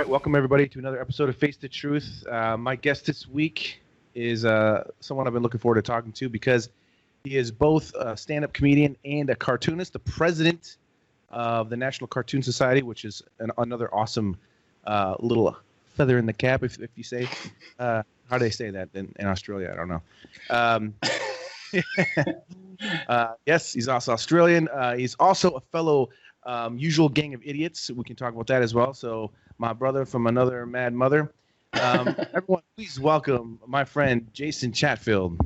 right, welcome everybody to another episode of Face the Truth. My guest this week is someone I've been looking forward to talking to because he is both a stand-up comedian and a cartoonist, the president of the National Cartoon Society, which is another awesome little feather in the cap, if you say. How do they say that in Australia? I don't know. Yes, he's also Australian. He's also a fellow usual gang of idiots. We can talk about that as well. So my brother from another mad mother. Everyone, please welcome my friend Jason Chatfield.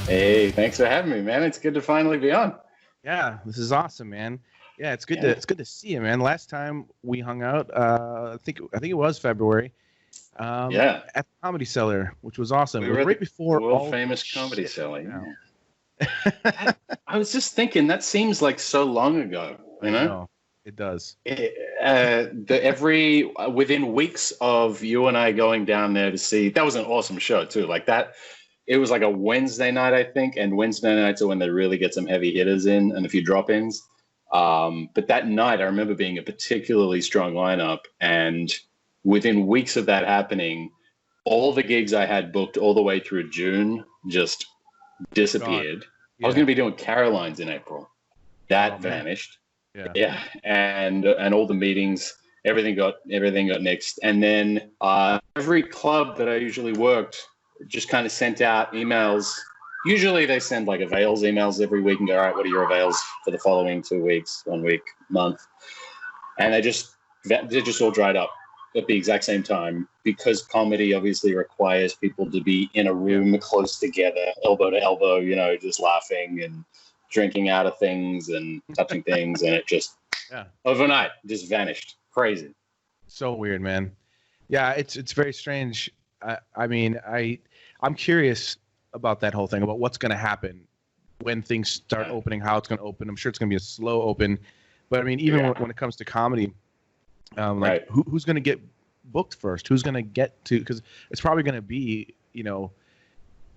Hey, thanks for having me, man. It's good to finally be on. Yeah, this is awesome, man. Yeah, it's good to see you, man. Last time we hung out, I think it was February. At the Comedy Cellar, which was awesome. We it was right before world famous Comedy Cellar. Yeah. I was just thinking that seems like so long ago. You know? No, it does. Within weeks of you and I going down there to see, that was an awesome show too. Like that. It was like a Wednesday night, I think, and Wednesday nights are when they really get some heavy hitters in and a few drop-ins. But that night, I remember being a particularly strong lineup, and within weeks of that happening, all the gigs I had booked all the way through June just disappeared. Yeah. I was going to be doing Caroline's in April. That vanished. Yeah, and all the meetings, everything got nixed, and then every club that I usually worked just kind of sent out emails. Usually they send like avails emails every week and go, all right, what are your avails for the following 2 weeks, 1 week, month? And they just all dried up at the exact same time because comedy obviously requires people to be in a room close together, elbow to elbow, just laughing and drinking out of things and touching things. And it just overnight just vanished. Crazy. So weird, man. Yeah, it's very strange. I'm curious about that whole thing, about what's going to happen when things start opening, how it's going to open. I'm sure it's going to be a slow open. But, I mean, even when it comes to comedy, who's going to get booked first? Who's going to get to – because it's probably going to be,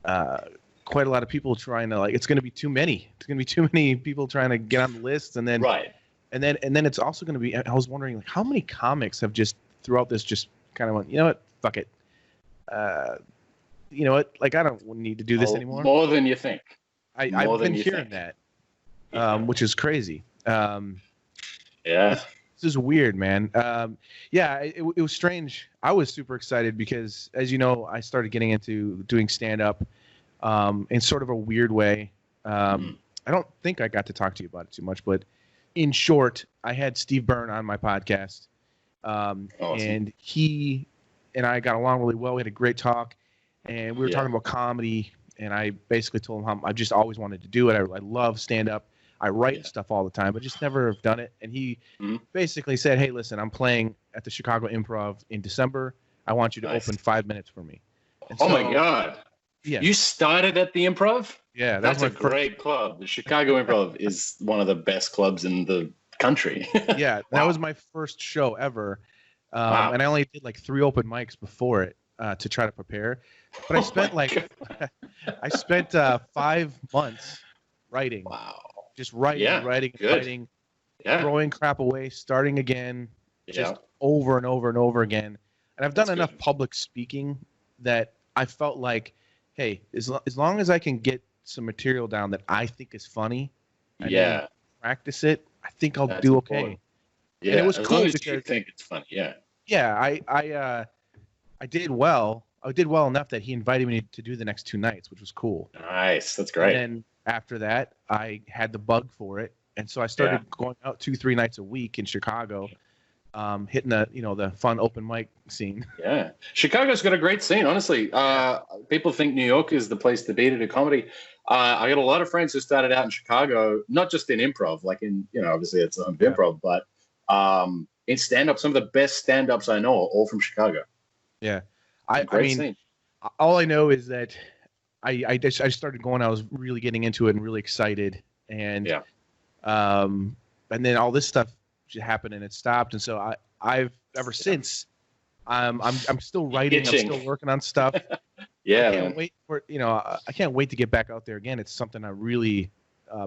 quite a lot of people trying to – it's going to be too many. It's going to be too many people trying to get on the list. And then and then it's also going to be – I was wondering, how many comics have just throughout this just kind of went, you know what, fuck it. You know what? I don't need to do this anymore. More than you think. I've been hearing that, which is crazy. This is weird, man. It was strange. I was super excited because, as you know, I started getting into doing stand-up in sort of a weird way. I don't think I got to talk to you about it too much, but in short, I had Steve Byrne on my podcast, awesome. And he and I got along really well. We had a great talk. And we were talking about comedy, and I basically told him how I just always wanted to do it. I love stand-up. I write stuff all the time, but just never have done it. And he basically said, hey, listen, I'm playing at the Chicago Improv in December. I want you to open 5 minutes for me. And my God. Yeah. You started at the Improv? Yeah. That's a great club. The Chicago Improv is one of the best clubs in the country. Yeah. That was my first show ever. And I only did 3 open mics before it. To try to prepare, but I spent 5 months writing. Wow! Just writing, throwing crap away, starting again, just over and over and over again. And I've done enough public speaking that I felt like, hey, as long as I can get some material down that I think is funny, and practice it, I think I'll do okay. Important. Yeah, and it was as cool long as because you think it's funny. Yeah. Yeah, I did well. I did well enough that he invited me to do the next 2 nights, which was cool. Nice. That's great. And then after that, I had the bug for it. And so I started going out 2-3 nights a week in Chicago, hitting the fun open mic scene. Yeah. Chicago's got a great scene, honestly. People think New York is the place to be to do comedy. I got a lot of friends who started out in Chicago, not just in improv, obviously it's improv, but in stand-up. Some of the best stand-ups I know are all from Chicago. Yeah, I mean, all I know is that I started going. I was really getting into it and really excited, and then all this stuff happened and it stopped. And so I've ever since I'm still writing. Itching. I'm still working on stuff. Yeah, I can't wait for I can't wait to get back out there again. It's something I really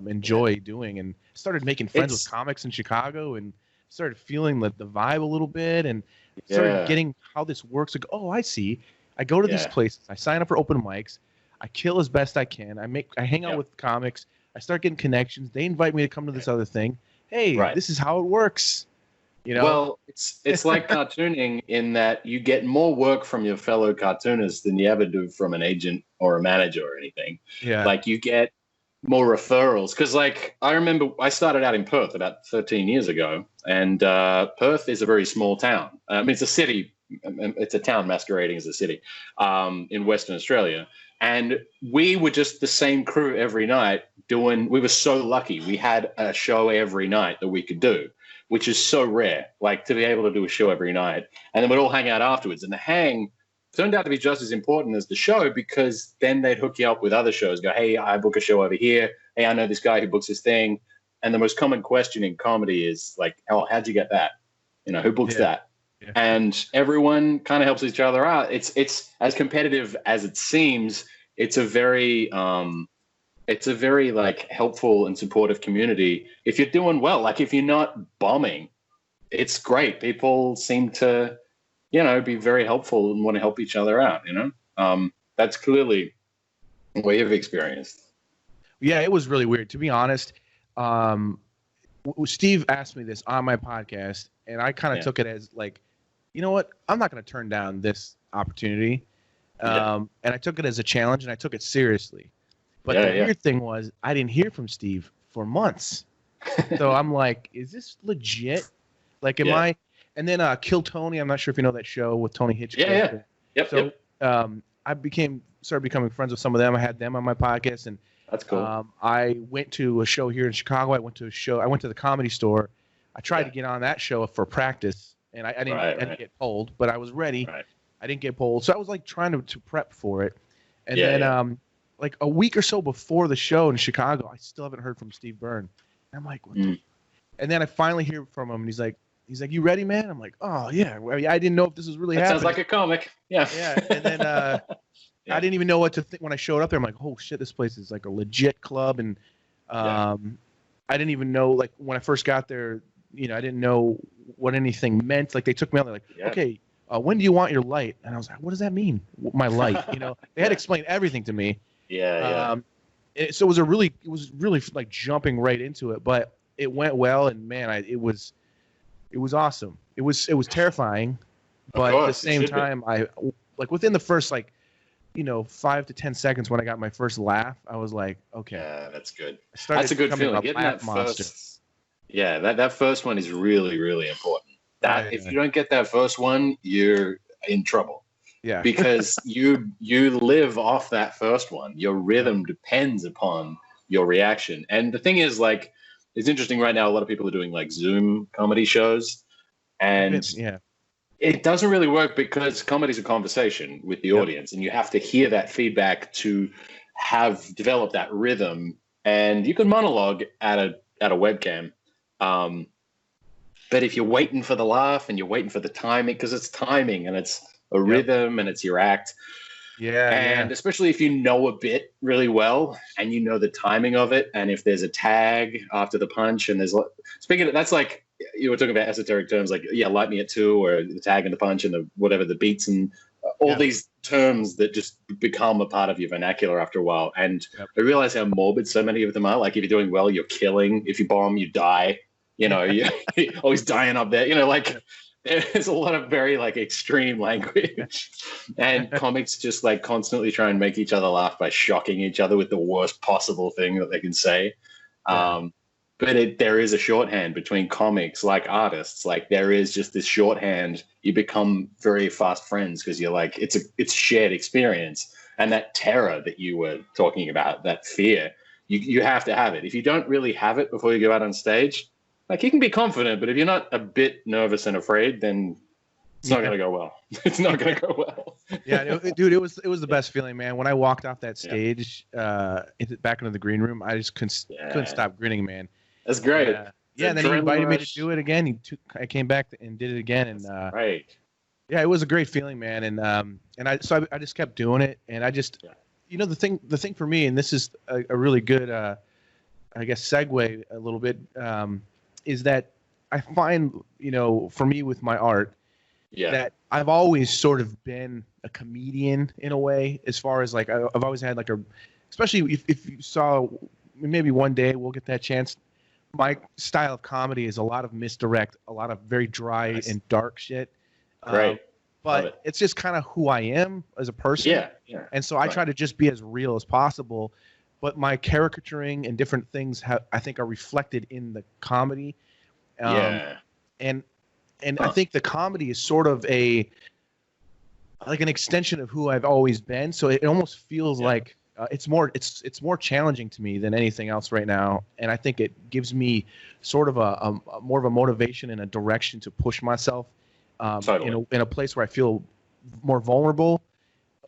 enjoy doing, and started making friends with comics in Chicago, and started feeling the vibe a little bit, and started getting how this works. Like, oh, I see. I go to these places. I sign up for open mics. I kill as best I can. I hang out with comics. I start getting connections. They invite me to come to this other thing. Hey, this is how it works. You know? Well, it's like cartooning in that you get more work from your fellow cartoonists than you ever do from an agent or a manager or anything. Yeah. Like you get more referrals. Because like I remember I started out in Perth about 13 years ago, and Perth is a very small town. I mean, it's a city. It's a town masquerading as a city in Western Australia. And we were just the same crew every night we were so lucky. We had a show every night that we could do, which is so rare, like to be able to do a show every night. And then we'd all hang out afterwards. And the hang turned out to be just as important as the show, because then they'd hook you up with other shows. Go, hey, I book a show over here. Hey, I know this guy who books his thing. And the most common question in comedy is like, oh, how'd you get that? You know, who books that? Yeah. And everyone kind of helps each other out. It's as competitive as it seems. It's a very like helpful and supportive community. If you're doing well, like if you're not bombing, it's great. People seem to, be very helpful and want to help each other out. That's clearly what you've experienced. Yeah, it was really weird, to be honest. Steve asked me this on my podcast, and I kind of took it as like, you know what? I'm not going to turn down this opportunity. And I took it as a challenge, and I took it seriously. But the weird thing was I didn't hear from Steve for months. So I'm like, is this legit? Like, am I? And then Kill Tony, I'm not sure if you know that show with Tony Hitchcock. Yeah. Yep. I started becoming friends with some of them. I had them on my podcast, and that's cool. I went to a show here in Chicago. I went to the Comedy Store. I tried to get on that show for practice, and I didn't get pulled, but I was ready. Right. I didn't get pulled. So I was like trying to prep for it. And then like a week or so before the show in Chicago, I still haven't heard from Steve Byrne. And I'm like, what the? And then I finally hear from him, and he's like, you ready, man? I'm like, oh yeah. I didn't know if this was really happening. Sounds like a comic. Yeah. Yeah. And then I didn't even know what to think when I showed up there. I'm like, oh shit, this place is like a legit club. And I didn't even know, like when I first got there, I didn't know what anything meant. Like they took me out, they're like, okay, when do you want your light? And I was like, what does that mean? My light, they had to explain everything to me. Yeah. So it was really like jumping right into it, but it went well, and man, it was awesome. It was terrifying, but at the same time, I like within the first 5 to 10 seconds when I got my first laugh, I was like, okay, yeah, that's good. That's a good feeling. Getting that monster. That first one is really, really important. If you don't get that first one, you're in trouble. Yeah. Because you live off that first one. Your rhythm depends upon your reaction. And the thing is, like, it's interesting right now, a lot of people are doing like Zoom comedy shows. And it doesn't really work because comedy is a conversation with the audience, and you have to hear that feedback to have developed that rhythm. And you can monologue at a webcam. But if you're waiting for the laugh and you're waiting for the timing, because it's timing and it's a rhythm and it's your act. Yeah. And especially if you know a bit really well and you know the timing of it. And if there's a tag after the punch and speaking of, that's like, you were talking about esoteric terms like, light me at 2 or the tag and the punch and the beats and all these terms that just become a part of your vernacular after a while. And I realize how morbid so many of them are. Like if you're doing well, you're killing. If you bomb, you die. You're always dying up there. There's a lot of very like extreme language, and comics just like constantly try and make each other laugh by shocking each other with the worst possible thing that they can say. But there is a shorthand between comics, like artists. Like there is just this shorthand. You become very fast friends because you're like it's shared experience, and that terror that you were talking about, that fear, you have to have it. If you don't really have it before you go out on stage. Like you can be confident, but if you're not a bit nervous and afraid, then it's not going to go well. It's not going to go well. Dude, it was the best feeling, man. When I walked off that stage, back into the green room, I just couldn't stop grinning, man. That's great. Yeah, and then he invited me to do it again. I came back and did it again, and right. Yeah, it was a great feeling, man. And I just kept doing it, and I just, the thing for me, and this is a really good, I guess, segue a little bit, is that I find, for me with my art, that I've always sort of been a comedian in a way, as far as like I've always had like especially if you saw, maybe one day we'll get that chance. My style of comedy is a lot of misdirect, a lot of very dry and dark shit. Right. But it's just kind of who I am as a person. Yeah. And so I try to just be as real as possible. But my caricaturing and different things I think are reflected in the comedy. And I think the comedy is sort of like an extension of who I've always been. So it almost feels like it's more challenging to me than anything else right now. And I think it gives me sort of a more of a motivation and a direction to push myself in a place where I feel more vulnerable.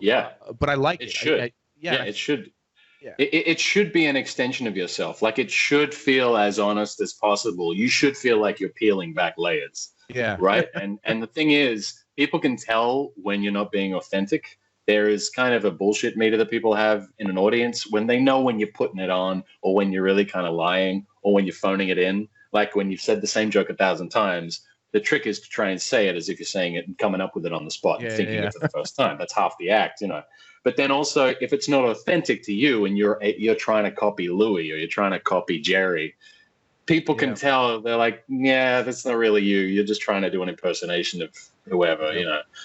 Yeah. But I like it. It should. It should. Yeah. It should be an extension of yourself. Like, it should feel as honest as possible. You should feel like you're peeling back layers. Yeah. Right. And the thing is, people can tell when you're not being authentic. There is kind of a bullshit meter that people have in an audience when they know when you're putting it on, or when you're really kind of lying, or when you're phoning it in. Like when you've said the same joke 1,000 times, the trick is to try and say it as if you're saying it and coming up with it on the spot and thinking it for the first time. That's half the act, But then also, if it's not authentic to you and you're trying to copy Louis or you're trying to copy Jerry, people can tell. They're like, yeah, that's not really you. You're just trying to do an impersonation of whoever,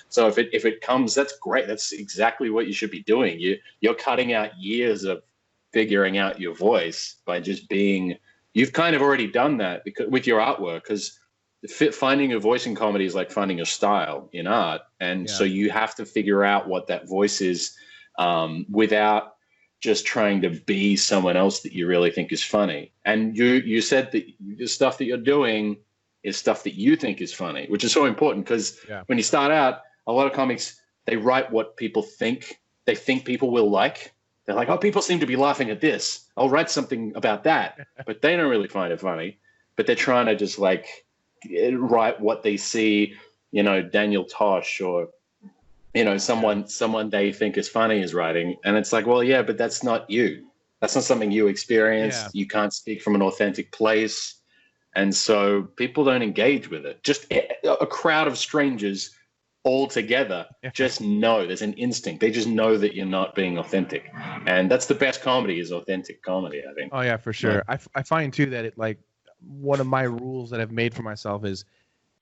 So if it comes, that's great. That's exactly what you should be doing. You're cutting out years of figuring out your voice by just being. You've kind of already done that with your artwork, because finding a voice in comedy is like finding a style in art. And so you have to figure out what that voice is without just trying to be someone else that you really think is funny. And you said that the stuff that you're doing is stuff that you think is funny, which is so important, because when you start out, a lot of comics, they write what people think they think people will like. They're like, oh, people seem to be laughing at this. I'll write something about that. But they don't really find it funny. But they're trying to just like write what they see, Daniel Tosh or, someone they think is funny is writing. And it's like, well, yeah, but that's not you. That's not something you experienced. You can't speak from an authentic place. And so people don't engage with it. Just a crowd of strangers all together just know. There's an instinct. They just know that you're not being authentic. And that's the best comedy, is authentic comedy, I think. Oh, yeah, for sure. Yeah. I find, too, that it like one of my rules that I've made for myself is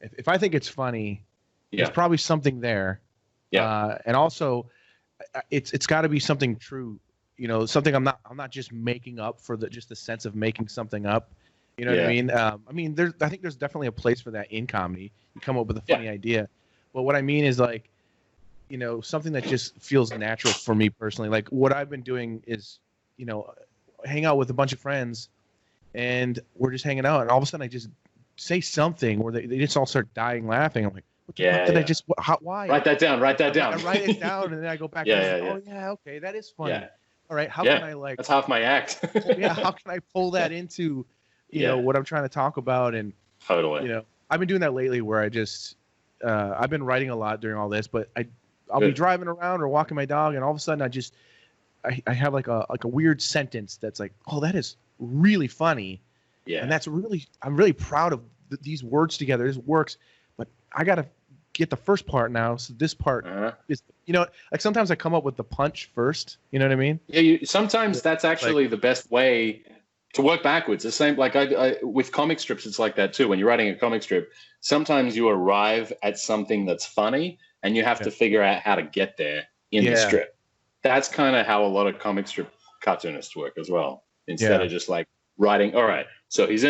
if I think it's funny, there's probably something there. Yeah. And also, it's got to be something true. Something I'm not just making up for just the sense of making something up. You know what I mean? I think there's definitely a place for that in comedy. You come up with a funny idea. But what I mean is like, something that just feels natural for me personally. Like what I've been doing is, hang out with a bunch of friends and we're just hanging out. And all of a sudden I just say something where they just all start dying laughing. I'm like, what the fuck did I just, why? Write that down. I write it down and then I go back. Oh yeah. Okay. That is funny. Yeah. All right. How can I that's half my act. How can I pull that into, what I'm trying to talk about? And totally, I've been doing that lately where I just, I've been writing a lot during all this, but I'll be driving around or walking my dog, and all of a sudden I have like a weird sentence that's like, oh, that is really funny, and I'm really proud of these words together. This works, but I gotta get the first part now, so this part is, like sometimes I come up with the punch first. You know what I mean? Yeah. Sometimes that's actually the best way to work backwards. The same, like I with comic strips, it's like that too. When you're writing a comic strip, sometimes you arrive at something that's funny and you have to figure out how to get there in the strip. That's kind of how a lot of comic strip cartoonists work as well. Instead of just like writing, all right, so he's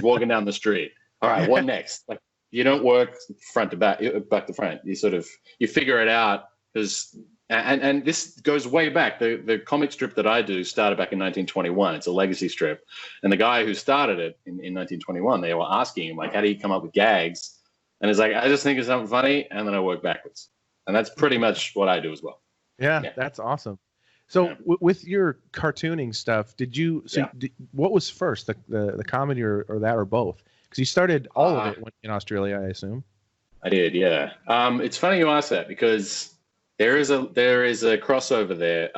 walking down the street. All right, what next? Like, you don't work front to back to front. You figure it out, because and this goes way back. The comic strip that I do started back in 1921. It's a legacy strip. And the guy who started it in 1921, they were asking him, like, how do you come up with gags? And he's like, I just think of something funny, and then I work backwards. And that's pretty much what I do as well. Yeah. That's awesome. So with your cartooning stuff, what was first, the comedy or that or both? Because you started all of it in Australia, I assume. I did, yeah. It's funny you ask that because there is a crossover there.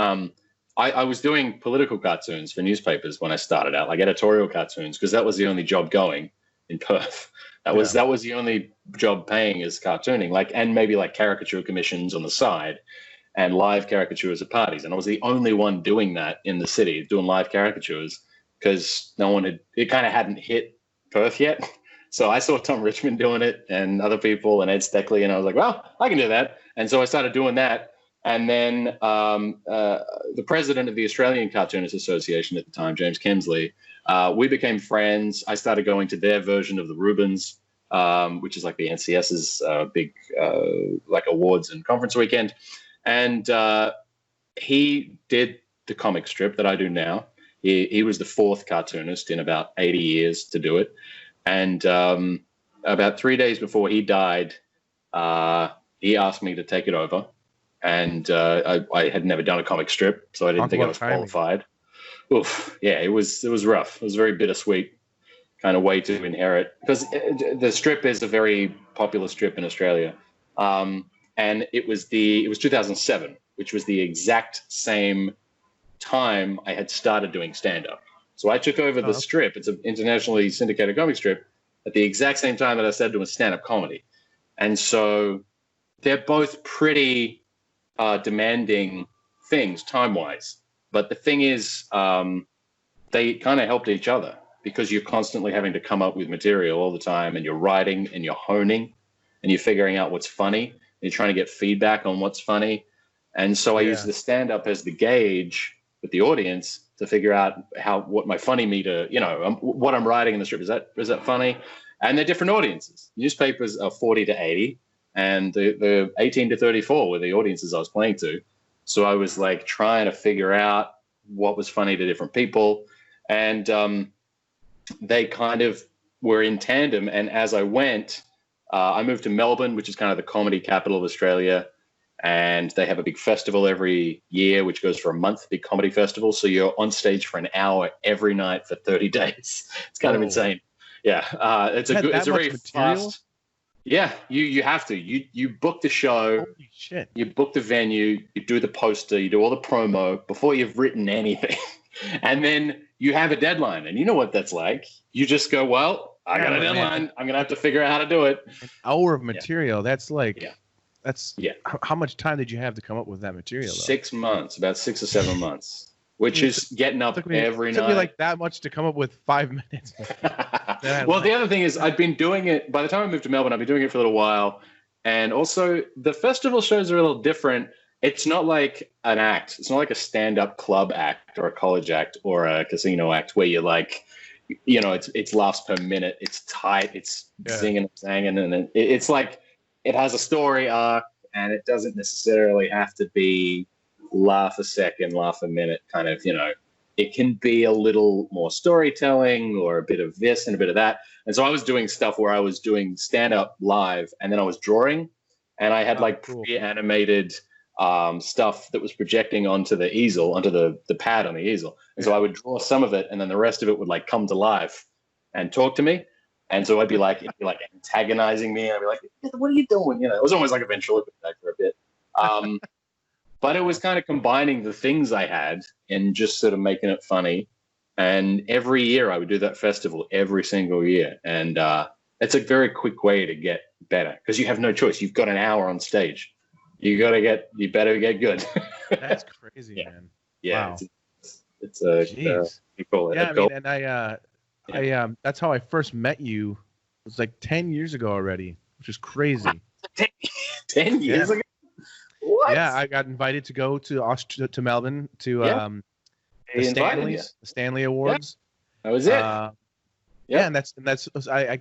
I was doing political cartoons for newspapers when I started out, like editorial cartoons, because that was the only job going in Perth. That was the only job paying is cartooning, and maybe like caricature commissions on the side and live caricatures at parties. And I was the only one doing that in the city, doing live caricatures, because it kind of hadn't hit Perth yet. So I saw Tom Richmond doing it and other people and Ed Steckley, and I was like, well, I can do that. And so I started doing that. And then the president of the Australian Cartoonists Association at the time, James Kemsley, we became friends. I started going to their version of the Rubens, which is like the NCS's big awards and conference weekend. And he did the comic strip that I do now. He was the fourth cartoonist in about 80 years to do it. And about 3 days before he died, he asked me to take it over. And I had never done a comic strip, so I didn't think I was qualified. Oof, yeah, it was rough. It was very bittersweet kind of way to inherit, because the strip is a very popular strip in Australia. And it was 2007, which was the exact same time I had started doing stand-up. So I took over the strip. It's an internationally syndicated comic strip at the exact same time that I started doing stand-up comedy. And so they're both pretty demanding things time-wise. But the thing is, they kind of helped each other, because you're constantly having to come up with material all the time, and you're writing and you're honing and you're figuring out what's funny. You're trying to get feedback on what's funny. And so I use the stand-up as the gauge with the audience to figure out what my funny meter, what I'm writing in the strip, is that funny? And they're different audiences. Newspapers are 40 to 80, and the 18 to 34 were the audiences I was playing to. So I was like trying to figure out what was funny to different people. And they kind of were in tandem. And as I went, I moved to Melbourne, which is kind of the comedy capital of Australia. And they have a big festival every year, which goes for a month, big comedy festival. So you're on stage for an hour every night for 30 days. It's kind of insane. Yeah. It's a very fast. Yeah, you have to. You book the show. Holy shit. You book the venue, you do the poster, you do all the promo before you've written anything. And then you have a deadline. And you know what that's like. You just go, well, I got a deadline. I'm going to have to figure out how to do it. An hour of material. That's like... Yeah. How much time did you have to come up with that material, though? 6 months, about 6 or 7 months, which is getting up every night. It took me like that much to come up with 5 minutes. Well, the other thing is I'd been doing it, by the time I moved to Melbourne, I've been doing it for a little while. And also the festival shows are a little different. It's not like an act. It's not like a stand-up club act or a college act or a casino act where you're like, it's laughs per minute. It's tight. It's singing and singing. And it's like, it has a story arc, and it doesn't necessarily have to be laugh a second, laugh a minute kind of, it can be a little more storytelling or a bit of this and a bit of that. And so I was doing stuff where I was doing stand-up live, and then I was drawing, and I had pre-animated stuff that was projecting onto the easel, onto the pad on the easel. And so I would draw some of it, and then the rest of it would like come to life and talk to me. And so it'd be like antagonizing me. And I'd be like, what are you doing? It was almost like a ventriloquist for a bit. But it was kind of combining the things I had and just sort of making it funny. And every year I would do that festival every single year. And it's a very quick way to get better, because you have no choice. You've got an hour on stage. You better get good. That's crazy, man. Yeah. Wow. It's you call it. Yeah, I mean, that's how I first met you. It was like 10 years ago already, which is crazy. 10 years ago? What? Yeah, I got invited to go to Melbourne to the Stanley Awards. Yeah. That was it. Yeah, and that's gosh, I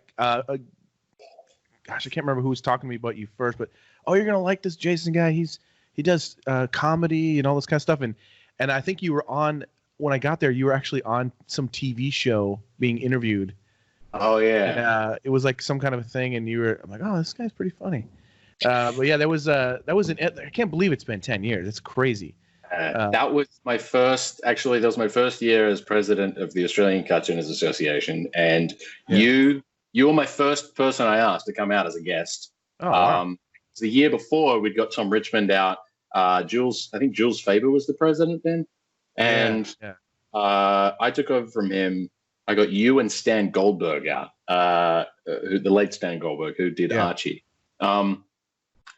can't remember who was talking to me about you first, but you're gonna like this Jason guy. He does comedy and all this kind of stuff, and I think you were on. When I got there, you were actually on some TV show being interviewed. Oh yeah. And, it was like some kind of a thing, and I'm like, oh, this guy's pretty funny. But yeah, that was I can't believe it's been 10 years. It's crazy. That was my first. Actually, that was my first year as president of the Australian Cartoonists Association, and you were my first person I asked to come out as a guest. Oh, wow. So the year before, we'd got Tom Richmond out. I think Jules Faber was the president then, and I took over from him. I got you and Stan Goldberg out, the late Stan Goldberg, who did Archie. And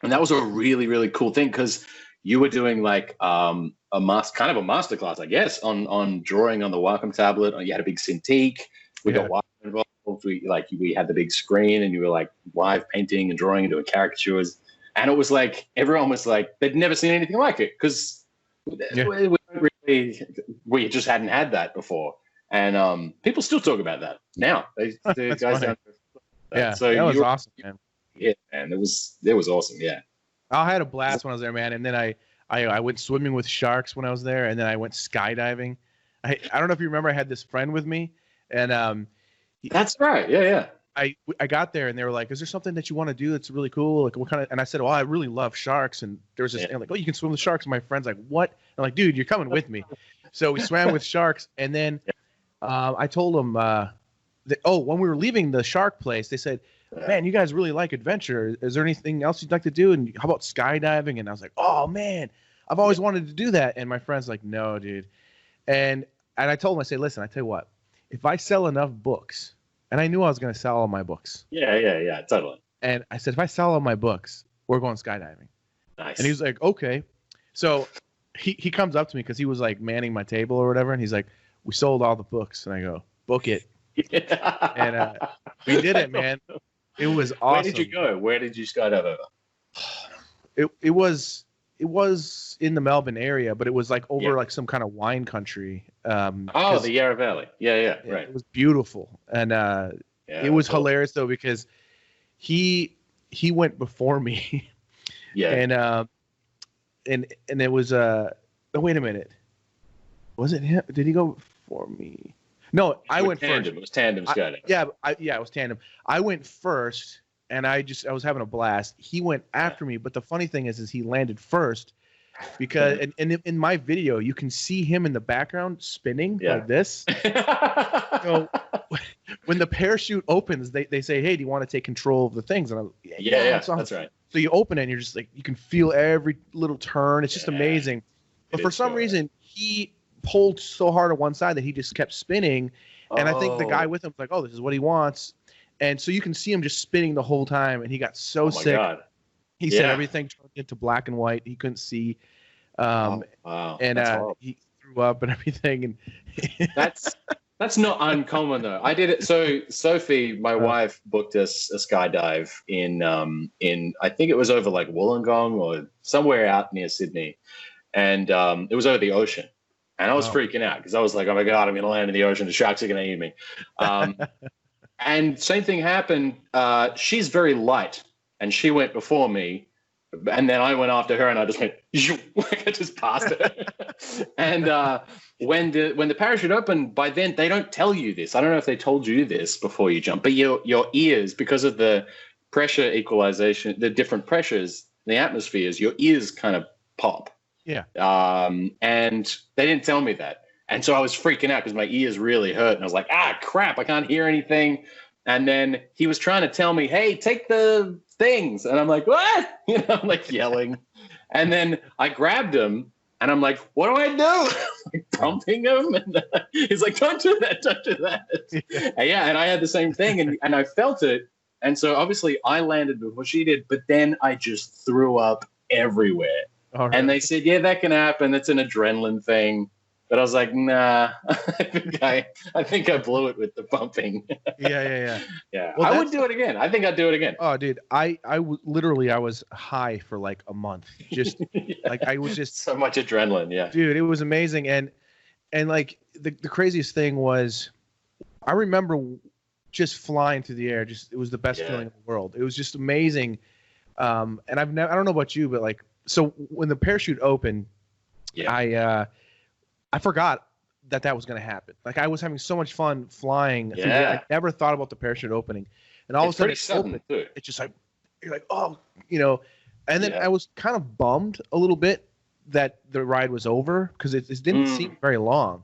that was a really, really cool thing because you were doing like kind of a masterclass, I guess, on drawing on the Wacom tablet. You had a big Cintiq. We got Wacom involved. We had the big screen, and you were like live painting and drawing and doing caricatures. And it was like everyone was like they'd never seen anything like it because we just hadn't had that before. And people still talk about that now. The guys down there. So that was awesome, man. Yeah, man, it was awesome. Yeah, I had a blast when I was there, man. And then I went swimming with sharks when I was there, and then I went skydiving. I don't know if you remember, I had this friend with me, and that's right. Yeah. I got there and they were like, "Is there something that you want to do that's really cool? Like, what kind of?" And I said, "Well, I really love sharks." And there was this, and like, "Oh, you can swim with sharks." And my friend's like, "What?" I'm like, "Dude, you're coming with me." So we swam with sharks, and then I told them that when we were leaving the shark place, they said, "Man, you guys really like adventure. Is there anything else you'd like to do? And how about skydiving?" And I was like, "Oh man, I've always wanted to do that." And my friend's like, "No, dude." And I told him, I said, "Listen, I tell you what, if I sell enough books." And I knew I was going to sell all my books. Yeah, totally. And I said, if I sell all my books, we're going skydiving. Nice. And he was like, okay. So he comes up to me because he was like manning my table or whatever. And he's like, we sold all the books. And I go, book it. And we did it, man. It was awesome. Where did you go? Where did you skydive over? It was in the Melbourne area, but it was like over like some kind of wine country. The Yarra Valley. Yeah, right. It was beautiful, and it was hilarious though because he went before me. And it was oh, wait a minute, was it him? Did he go before me? No, I went first. It was tandem skydiving. It was tandem. I went first. And I was having a blast. He went after me, but the funny thing is he landed first because and in my video you can see him in the background spinning like this. So when the parachute opens, they say, "Hey, do you want to take control of the things?" And I'm that's right. So you open it and you're just like you can feel every little turn. It's just amazing. But for some reason he pulled so hard on one side that he just kept spinning, and I think the guy with him was like, "Oh, this is what he wants." And so you can see him just spinning the whole time, and he got so sick. God. He said everything turned into black and white. He couldn't see, wow. And he threw up and everything. And that's not uncommon though. I did it. So Sophie, my wife, booked us a skydive in I think it was over like Wollongong or somewhere out near Sydney, and it was over the ocean. And I was freaking out because I was like, "Oh my God, I'm going to land in the ocean. The sharks are going to eat me." And same thing happened. She's very light, and she went before me, and then I went after her, and I just went, I just passed her. And when the parachute opened, by then they don't tell you this. I don't know if they told you this before you jump, but your ears, because of the pressure equalization, the different pressures in the atmospheres, your ears kind of pop. Yeah. And they didn't tell me that. And so I was freaking out because my ears really hurt. And I was like, crap, I can't hear anything. And then he was trying to tell me, hey, take the things. And I'm like, what? I'm like yelling. And then I grabbed him and I'm like, what do I do? Like pumping him. And he's like, don't do that. Don't do that. And I had the same thing and I felt it. And so obviously I landed before she did, but then I just threw up everywhere. Oh, really? And they said, that can happen. It's an adrenaline thing. But I was like, nah, I think I blew it with the pumping. Yeah. Well, I would do it again. I think I'd do it again. Oh, dude, I was high for like a month. Just like I was just so much adrenaline. Yeah, dude, it was amazing. And like the craziest thing was, I remember just flying through the air. It was the best feeling in the world. It was just amazing. And I don't know about you, but like, so when the parachute opened, I forgot that was going to happen. Like I was having so much fun flying. I never thought about the parachute opening, and all of a sudden it's open. It's just like you're like, oh, And then I was kind of bummed a little bit that the ride was over because it didn't seem very long.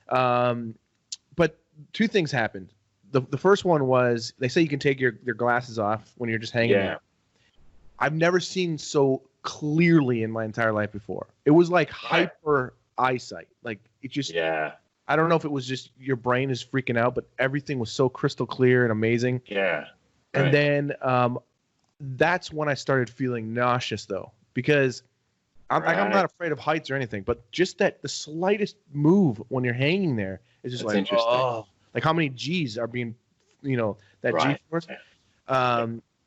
But two things happened. The first one was they say you can take your glasses off when you're just hanging there. I've never seen so clearly in my entire life before. It was like hyper eyesight. Like it just I don't know if it was just your brain is freaking out, but everything was so crystal clear and amazing. Yeah. And then that's when I started feeling nauseous though, because I'm not afraid of heights or anything, but just that the slightest move when you're hanging there is just like, oh, like how many G's are being, that G force.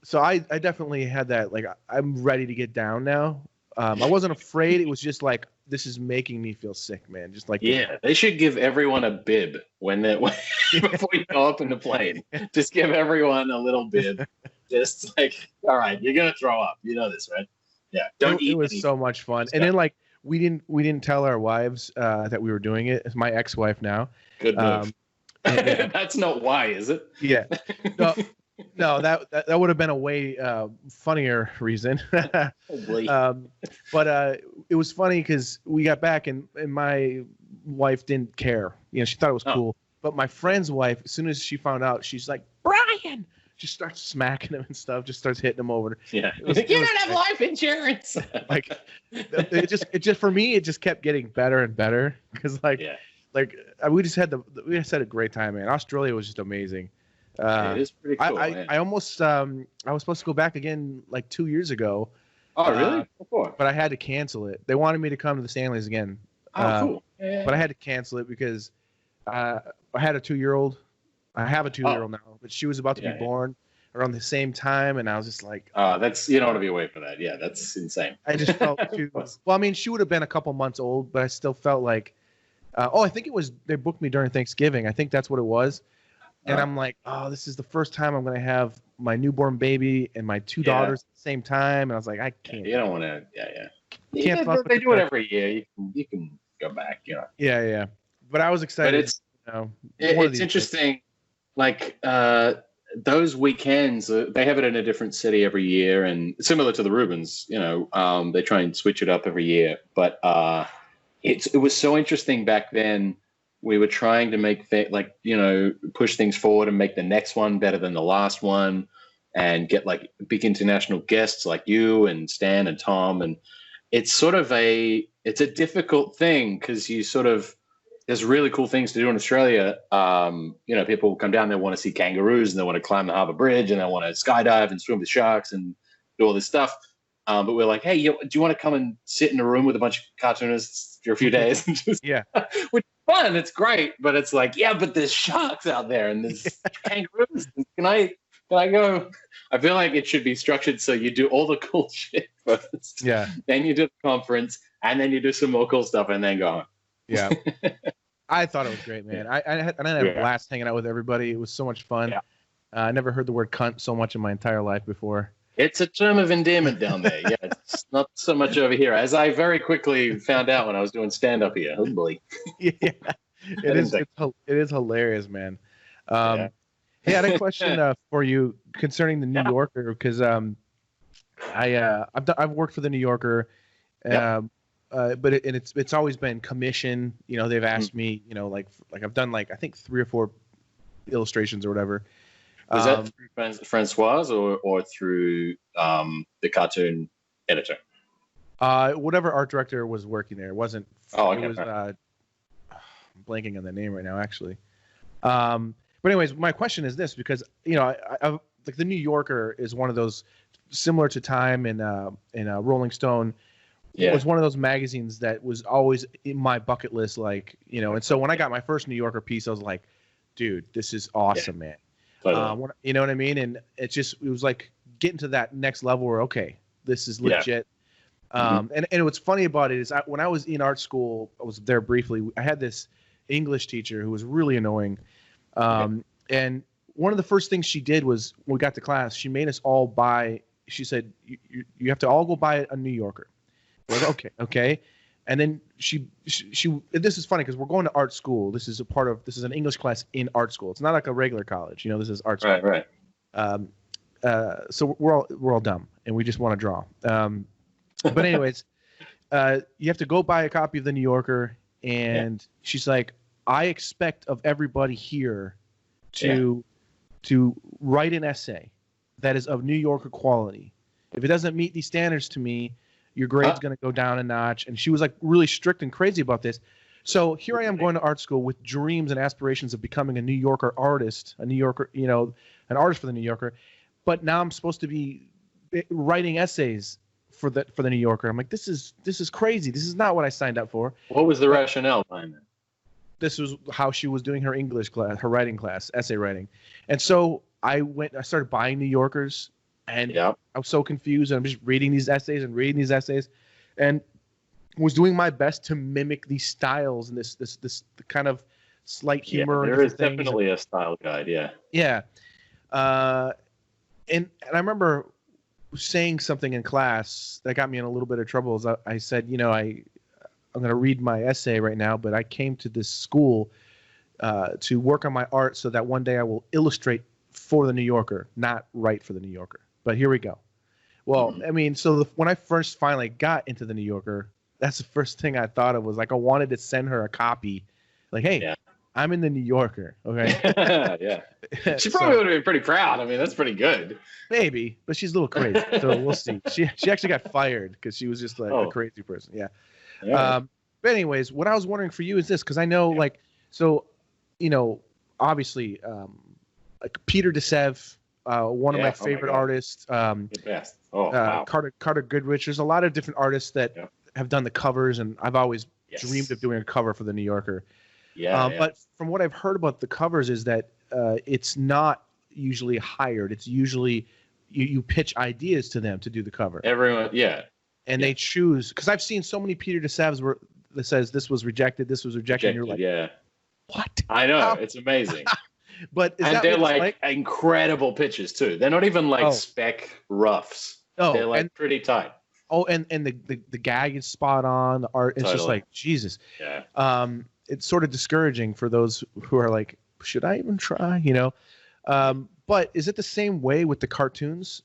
So I definitely had that. Like I'm ready to get down now. I wasn't afraid. It was just like, this is making me feel sick, man. Just like they should give everyone a bib before you go up in the plane. Just give everyone a little bib. Just like, all right, you're gonna throw up. You know this, right? Yeah. Don't eat. It was so much fun. And then like we didn't tell our wives that we were doing it. It's my ex-wife now. Good move. That's not why, is it? Yeah. No, that would have been a way funnier reason. But it was funny because we got back and my wife didn't care. She thought it was cool. But my friend's wife, as soon as she found out, she's like, Brian! Just starts smacking him and stuff. Just starts hitting him over. Yeah, you don't have life insurance. Like it just for me, it just kept getting better and better because we just had a great time, man. Australia was just amazing. It is pretty cool. I almost I was supposed to go back again like 2 years ago. Oh really? Before? But I had to cancel it. They wanted me to come to the Stanleys again. Oh cool. Yeah. But I had to cancel it because I had a 2-year-old. I have a 2-year-old now, but she was about to be born around the same time, and I was just like, that's you don't want to be away for that. Yeah, that's insane. I just felt too. Well, I mean, she would have been a couple months old, but I still felt like, I think it was they booked me during Thanksgiving. I think that's what it was, and I'm like, this is the first time I'm gonna have my newborn baby and my 2 daughters at the same time, and I was like, I can't. You don't want to. You can't. They do it every year. You can go back. Yeah. But I was excited. But it's interesting. Like those weekends, they have it in a different city every year, and similar to the Rubens, they try and switch it up every year. But it was so interesting back then. We were trying to make push things forward and make the next one better than the last one, and get like big international guests like you and Stan and Tom. And it's sort of it's a difficult thing because you sort of. There's really cool things to do in Australia. People come down there, want to see kangaroos, and they want to climb the Harbour Bridge, and they want to skydive and swim with sharks and do all this stuff. But we're like, hey, do you want to come and sit in a room with a bunch of cartoonists for a few days? And just, which is fun. It's great. But it's like, but there's sharks out there, and there's kangaroos. Can I go? I feel like it should be structured so you do all the cool shit first. Yeah. Then you do the conference, and then you do some more cool stuff, and then go home. Yeah. I thought it was great, man. I had a blast hanging out with everybody. It was so much fun. Yeah. I never heard the word cunt so much in my entire life before. It's a term of endearment down there. Yeah, it's not so much over here, as I very quickly found out when I was doing stand-up here. Oh, boy. It is hilarious, man. Hey, I had a question for you concerning the New Yorker, because I've worked for the New Yorker. But it's always been commission. They've asked me, like I've done I think 3 or 4 illustrations or whatever. Was that through Francoise or through the cartoon editor? Whatever art director was working there. It wasn't. Okay. It was. I'm blanking on the name right now, actually. But anyways, my question is this, because I like the New Yorker is one of those similar to Time and Rolling Stone. It was one of those magazines that was always in my bucket list, and so when I got my first New Yorker piece, I was like, dude, this is awesome, man. You know what I mean? And it was like getting to that next level where, okay, this is legit. And what's funny about it is when I was in art school, I was there briefly. I had this English teacher who was really annoying. And one of the first things she did was when we got to class, she made us all buy, she said, you have to all go buy a New Yorker. We're like, okay. And then she this is funny because we're going to art school. This is an English class in art school. It's not like a regular college. This is art school. Right. So we're all dumb and we just want to draw. But anyways, You have to go buy a copy of the New Yorker, and she's like, I expect of everybody here to write an essay that is of New Yorker quality. If it doesn't meet these standards to me, your grade's going to go down a notch. And she was like really strict and crazy about this. So here I am going to art school with dreams and aspirations of becoming a New Yorker artist, a New Yorker, an artist for the New Yorker. But now I'm supposed to be writing essays for the New Yorker. I'm like, this is crazy. This is not what I signed up for. What was the rationale behind that? This was how she was doing her English class, her writing class, essay writing. And so I started buying New Yorkers, and I was so confused. And I'm just reading these essays and was doing my best to mimic these styles and this kind of slight humor. There is definitely a style guide. Yeah. Yeah. And I remember saying something in class that got me in a little bit of trouble. I said, I'm going to read my essay right now, but I came to this school to work on my art so that one day I will illustrate for the New Yorker, not write for the New Yorker. But here we go. Well, I mean, so when I first finally got into the New Yorker, that's the first thing I thought of was like I wanted to send her a copy. Like, hey, I'm in the New Yorker. Okay. Yeah. She probably would have been pretty proud. I mean, that's pretty good. Maybe, but she's a little crazy. So we'll see. She actually got fired because she was just like a crazy person. Yeah. But anyways, what I was wondering for you is this, because I know obviously like Peter DeSev, one of my favorite artists, the best. Wow. Carter Goodrich. There's a lot of different artists that have done the covers, and I've always dreamed of doing a cover for the New Yorker. But from what I've heard about the covers is that it's not usually hired. It's usually you pitch ideas to them to do the cover. Everyone, and they choose, because I've seen so many Peter DeSavs where that says this was rejected, and you're like, what? I know, it's amazing. But they're like incredible pitches too. They're not even like spec roughs. They're like pretty tight. And the gag is spot on. The art, it's just like Jesus. Yeah. It's sort of discouraging for those who are like, should I even try? But is it the same way with the cartoons?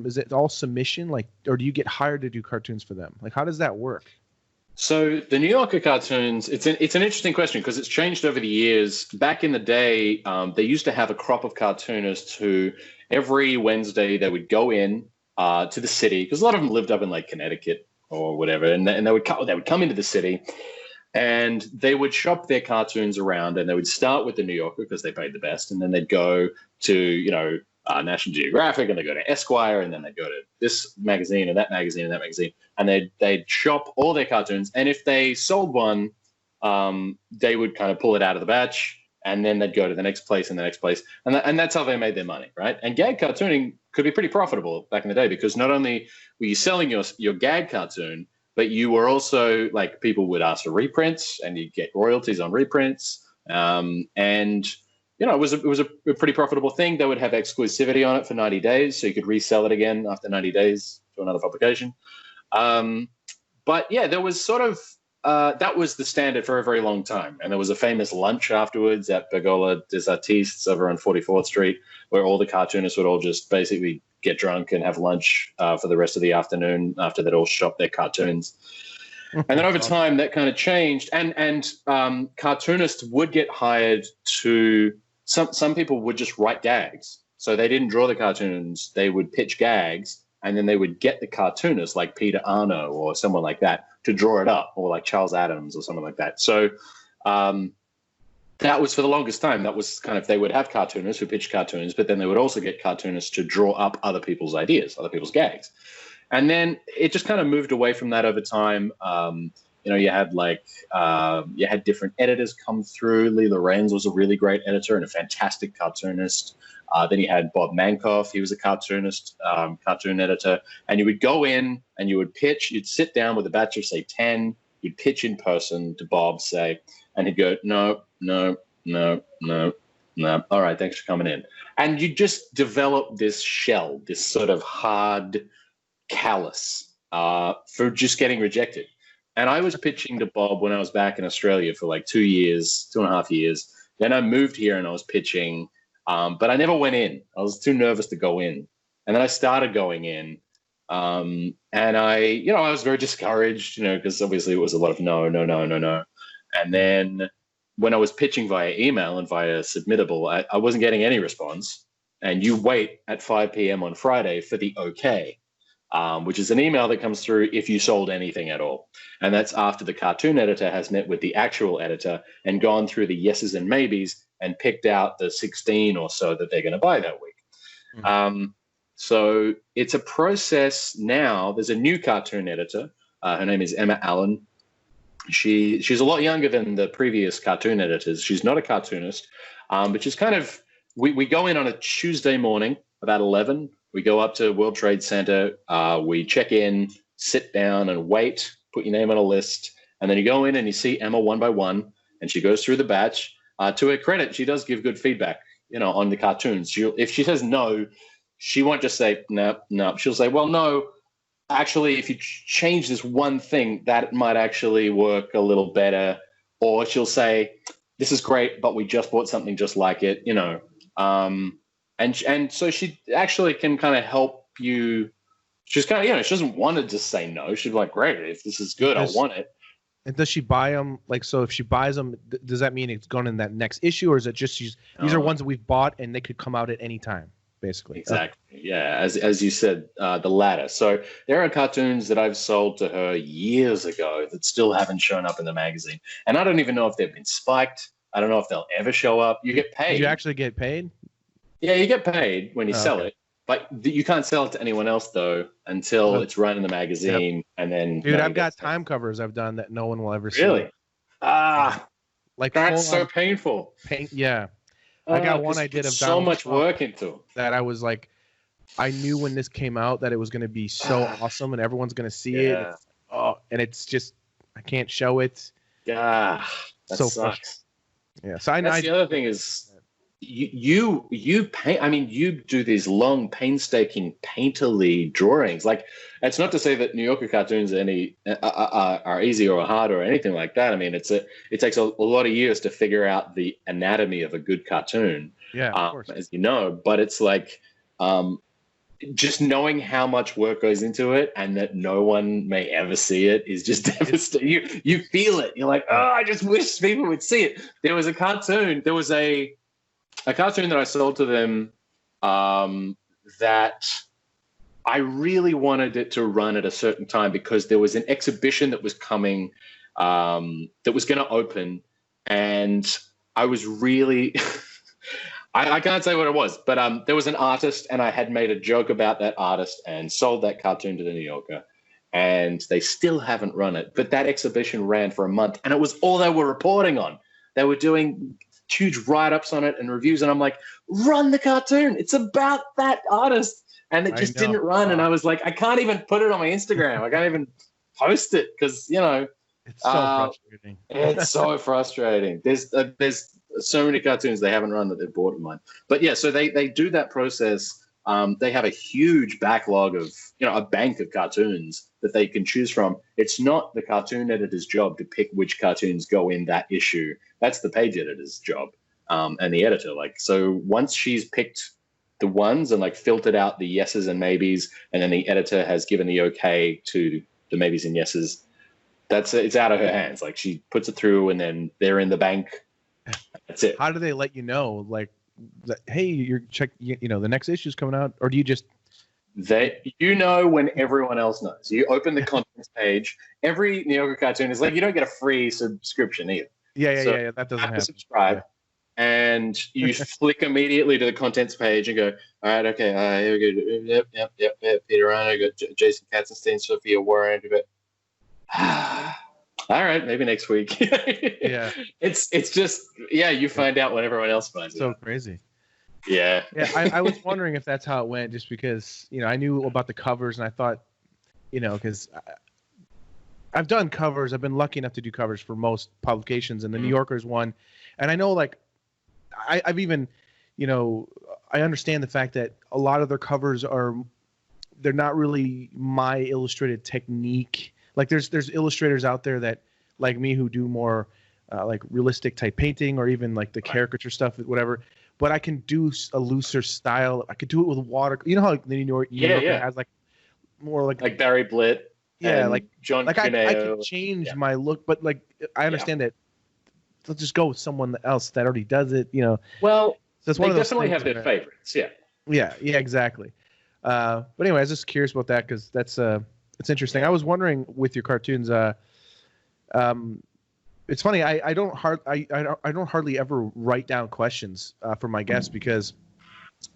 Is it all submission, or do you get hired to do cartoons for them? Like, how does that work? So the New Yorker cartoons, it's an interesting question because it's changed over the years. Back in the day, they used to have a crop of cartoonists who every Wednesday they would go in to the city, because a lot of them lived up in like Connecticut or whatever, and they would come into the city. And they would shop their cartoons around, and they would start with the New Yorker because they paid the best, and then they'd go to National Geographic, and they go to Esquire, and then they go to this magazine and that magazine and that magazine, and they'd shop all their cartoons. And if they sold one, they would kind of pull it out of the batch, and then they'd go to the next place and the next place, and that's how they made their money, right? And gag cartooning could be pretty profitable back in the day because not only were you selling your gag cartoon, but you were also like people would ask for reprints, and you'd get royalties on reprints. And it was a pretty profitable thing. They would have exclusivity on it for 90 days, so you could resell it again after 90 days to another publication. But yeah, there was sort of that was the standard for a very long time. And there was a famous lunch afterwards at Pergola des Artistes over on 44th Street, where all the cartoonists would all just basically get drunk and have lunch for the rest of the afternoon after they'd all shopped their cartoons. And then over time, that kind of changed. And cartoonists would get hired to some people would just write gags. So they didn't draw the cartoons. They would pitch gags, and then they would get the cartoonist like Peter Arno or someone like that to draw it up, or like Charles Adams or something like that. So that was for the longest time. That was kind of, they would have cartoonists who pitched cartoons, but then they would also get cartoonists to draw up other people's ideas, other people's gags. And then it just kind of moved away from that over time. You had different editors come through. Lee Lorenz was a really great editor and a fantastic cartoonist. Then you had Bob Mankoff. He was a cartoonist, cartoon editor. And you would go in and you would pitch. You'd sit down with a batch of, say, 10. You'd pitch in person to Bob, say, and he'd go, no. All right, thanks for coming in. And you just develop this shell, this sort of hard callus for just getting rejected. And I was pitching to Bob when I was back in Australia for like 2.5 years. Then I moved here and I was pitching, but I never went in. I was too nervous to go in. And then I started going in, And I was very discouraged, because obviously it was a lot of no, no, no, no, no. And then when I was pitching via email and via Submittable, I wasn't getting any response. And you wait at 5 p.m. on Friday for the okay, which is an email that comes through if you sold anything at all. And that's after the cartoon editor has met with the actual editor and gone through the yeses and maybes and picked out the 16 or so that they're going to buy that week. Mm-hmm. So it's a process now. There's a new cartoon editor. Her name is Emma Allen. She's a lot younger than the previous cartoon editors. She's not a cartoonist, but she's kind of, we go in on a Tuesday morning about 11. We go up to World Trade Center. We check in, sit down and wait, put your name on a list. And then you go in and you see Emma one by one, and she goes through the batch. To her credit, she does give good feedback, on the cartoons. If she says no, she won't just say, no. She'll say, well, no, actually, if you change this one thing, that might actually work a little better. Or she'll say, this is great, but we just bought something just like it, And so she actually can kind of help you. She's kind of, she doesn't want to just say no. She's like, great, if this is good, I want it. And does she buy them? So if she buys them, does that mean it's going in that next issue, or is it just these are ones that we've bought and they could come out at any time, basically? Exactly. Yeah. As you said, the latter. So there are cartoons that I've sold to her years ago that still haven't shown up in the magazine, and I don't even know if they've been spiked. I don't know if they'll ever show up. You get paid. Did you actually get paid? Yeah, you get paid when you sell it. But you can't sell it to anyone else, though, until it's run in the magazine. Yep. And then, dude, I've got time covers I've done that no one will ever see. Really? Like that's so painful. Yeah. I got one I did of so much work into that. I was like, I knew when this came out that it was going to be so awesome and everyone's going to see it. And it's just, I can't show it. Yeah. That so sucks. Yeah. So the other thing is, you paint. I mean, you do these long, painstaking, painterly drawings. Like, it's not to say that New Yorker cartoons are easy or hard or anything like that. I mean, it takes a lot of years to figure out the anatomy of a good cartoon. Yeah, of course. As you know. But it's like, just knowing how much work goes into it and that no one may ever see it is just devastating. You feel it. You're like, I just wish people would see it. There was a cartoon. There was a cartoon that I sold to them that I really wanted it to run at a certain time because there was an exhibition that was coming that was going to open, and I was really I can't say what it was, but there was an artist, and I had made a joke about that artist and sold that cartoon to the New Yorker, and they still haven't run it. But that exhibition ran for a month, and it was all they were reporting on. They were doing huge write-ups on it and reviews, and I'm like, run the cartoon. It's about that artist. And it just didn't run. And I was like, I can't even put it on my Instagram. I can't even post it because, it's so frustrating. It's so frustrating. There's so many cartoons they haven't run that they've bought of mine. But yeah, so they do that process. They have a huge backlog of, a bank of cartoons that they can choose from. It's not the cartoon editor's job to pick which cartoons go in that issue. That's the page editor's job, and the editor. So once she's picked the ones and filtered out the yeses and maybes, and then the editor has given the okay to the maybes and yeses, it's out of her hands. She puts it through, and then they're in the bank. That's it. How do they let you know? Hey, you're the next issue's coming out, or do you just? When everyone else knows. You open the contents page. Every New Yorker cartoon is you don't get a free subscription either. Yeah. That doesn't happen. Subscribe, and you flick immediately to the contents page and go, all right, okay, here we go. Yep. Peter Ryan, got Jason Katzenstein, Sophia Warren. All right, maybe next week. Yeah. It's just, you find out when everyone else finds it. So crazy. Yeah. I was wondering if that's how it went, just because, I knew about the covers, and I thought, because I've done covers. I've been lucky enough to do covers for most publications, and the New Yorker's one. And I know, I've even, I understand the fact that a lot of their covers they're not really my illustrated technique. There's illustrators out there that, like me, who do more realistic type painting, or even the caricature stuff, whatever. But I can do a looser style. I could do it with water. You know how the New Yorker has more like Barry Blitt. Yeah, and like John I Cuneo. can change Yeah. my look, but like I understand that they'll just go with someone else that already does it. Well, So it's they one of those definitely things have their where- favorites. Yeah. Yeah, exactly. But anyway, I was just curious about that because it's interesting. I was wondering with your cartoons. It's funny. I don't hardly ever write down questions for my guests because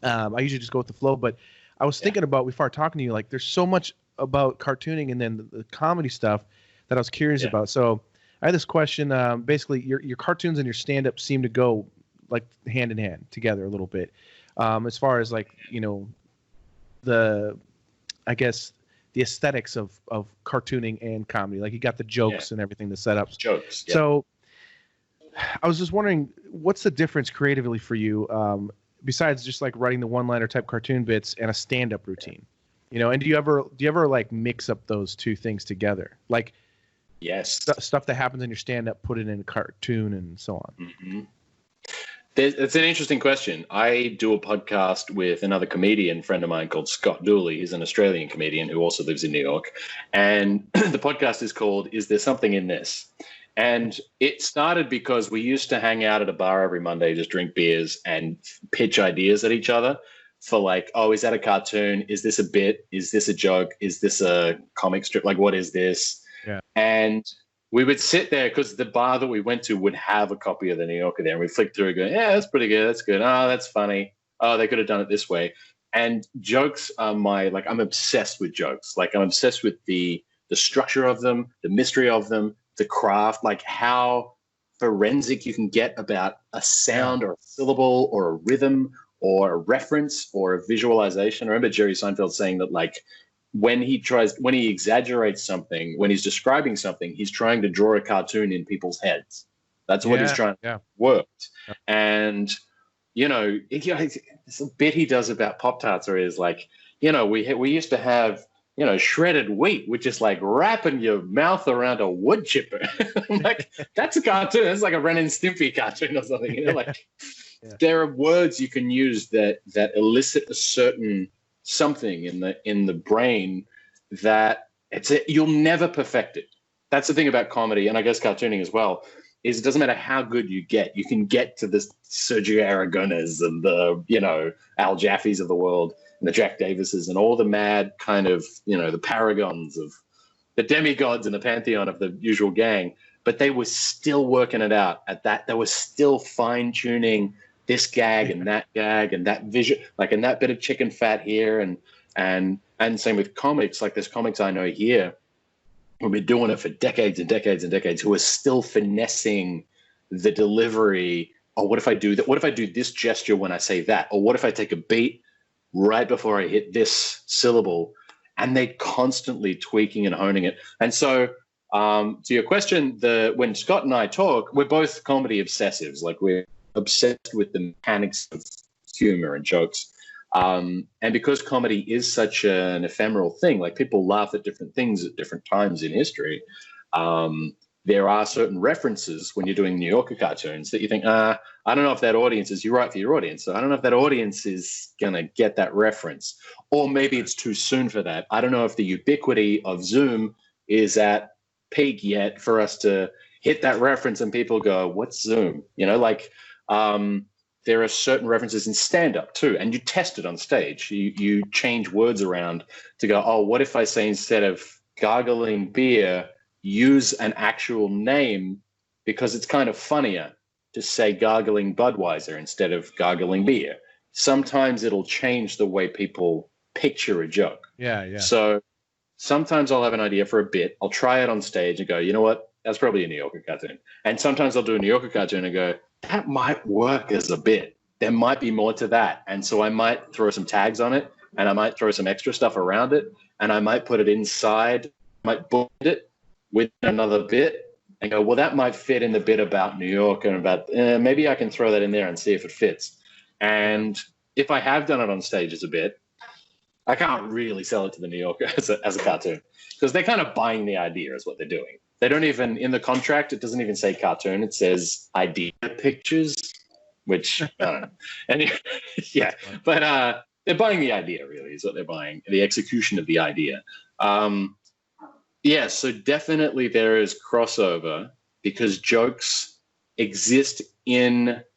I usually just go with the flow. But I was thinking about before talking to you, like there's so much about cartooning and then the comedy stuff that I was curious about. So I had this question. Basically, your cartoons and your stand-up seem to go like hand in hand together a little bit. As far as like the I guess the aesthetics of cartooning and comedy. Like you got the jokes and everything, the setups. Jokes. Yeah. So I was just wondering, what's the difference creatively for you, besides just like writing the one-liner type cartoon bits and a stand-up routine? And do you ever like mix up those two things together? Like yes, stuff that happens in your stand-up, put it in a cartoon and so on. Mm-hmm. It's an interesting question. I do a podcast with another comedian friend of mine called Scott Dooley. He's an Australian comedian who also lives in New York. And the podcast is called Is There Something in This? And it started because we used to hang out at a bar every Monday, just drink beers and pitch ideas at each other for like, oh, is that a cartoon? Is this a bit? Is this a joke? Is this a comic strip? Like, what is this? Yeah. And we would sit there because the bar that we went to would have a copy of the New Yorker there. And we flick through and go, yeah, that's pretty good. That's good. Oh, that's funny. Oh, they could have done it this way. And jokes are I'm obsessed with jokes. Like I'm obsessed with the structure of them, the mystery of them, the craft, like how forensic you can get about a sound or a syllable or a rhythm or a reference or a visualization. I remember Jerry Seinfeld saying that like, when he exaggerates something, when he's describing something, he's trying to draw a cartoon in people's heads. That's what he's trying to work. Yeah. And, it's a bit he does about Pop-Tarts where he's like, we used to have, shredded wheat, which is like wrapping your mouth around a wood chipper. Like, that's a cartoon. It's like a Ren and Stimpy cartoon or something. There are words you can use that elicit a certain something in the brain that you'll never perfect it. That's the thing about comedy, and I guess cartooning as well, is it doesn't matter how good you get. You can get to the Sergio Aragones and the Al Jaffe's of the world and the Jack Davises and all the mad kind of the paragons of the demigods and the pantheon of the usual gang, but they were still working it out at that. They were still fine tuning this gag and that vision, like, and that bit of chicken fat here. And same with comics. Like there's comics I know here who've been doing it for decades and decades and decades who are still finessing the delivery. Oh, what if I do that? What if I do this gesture when I say that? Or what if I take a beat right before I hit this syllable? And they're constantly tweaking and honing it. And so to your question, when Scott and I talk, we're both comedy obsessives. Like we're obsessed with the mechanics of humor and jokes. And because comedy is such an ephemeral thing, like people laugh at different things at different times in history, there are certain references when you're doing New Yorker cartoons that you think, I don't know if that audience is, you write for your audience, so I don't know if that audience is going to get that reference. Or maybe it's too soon for that. I don't know if the ubiquity of Zoom is at peak yet for us to hit that reference and people go, what's Zoom? There are certain references in stand-up too, and you test it on stage. You change words around to go, oh, what if I say instead of gargling beer, use an actual name because it's kind of funnier to say gargling Budweiser instead of gargling beer. Sometimes it'll change the way people picture a joke. Yeah. So sometimes I'll have an idea for a bit. I'll try it on stage and go, you know what? That's probably a New Yorker cartoon. And sometimes I'll do a New Yorker cartoon and go, that might work as a bit. There might be more to that. And so I might throw some tags on it and I might throw some extra stuff around it and I might put it inside, might bookend it with another bit and go, well, that might fit in the bit about New York and about, maybe I can throw that in there and see if it fits. And if I have done it on stage as a bit, I can't really sell it to the New Yorker as a cartoon because they're kind of buying the idea is what they're doing. They don't even, in the contract, it doesn't even say cartoon. It says idea pictures, which I don't know. And yeah, but they're buying the idea, really, is what they're buying. The execution of the idea. Yeah, so definitely there is crossover because jokes exist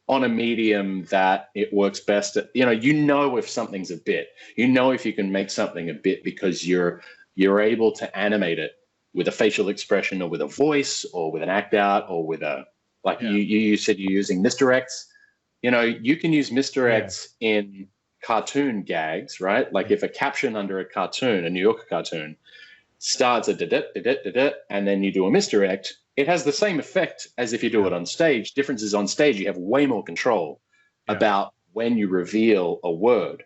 on a medium that it works best at. You know if something's a bit. You know if you can make something a bit because you're able to animate it with a facial expression or with a voice or with an act out or with you said you're using misdirects. You can use misdirects in cartoon gags, right? Like if a caption under a cartoon, a New Yorker cartoon, starts a da-da-da-da-da-da, and then you do a misdirect, it has the same effect as if you do it on stage. Difference is on stage, you have way more control about when you reveal a word.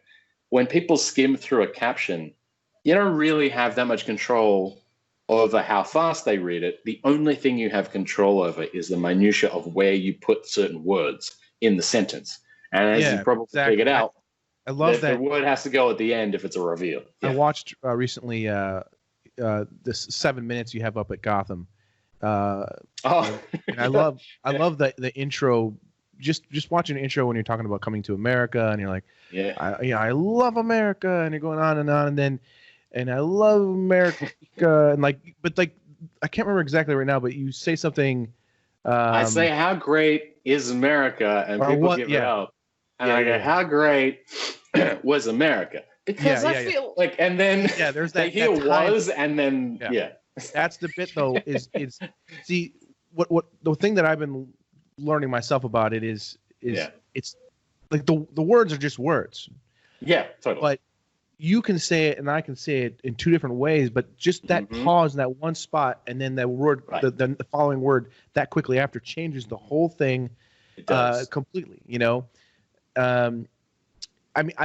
When people skim through a caption, you don't really have that much control over how fast they read it. The only thing you have control over is the minutia of where you put certain words in the sentence. And as you probably figured out, I love that the word has to go at the end if it's a reveal. I watched recently this 7 minutes you have up at Gotham. And I love the intro. Just watching the intro when you're talking about coming to America, and you're like, I love America, and you're going on, and I love America, and but I can't remember exactly right now, but you say something. I say, how great is America, and people give it up, and I go, how great was America? Because I feel like, and then there's they hear was, and then That's the bit though. Is see what the thing that I've been learning myself about it is it's like the words are just words. Yeah, totally. But you can say it and I can say it in two different ways. But just that pause in that one spot, and then that word, the following word that quickly after changes the whole thing completely. I mean,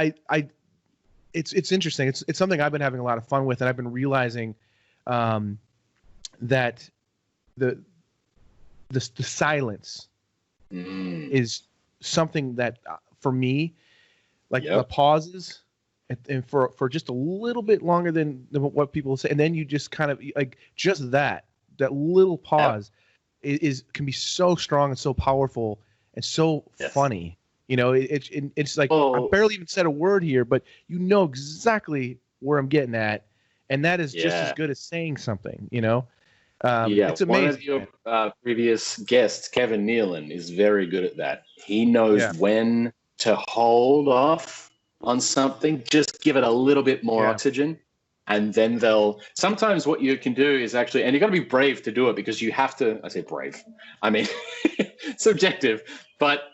It's interesting. It's something I've been having a lot of fun with, and I've been realizing that the silence is something that for me, the pauses and for just a little bit longer than what people say, and then you just kind of just that little pause can be so strong and so powerful and so funny. It's like I barely even said a word here, but you know exactly where I'm getting at, and that is just as good as saying something. It's amazing. One of your previous guests, Kevin Nealon, is very good at that. He knows when to hold off on something, just give it a little bit more oxygen, and then sometimes what you can do is actually, and you got to be brave to do it because you have to. I say brave, I mean subjective, but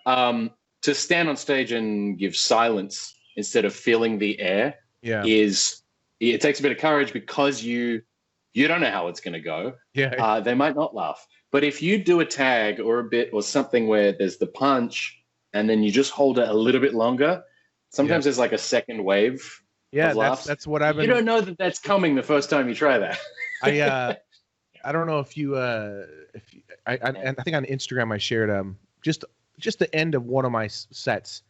to stand on stage and give silence instead of filling the air it takes a bit of courage because you don't know how it's going to go. They might not laugh. But if you do a tag or a bit or something where there's the punch and then you just hold it a little bit longer, sometimes there's like a second wave of laughs. That's what I've been... You don't know that that's coming the first time you try that. I don't know if you I think on Instagram I shared just the end of one of my sets.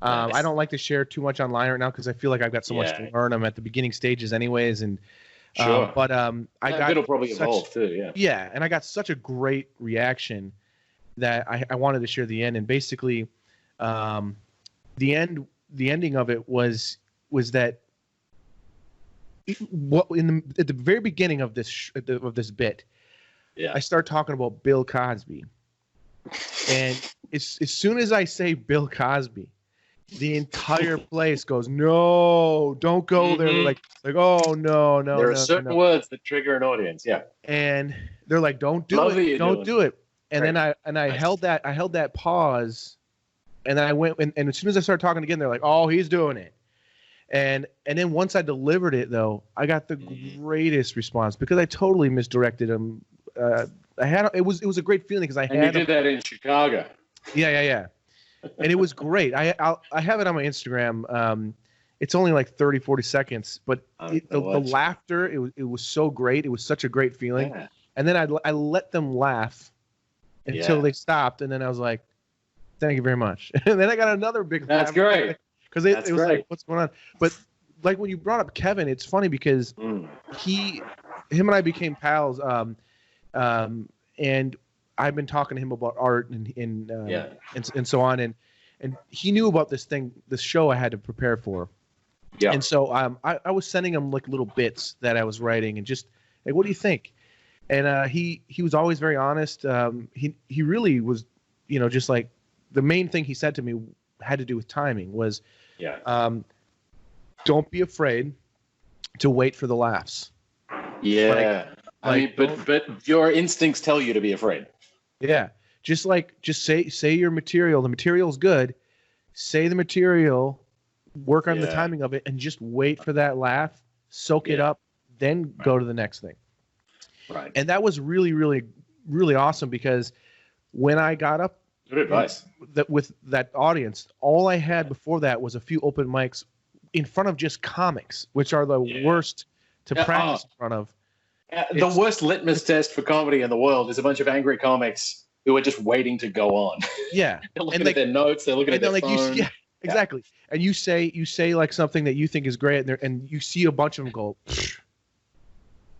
I don't like to share too much online right now because I feel like I've got so much to learn. I'm at the beginning stages anyways, and but it'll probably evolve too. And I got such a great reaction that I wanted to share the end. And basically, the ending of it was that at the very beginning of this bit, I start talking about Bill Cosby. And as soon as I say Bill Cosby, the entire place goes, "No, don't go there." Like, oh no. There are certain words that trigger an audience, and they're like, "Don't do it, don't do it." And then I held that pause, and then I went and as soon as I started talking again, they're like, "Oh, he's doing it." And then once I delivered it, though, I got the greatest response because I totally misdirected him. It was a great feeling because you did that in Chicago. Yeah. And it was great. I have it on my Instagram. It's only like 30, 40 seconds, but the laughter, it was so great. It was such a great feeling. Yeah. And then I let them laugh until they stopped, and then I was like, "Thank you very much." And then I got another big laugh. That's great. Because it was like, "What's going on?" But like when you brought up Kevin, it's funny because him and I became pals. And I've been talking to him about art and so on, and he knew about this show I had to prepare for, Yeah. And so I was sending him like little bits that I was writing and just like, what do you think? And he was always very honest. He really was, just like the main thing he said to me had to do with timing was, don't be afraid to wait for the laughs. Yeah. But your instincts tell you to be afraid. Yeah. Just say your material. The material's good. Say the material, work on the timing of it, and just wait for that laugh, soak it up, then go to the next thing. Right. And that was really, really, really awesome because when I got up good advice. With that audience, all I had before that was a few open mics in front of just comics, which are the worst to practice in front of. The worst litmus test for comedy in the world is a bunch of angry comics who are just waiting to go on. Yeah. They're looking at their notes, they're looking at their phone. Exactly. And you say like something that you think is great, and you see a bunch of them go,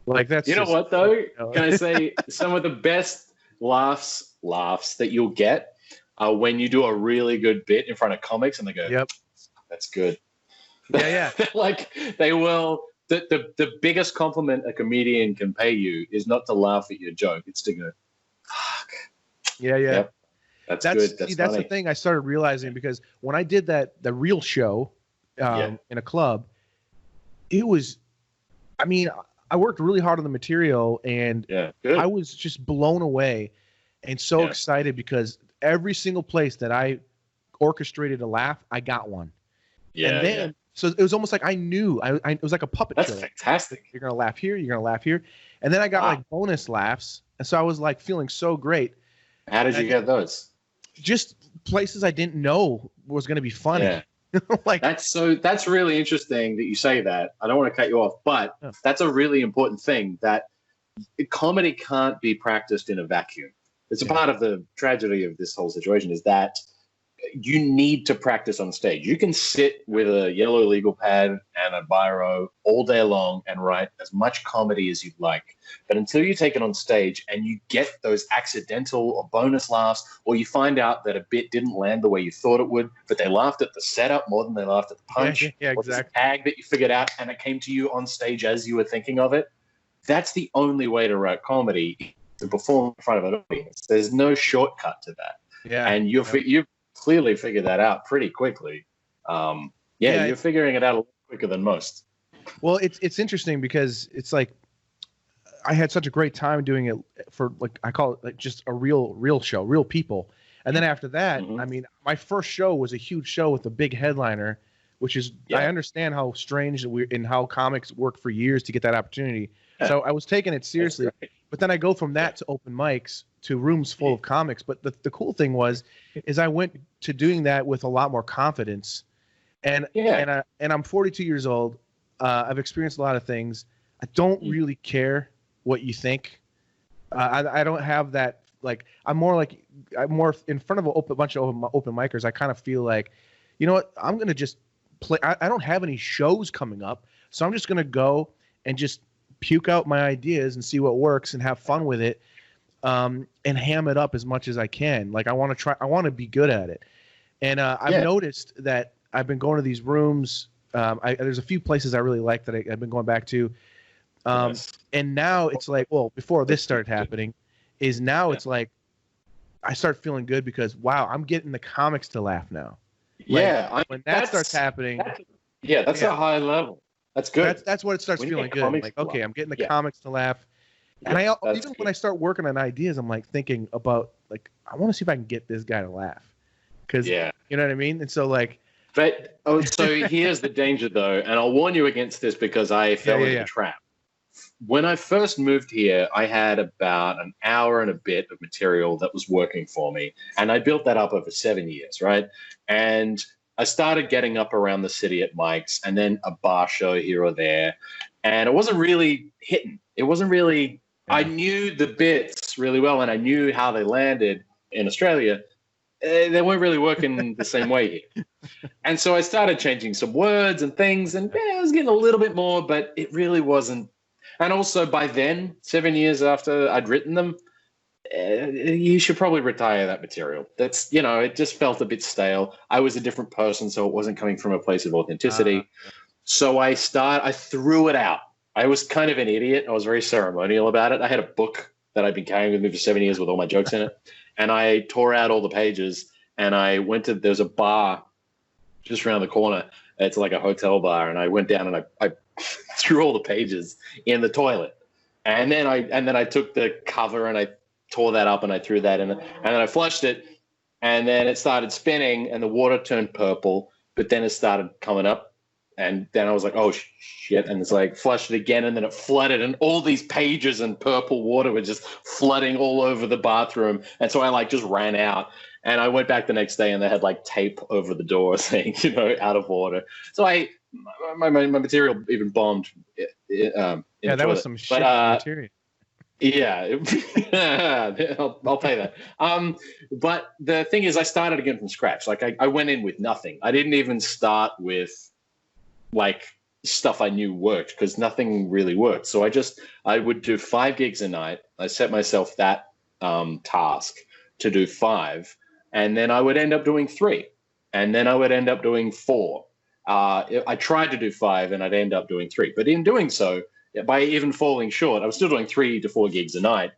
like that's. You know what though? Can I say some of the best laughs that you'll get are when you do a really good bit in front of comics and they go, "Yep, that's good." Yeah. Like they will. The biggest compliment a comedian can pay you is not to laugh at your joke; it's to go, "Fuck." Yeah. Yep. That's good. That's the thing I started realizing because when I did the real show in a club, it was, I mean, I worked really hard on the material and I was just blown away and so excited because every single place that I orchestrated a laugh, I got one. Yeah. And then, so it was almost like I knew, it was like a puppet show. That's fantastic. You're going to laugh here. You're going to laugh here. And then I got like bonus laughs. And so I was like feeling so great. How did you get those? Just places I didn't know was going to be funny. Yeah. Like that's really interesting that you say that. I don't want to cut you off, but that's a really important thing that comedy can't be practiced in a vacuum. It's a part of the tragedy of this whole situation is that you need to practice on stage. You can sit with a yellow legal pad and a biro all day long and write as much comedy as you'd like. But until you take it on stage and you get those accidental or bonus laughs, or you find out that a bit didn't land the way you thought it would, but they laughed at the setup more than they laughed at the punch, or exactly. The tag that you figured out and it came to you on stage as you were thinking of it, that's the only way to write comedy, to perform in front of an audience. There's no shortcut to that. Yeah. And you've clearly figured that out pretty quickly. You're figuring it out a little quicker than most. Well, it's interesting because it's like I had such a great time doing it for, like, I call it like just a real show, real people. And then after that, I mean, my first show was a huge show with a big headliner, which is, I understand how strange and how comics work for years to get that opportunity. So I was taking it seriously, but then I go from that to open mics to rooms full of comics. But the cool thing is I went to doing that with a lot more confidence. And I'm 42 years old. I've experienced a lot of things. I don't really care what you think. I don't have that. Like I'm more in front of a bunch of open micers. I kind of feel like, you know what? I'm gonna just play. I don't have any shows coming up, so I'm just gonna go and just puke out my ideas and see what works and have fun with it, and ham it up as much as I can. Like I want to be good at it. And I've noticed that I've been going to these rooms. There's a few places I really like that I've been going back to. And now it's like, well, before this started happening, it's like I start feeling good because, wow, I'm getting the comics to laugh now. When that starts happening. That's a high level. That's good. That's what it starts feeling good. Like, okay, I'm getting the comics to laugh. And when I start working on ideas, I'm like thinking about, like, I want to see if I can get this guy to laugh. Because, you know what I mean? And so, like. But, so here's the danger, though. And I'll warn you against this because I fell into the trap. When I first moved here, I had about an hour and a bit of material that was working for me. And I built that up over 7 years, right? And I started getting up around the city at mics and then a bar show here or there. And it wasn't really hitting. It wasn't really, I knew the bits really well and I knew how they landed in Australia. They weren't really working the same way here. And so I started changing some words and things and I was getting a little bit more, but it really wasn't. And also by then, 7 years after I'd written them, you should probably retire that material. That's, it just felt a bit stale. I was a different person, so it wasn't coming from a place of authenticity. So I threw it out. I was kind of an idiot. I was very ceremonial about it. I had a book that I'd been carrying with me for 7 years with all my jokes in it. And I tore out all the pages and I went to, there's a bar just around the corner. It's like a hotel bar. And I went down and I threw all the pages in the toilet. And then I took the cover and I tore that up and I threw that in. And then I flushed it. And then it started spinning and the water turned purple. But then it started coming up. And then I was like, oh, shit. And it's like flushed it again. And then it flooded. And all these pages and purple water were just flooding all over the bathroom. And so I like just ran out. And I went back the next day and they had like tape over the door saying, out of order. So my material even bombed. Yeah, that was some shit material. Yeah, I'll pay that. But the thing is, I started again from scratch. Like I went in with nothing. I didn't even start with like stuff I knew worked because nothing really worked. So I would do 5 gigs a night. I set myself that task to do 5, and then I would end up doing 3, and then I would end up doing 4. I tried to do 5, and I'd end up doing 3. But in doing so, by even falling short, I was still doing 3 to 4 gigs a night,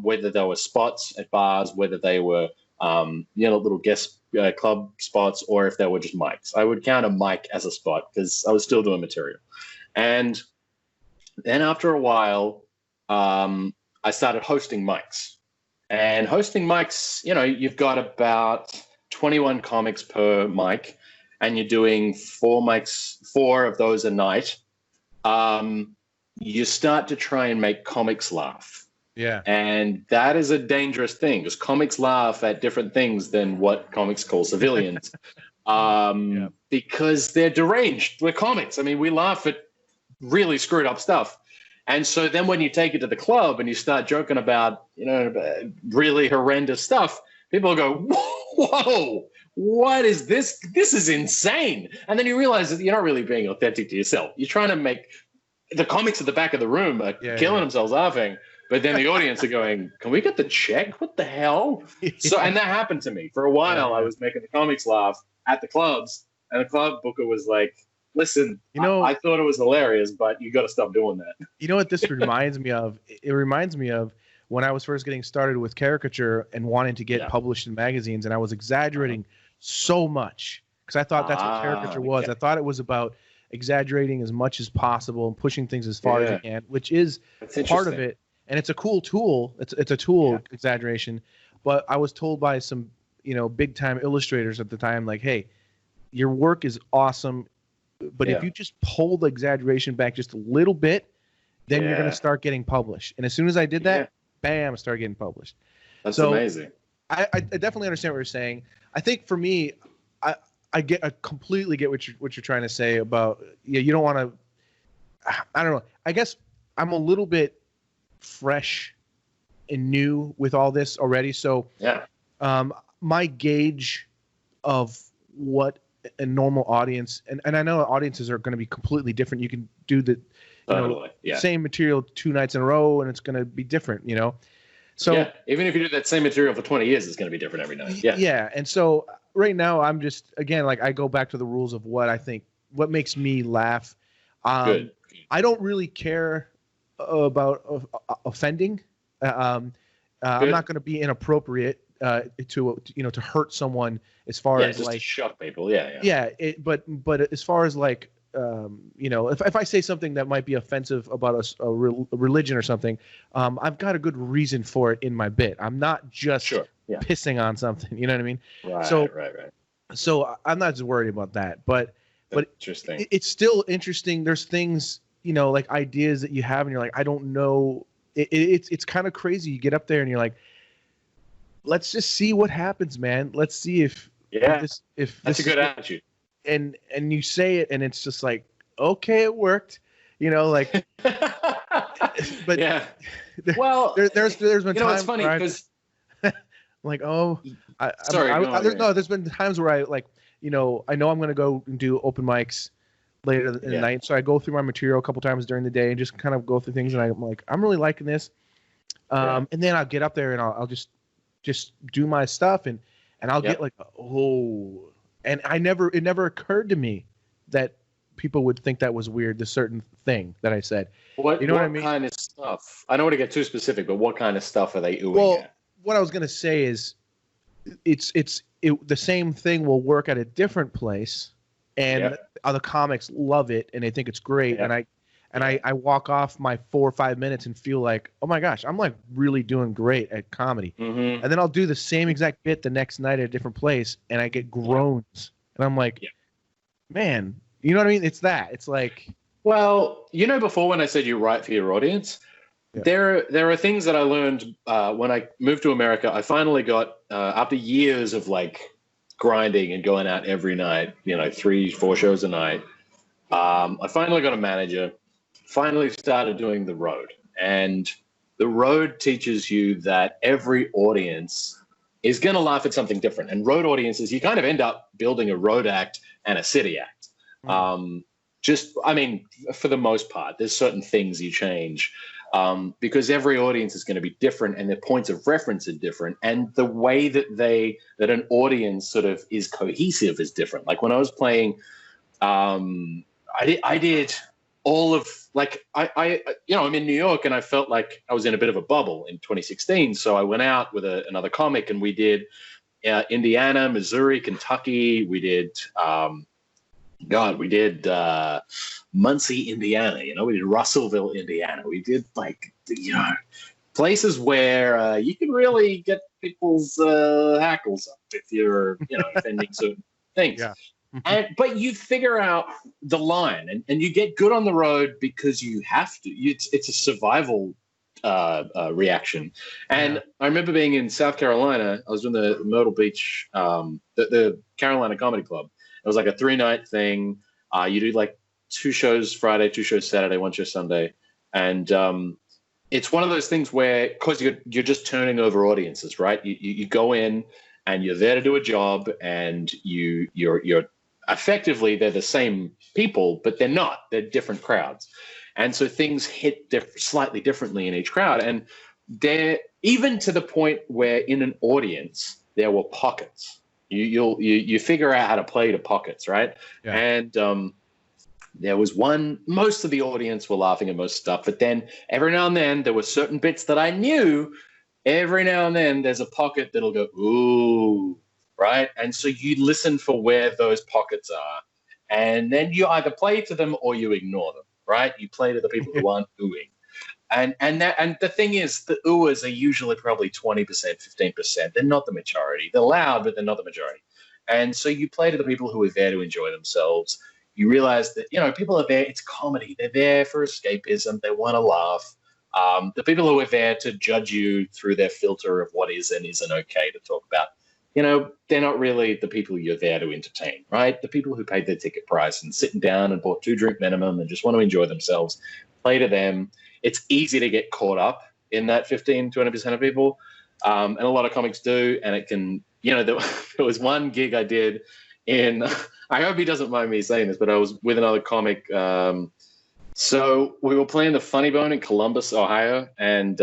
whether they were spots at bars, whether they were little guest club spots, or if they were just mics. I would count a mic as a spot because I was still doing material. And then after a while, I started hosting mics. And hosting mics, you've got about 21 comics per mic, and you're doing 4 of those a night. You start to try and make comics laugh. Yeah. And that is a dangerous thing because comics laugh at different things than what comics call civilians. Because they're deranged. We're comics. I mean, we laugh at really screwed up stuff. And so then when you take it to the club and you start joking about, really horrendous stuff, people go, whoa, what is this? This is insane. And then you realize that you're not really being authentic to yourself. You're trying to make the comics at the back of the room are killing themselves laughing. But then the audience are going, can we get the check? What the hell? So, and that happened to me. For a while, I was making the comics laugh at the clubs. And the club booker was like, listen, I thought it was hilarious, but you got to stop doing that. You know what this reminds me of? It reminds me of when I was first getting started with caricature and wanting to get published in magazines. And I was exaggerating so much because I thought that's what caricature was. Okay. I thought it was about exaggerating as much as possible and pushing things as far as you can, which is part of it. And it's a cool tool. It's a tool, exaggeration. But I was told by some, big time illustrators at the time, like, hey, your work is awesome, but if you just pull the exaggeration back just a little bit, then you're going to start getting published. And as soon as I did that, bam, I started getting published. That's amazing. I definitely understand what you're saying. I think for me, I completely get what you're trying to say about, you don't want to, I don't know. I guess I'm a little bit fresh and new with all this already. So my gauge of what a normal audience, and I know audiences are going to be completely different. You can do the same material 2 nights in a row and it's going to be different, So even if you do that same material for 20 years, it's going to be different every night. Yeah. And so right now I'm just, again, like I go back to the rules of what I think, what makes me laugh. Good. I don't really care about offending. I'm not going to be inappropriate to hurt someone as far as just like to shock people. But as far as like if I say something that might be offensive about a religion or something, I've got a good reason for it in my bit. I'm not just pissing on something. You know what I mean? Right. So I'm not just worried about that. But interesting. It's still interesting. There's things, like ideas that you have and you're like, I don't know. It's kind of crazy. You get up there and you're like, let's just see what happens, man. Let's see if that's a good attitude. And you say it and it's just like, okay, it worked, like. But there's been times. It's funny because like, oh, there's been times where I like, I know I'm going to go and do open mics later in the night. So I go through my material a couple times during the day and just kind of go through things. And I'm like, I'm really liking this. And then I'll get up there and I'll just do my stuff and I'll get like, and it never occurred to me that people would think that was weird, the certain thing that I said. What You know what I mean? kind of stuff? I don't want to get too specific, but what kind of stuff are they oohing Well, at? what I was gonna say is, the same thing will work at a different place, and other comics love it and they think it's great, and I walk off my 4 or 5 minutes and feel like, oh my gosh, I'm like really doing great at comedy. Mm-hmm. And then I'll do the same exact bit the next night at a different place, and I get groans, and I'm like, man, you know what I mean? It's that. It's like, well, before when I said you write for your audience, there are things that I learned when I moved to America. I finally got after years of like grinding and going out every night, 3-4 shows a night. I finally got a manager. Finally started doing the road, and the road teaches you that every audience is going to laugh at something different. And road audiences, you kind of end up building a road act and a city act. For the most part, there's certain things you change because every audience is going to be different and their points of reference are different. And the way that an audience sort of is cohesive is different. Like when I was playing, I did all of like, I'm in New York and I felt like I was in a bit of a bubble in 2016. So I went out with another comic and we did Indiana, Missouri, Kentucky. We did, we did Muncie, Indiana. We did Russellville, Indiana. We did places where you can really get people's hackles up if you're offending certain things. Yeah. But you figure out the line, and you get good on the road because you have to. It's a survival reaction. And I remember being in South Carolina. I was in the Myrtle Beach, the Carolina Comedy Club. It was like a 3-night thing. You do like 2 shows Friday, 2 shows Saturday, 1 show Sunday, and it's one of those things where, because you're just turning over audiences, right? You go in and you're there to do a job, and you're effectively they're the same people, but they're not. They're different crowds, and so things hit slightly differently in each crowd. And they're even to the point where in an audience there were pockets. You figure out how to play to pockets, right? Yeah. And there was one. Most of the audience were laughing at most stuff, but then every now and then there were certain bits that I knew. Every now and then there's a pocket that'll go ooh. Right. And so you listen for where those pockets are, and then you either play to them or you ignore them. Right. You play to the people who aren't oohing. And the thing is, the oohers are usually probably 20%, 15%. They're not the majority. They're loud, but they're not the majority. And so you play to the people who are there to enjoy themselves. You realize that, people are there. It's comedy. They're there for escapism. They want to laugh. The people who are there to judge you through their filter of what is and isn't okay to talk about, they're not really the people you're there to entertain, right? The people who paid their ticket price and sitting down and bought 2 drink minimum and just want to enjoy themselves, play to them. It's easy to get caught up in that 15, 20% of people. And a lot of comics do. And it can, there was one gig I did in, I hope he doesn't mind me saying this, but I was with another comic. So we were playing the Funny Bone in Columbus, Ohio, and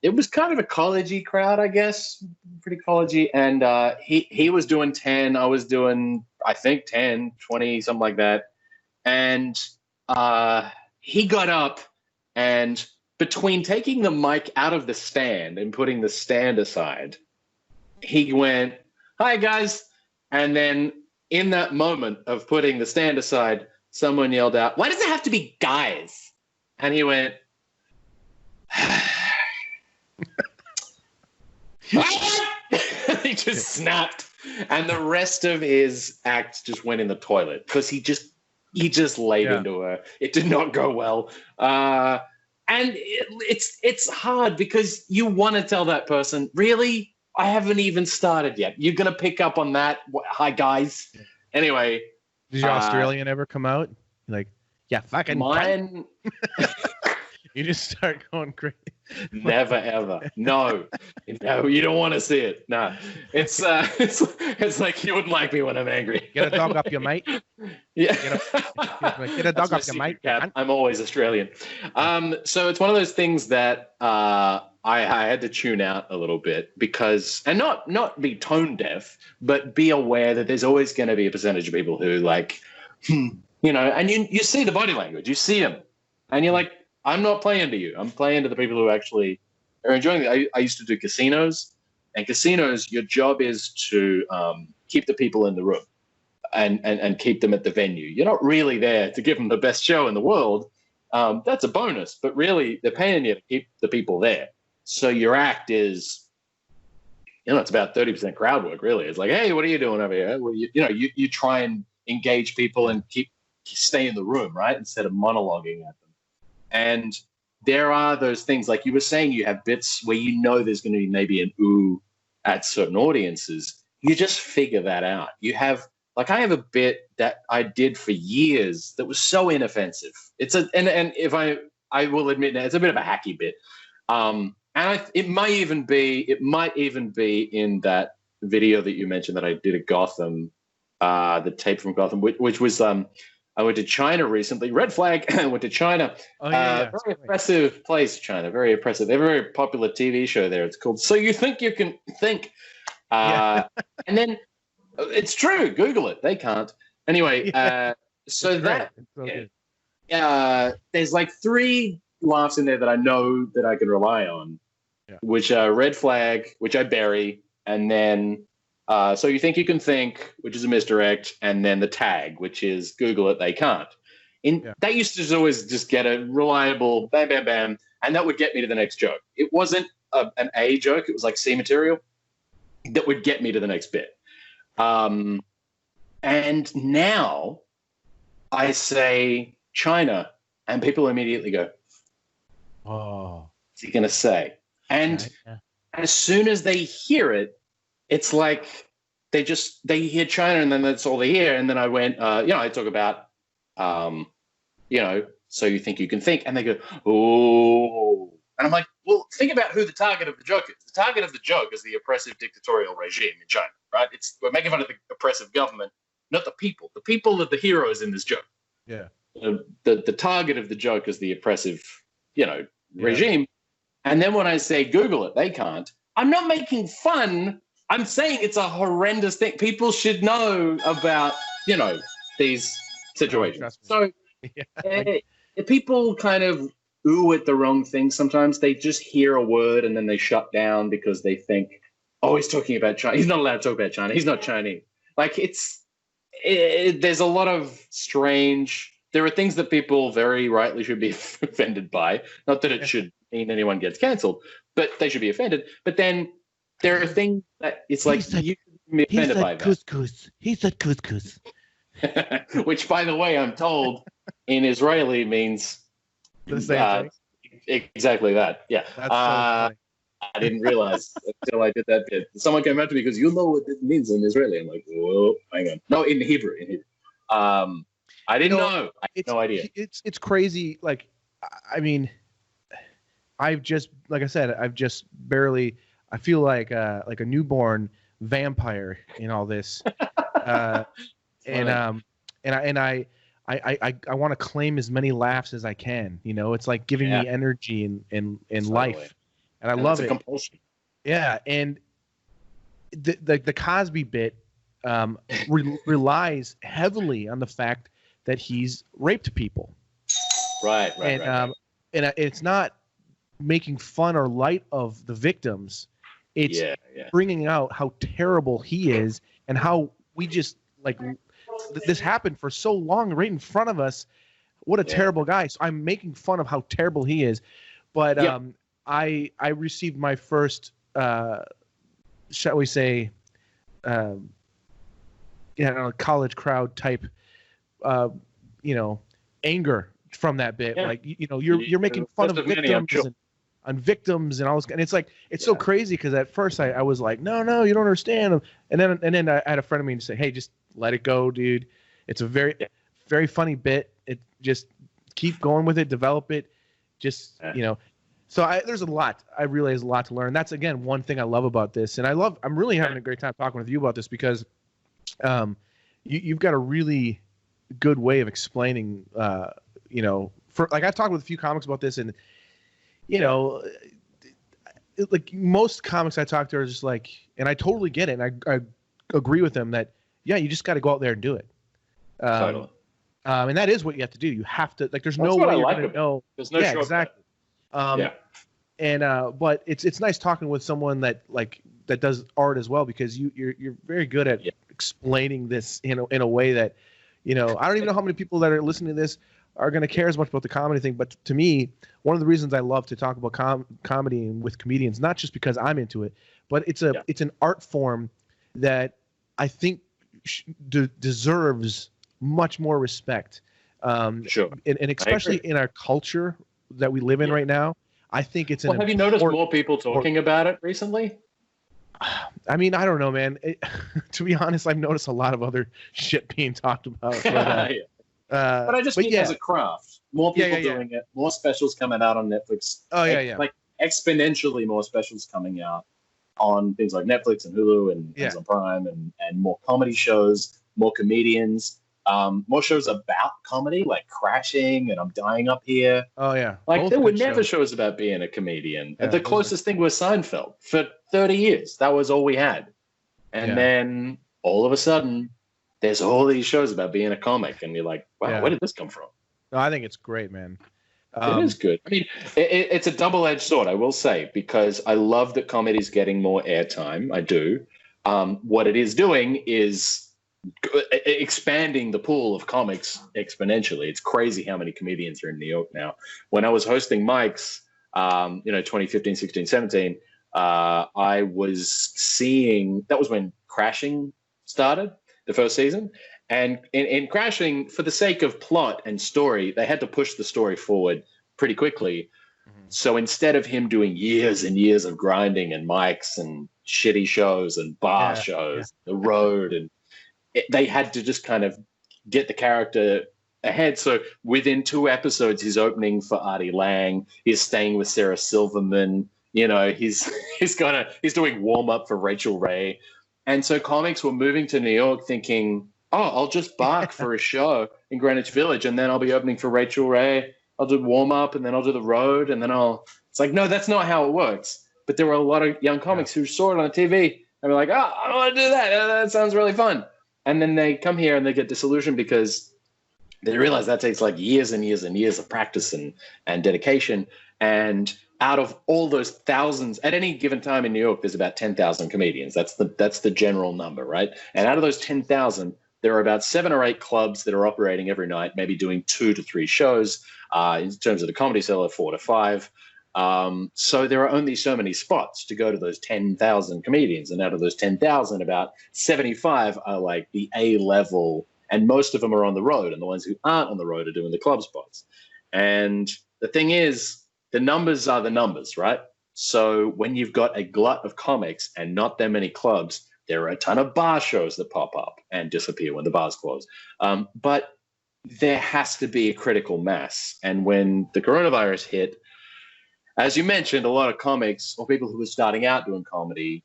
it was kind of a collegey crowd, I guess, pretty collegey. And he was doing 10, I was doing, I think 10, 20, something like that. And he got up, and between taking the mic out of the stand and putting the stand aside, he went, "Hi guys," and then in that moment of putting the stand aside, someone yelled out, "Why does it have to be guys?" And he went, he just snapped. And the rest of his act just went in the toilet because he just laid into her. It did not go well. And it's hard because you want to tell that person, really? I haven't even started yet. You're going to pick up on that? Hi, guys. Anyway. Did your Australian ever come out? Like, yeah, fucking mine. You just start going crazy. Never ever. No, you don't want to see it. No, it's like you wouldn't like me when I'm angry. Get a dog up your mate. Yeah, get a dog up your mate. I'm always Australian. So it's one of those things that I had to tune out a little bit because, and not be tone deaf, but be aware that there's always going to be a percentage of people who like, and you see the body language, you see them, and you're like, I'm not playing to you. I'm playing to the people who actually are enjoying it. I used to do casinos, and casinos, your job is to keep the people in the room and keep them at the venue. You're not really there to give them the best show in the world. That's a bonus, but really they're paying you to keep the people there. So your act is, it's about 30% crowd work, really. It's like, hey, what are you doing over here? Well, you try and engage people and stay in the room, right? Instead of monologuing at them. And there are those things, like you were saying, you have bits where there's going to be maybe an ooh at certain audiences. You just figure that out. I have a bit that I did for years that was so inoffensive. And if I will admit that it's a bit of a hacky bit. It might even be in that video that you mentioned that I did at Gotham, the tape from Gotham, which was I went to China recently. Red flag. I went to China. Oh yeah, very oppressive place, China. Very oppressive. They have a very popular TV show there. It's called So You Think You Can Think. And then it's true. Google it. They can't. Anyway, so that there's like 3 laughs in there that I know that I can rely on, which are red flag, which I bury, and then so you think you can think, which is a misdirect, and then the tag, which is Google it, they can't. That used to just always just get a reliable bam, bam, bam, and that would get me to the next joke. It wasn't an A joke. It was like C material that would get me to the next bit. And now I say China, and people immediately go, "Oh, what's he going to say?" And as soon as they hear it, it's like they hear China, and then that's all they hear. And then I went, I talk about, so you think you can think, and they go, "Oh," and I'm like, well, think about who the target of the joke is. The target of the joke is the oppressive dictatorial regime in China, right? We're making fun of the oppressive government, not the people. The people are the heroes in this joke. Yeah. The target of the joke is the oppressive, regime. And then when I say Google it, they can't. I'm not making fun. I'm saying it's a horrendous thing. People should know about, these situations. So people kind of ooh at the wrong thing sometimes. They just hear a word and then they shut down because they think, oh, he's talking about China. He's not allowed to talk about China. He's not Chinese. Like there's a lot of strange. There are things that people very rightly should be offended by. Not that it should mean anyone gets cancelled, but they should be offended. But then there are things that it's like you can be offended by that. Couscous. He said couscous. Which, by the way, I'm told in Israeli means the same thing. Exactly that. Yeah. That's so funny. I didn't realize until I did that bit. Someone came up to me because you know what it means in Israeli. I'm like, whoa, hang on. No, in Hebrew. I didn't know. I had no idea. It's crazy. Like, I mean, I've just barely. I feel like a newborn vampire in all this, and I want to claim as many laughs as I can. It's like giving me energy in life, and I love it. Compulsion. Yeah, and the Cosby bit relies heavily on the fact that he's raped people. Right. And it's not making fun or light of the victims. It's bringing out how terrible he is and how we just this happened for so long right in front of us. What a terrible guy. So I'm making fun of how terrible he is. But I received my first, shall we say, college crowd type, anger from that bit. Yeah. Like, you're making fun of victims and victims and all this. And it's like, it's so crazy because at first I was like, no, you don't understand. And then I had a friend of mine say, hey, just let it go, dude. It's a very, very funny bit. It just keep going with it, develop it. Just, So there's a lot. I realize a lot to learn. That's, again, one thing I love about this. And I'm really having a great time talking with you about this because you've got a really good way of explaining, I've talked with a few comics about this, and, like most comics I talk to are just like, and I totally get it. And I agree with them that, you just got to go out there and do it. Totally. And that is what you have to do. You have to, like, there's That's no what way I you're like going to about it. know. There's no yeah, shortcut. exactly. Yeah. And but it's nice talking with someone that does art as well, because you're very good at explaining this in a way that, I don't even know how many people that are listening to this are going to care as much about the comedy thing. But to me, one of the reasons I love to talk about comedy and with comedians, not just because I'm into it, but it's an art form that I think deserves much more respect. Sure. And especially in our culture that we live in right now, I think it's have you noticed more people talking about it recently? I mean, I don't know, man. To be honest, I've noticed a lot of other shit being talked about. But I just mean as a craft. More people doing it. More specials coming out on Netflix. Like exponentially more specials coming out on things like Netflix and Hulu and Amazon Prime, and more comedy shows, more comedians, more shows about comedy, like Crashing and I'm Dying Up Here. Oh, yeah. Like, both there were never shows about being a comedian. Yeah, the closest thing was Seinfeld. For 30 years, that was all we had. And then all of a sudden, there's all these shows about being a comic. And you're like, wow, where did this come from? No, I think it's great, man. It is good. I mean, it's a double-edged sword, I will say, because I love that comedy's getting more airtime. I do. What it is doing is expanding the pool of comics exponentially. It's crazy how many comedians are in New York now. When I was hosting mics, 2015, 16, 17, I was seeing, that was when Crashing started, the first season. And in Crashing, for the sake of plot and story, they had to push the story forward pretty quickly. Mm-hmm. So instead of him doing years and years of grinding and mics and shitty shows and bar shows, the road, and they had to just kind of get the character ahead. So within 2 episodes, he's opening for Artie Lang. He's staying with Sarah Silverman. He's doing warm up for Rachel Ray. And so comics were moving to New York thinking, oh, I'll just bark for a show in Greenwich Village, and then I'll be opening for Rachel Ray. I'll do warm up, and then I'll do the road, and then it's like, no, that's not how it works. But there were a lot of young comics who saw it on the TV and were like, oh, I want to do that. That sounds really fun. And then they come here and they get disillusioned because they realize that takes like years and years and years of practice and dedication. And out of all those thousands, at any given time in New York, there's about 10,000 comedians. That's the general number, right? And out of those 10,000, there are about 7 or 8 clubs that are operating every night, maybe doing 2 to 3 shows. In terms of the Comedy Cellar, 4 to 5. So there are only so many spots to go to those 10,000 comedians. And out of those 10,000, about 75 are like the A-level, and most of them are on the road. And the ones who aren't on the road are doing the club spots. And the thing is, the numbers are the numbers, right? So when you've got a glut of comics and not that many clubs, there are a ton of bar shows that pop up and disappear when the bars close. But there has to be a critical mass. And when the coronavirus hit, as you mentioned, a lot of comics or people who were starting out doing comedy,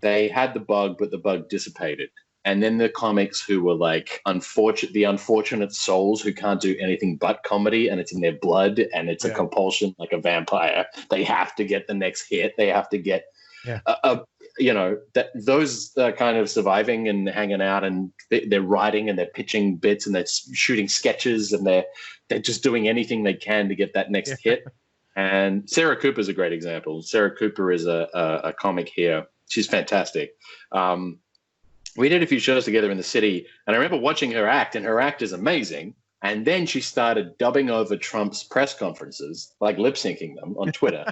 they had the bug, but the bug dissipated. And then the comics who were like the unfortunate souls who can't do anything but comedy, and it's in their blood, and it's a compulsion like a vampire. They have to get the next hit. They have to get those kind of surviving and hanging out, and they're writing and they're pitching bits and they're shooting sketches and they're just doing anything they can to get that next hit. And Sarah Cooper's a great example. Sarah Cooper is a comic here. She's fantastic. We did a few shows together in the city, and I remember watching her act, and her act is amazing. And then she started dubbing over Trump's press conferences, like lip syncing them on Twitter.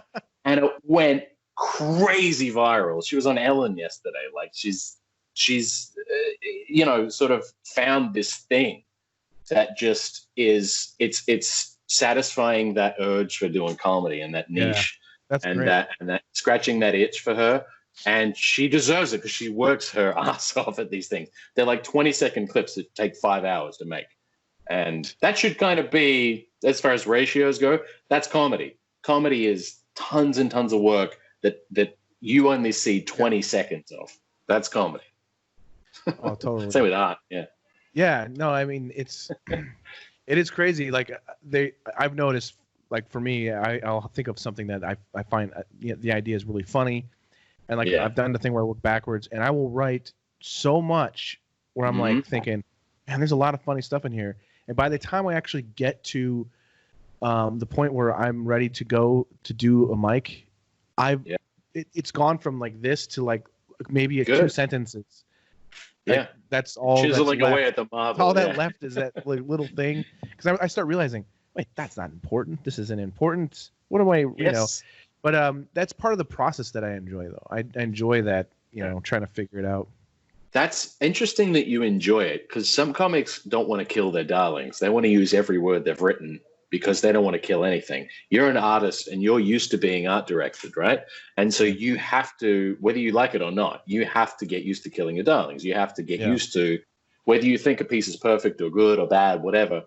And it went crazy viral. She was on Ellen yesterday. Like she's sort of found this thing that just is, it's satisfying that urge for doing comedy and that niche, and great. that scratching that itch for her. And she deserves it because she works her ass off at these things. They're like 20-second clips that take 5 hours to make. And that should kind of be, as far as ratios go, that's comedy. Comedy is tons and tons of work that you only see 20 seconds of. That's comedy. Oh, totally. Same with art, yeah. Yeah, no, I mean, it is crazy. Like I've noticed, like for me, I'll think of something that I find the idea is really funny. And like I've done the thing where I work backwards, and I will write so much where I'm like thinking, man, there's a lot of funny stuff in here. And by the time I actually get to the point where I'm ready to go to do a mic, it's gone from like this to like maybe two sentences. Like, that's all. Chiseling that's away at the marble. All that left is that like, little thing. Because I start realizing, wait, that's not important. This isn't important. What am I? You know. But that's part of the process that I enjoy, though. I enjoy that, trying to figure it out. That's interesting that you enjoy it, because some comics don't want to kill their darlings. They want to use every word they've written because they don't want to kill anything. You're an artist and you're used to being art directed, right? And so you have to, whether you like it or not, you have to get used to killing your darlings. You have to get used to, whether you think a piece is perfect or good or bad, whatever,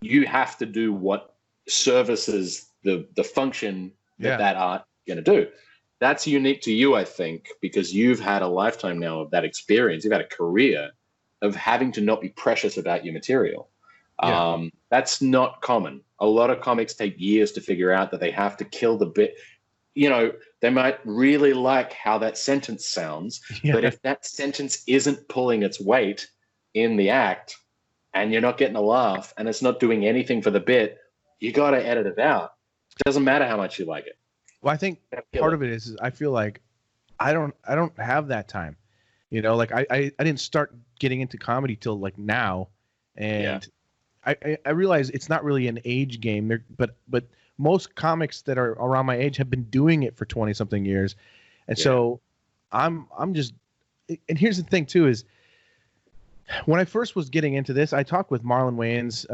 you have to do what services the function that art is going to do. That's unique to you, I think, because you've had a lifetime now of that experience. You've had a career of having to not be precious about your material. That's not common. A lot of comics take years to figure out that they have to kill the bit. They might really like how that sentence sounds, but if that sentence isn't pulling its weight in the act and you're not getting a laugh and it's not doing anything for the bit, you got to edit it out. It doesn't matter how much you like it. Well, I think part of it is I feel like I don't have that time. Like I didn't start getting into comedy till like now, and I realize it's not really an age game. But most comics that are around my age have been doing it for 20 something years, and so I'm just. And here's the thing too is when I first was getting into this, I talked with Marlon Wayans,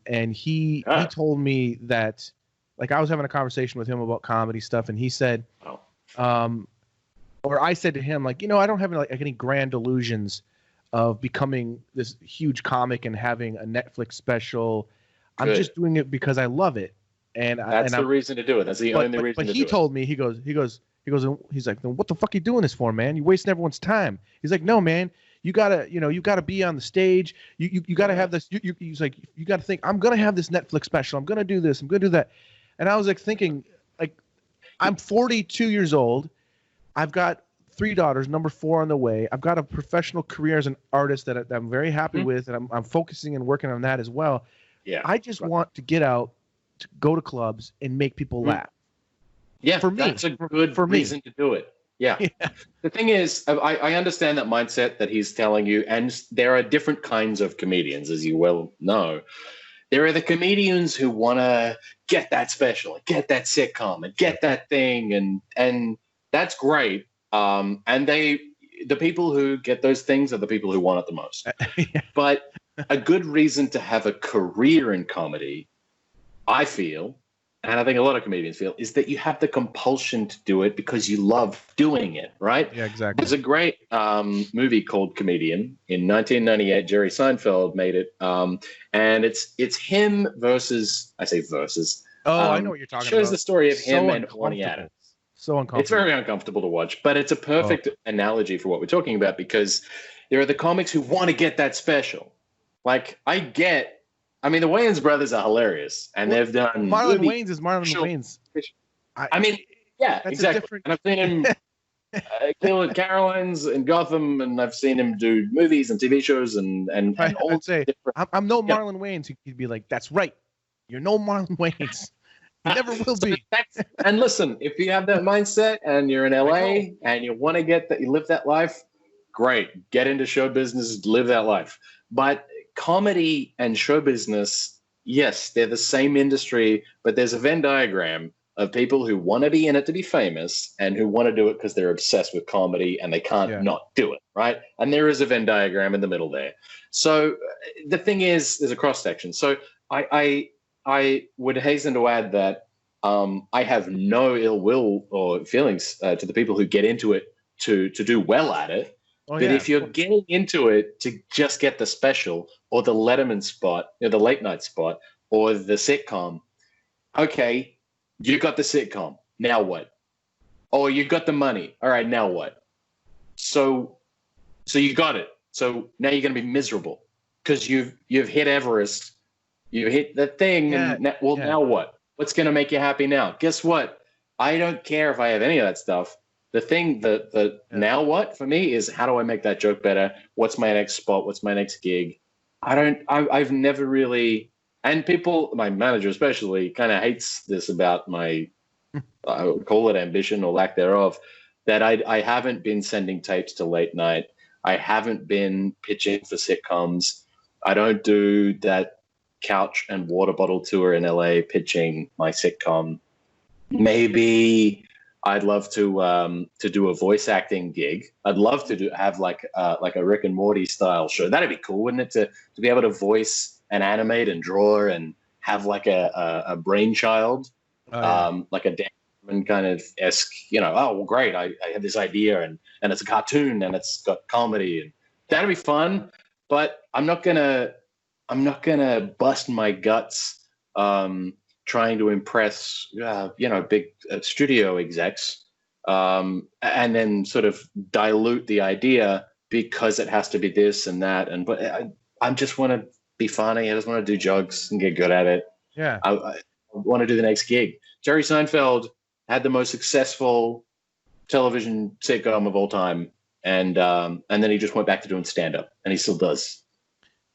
and he told me that. Like I was having a conversation with him about comedy stuff, and he said, or I said to him, like, I don't have any grand illusions of becoming this huge comic and having a Netflix special. I'm just doing it because I love it, and that's the reason to do it. That's the only reason. But he told me, he's like, what the fuck are you doing this for, man? You're wasting everyone's time. He's like, no, man. You gotta be on the stage. You gotta have this. He's like, you gotta think, I'm gonna have this Netflix special. I'm gonna do this. I'm gonna do that. And I was like thinking, like, I'm 42 years old. I've got 3 daughters, number 4 on the way. I've got a professional career as an artist that I'm very happy with, and I'm focusing and working on that as well. Yeah. I just want to get out, to go to clubs, and make people laugh. Yeah, for me, that's a good reason to do it. Yeah. The thing is, I understand that mindset that he's telling you, and there are different kinds of comedians, as you well know. There are the comedians who want to get that special, get that sitcom, and get that thing, and that's great. And the people who get those things are the people who want it the most. But a good reason to have a career in comedy, I feel, and I think a lot of comedians feel, is that you have the compulsion to do it because you love doing it, right? Yeah, exactly. There's a great movie called Comedian. In 1998, Jerry Seinfeld made it. And it's him versus, I say versus. I know what you're talking about. Shows the story of him and Orny Adams. So uncomfortable. It's very uncomfortable to watch, but it's a perfect analogy for what we're talking about, because there are the comics who want to get that special. Like, I mean, the Wayans brothers are hilarious, and they've done. Marlon Wayans is Marlon Wayans. I mean, yeah, exactly. And I've seen him kill at Caroline's in Gotham, and I've seen him do movies and TV shows, and all. I'd say I'm no Marlon Wayans. He'd be like, "That's right, you're no Marlon Wayans. You never will be." And listen, if you have that mindset, and you're in LA, and you want to get that, you live that life, great. Get into show business, live that life, but. Comedy and show business, yes, they're the same industry, but there's a Venn diagram of people who want to be in it to be famous and who want to do it because they're obsessed with comedy and they can't not do it, right? And there is a Venn diagram in the middle there. So the thing is, there's a cross section. So I would hasten to add that I have no ill will or feelings to the people who get into it to do well at it. But if you're getting into it to just get the special or the Letterman spot, the late night spot, or the sitcom, okay, you got the sitcom. Now what? Oh, you got the money. All right, now what? So you got it. So now you're going to be miserable because you've hit Everest, you hit the thing, and now what? What's going to make you happy now? Guess what? I don't care if I have any of that stuff. The thing now what for me is, how do I make that joke better? What's my next spot? What's my next gig? I've never really, and people, my manager especially, kind of hates this about my, I would call it ambition or lack thereof, that I haven't been sending tapes to late night. I haven't been pitching for sitcoms. I don't do that couch and water bottle tour in LA pitching my sitcom. Maybe I'd love to do a voice acting gig. I'd love to have like a Rick and Morty style show. That'd be cool, wouldn't it? To be able to voice and animate and draw and have like a brainchild, like a Dan Harmon kind of esque. Oh well, great! I had this idea and it's a cartoon and it's got comedy and that'd be fun. But I'm not gonna bust my guts. Trying to impress, big studio execs, and then sort of dilute the idea because it has to be this and that. But I just want to be funny. I just want to do jokes and get good at it. Yeah. I want to do the next gig. Jerry Seinfeld had the most successful television sitcom of all time, and then he just went back to doing stand-up, and he still does.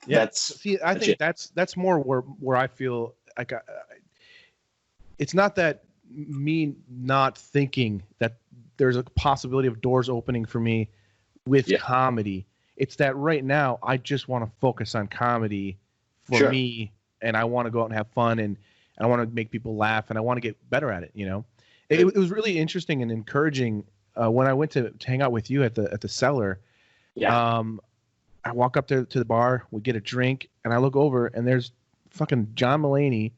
Yeah. I think that's more where I feel like it's not that me not thinking that there's a possibility of doors opening for me with comedy. It's that right now I just want to focus on comedy for me, and I want to go out and have fun, and I want to make people laugh, and I want to get better at it. It was really interesting and encouraging when I went to hang out with you at the cellar. Yeah. I walk up to the bar, we get a drink, and I look over, and there's fucking John Mulaney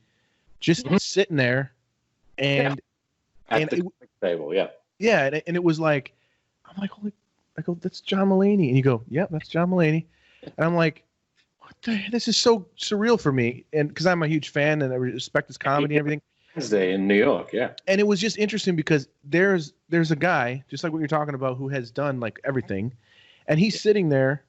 just sitting there, and at the table, and it was like, I'm like, I go, that's John Mulaney, and you go, yeah, that's John Mulaney, and I'm like, what the heck? This is so surreal for me, and because I'm a huge fan and I respect his comedy and everything. Wednesday in New York, and it was just interesting because there's a guy just like what you're talking about who has done like everything, and he's sitting there.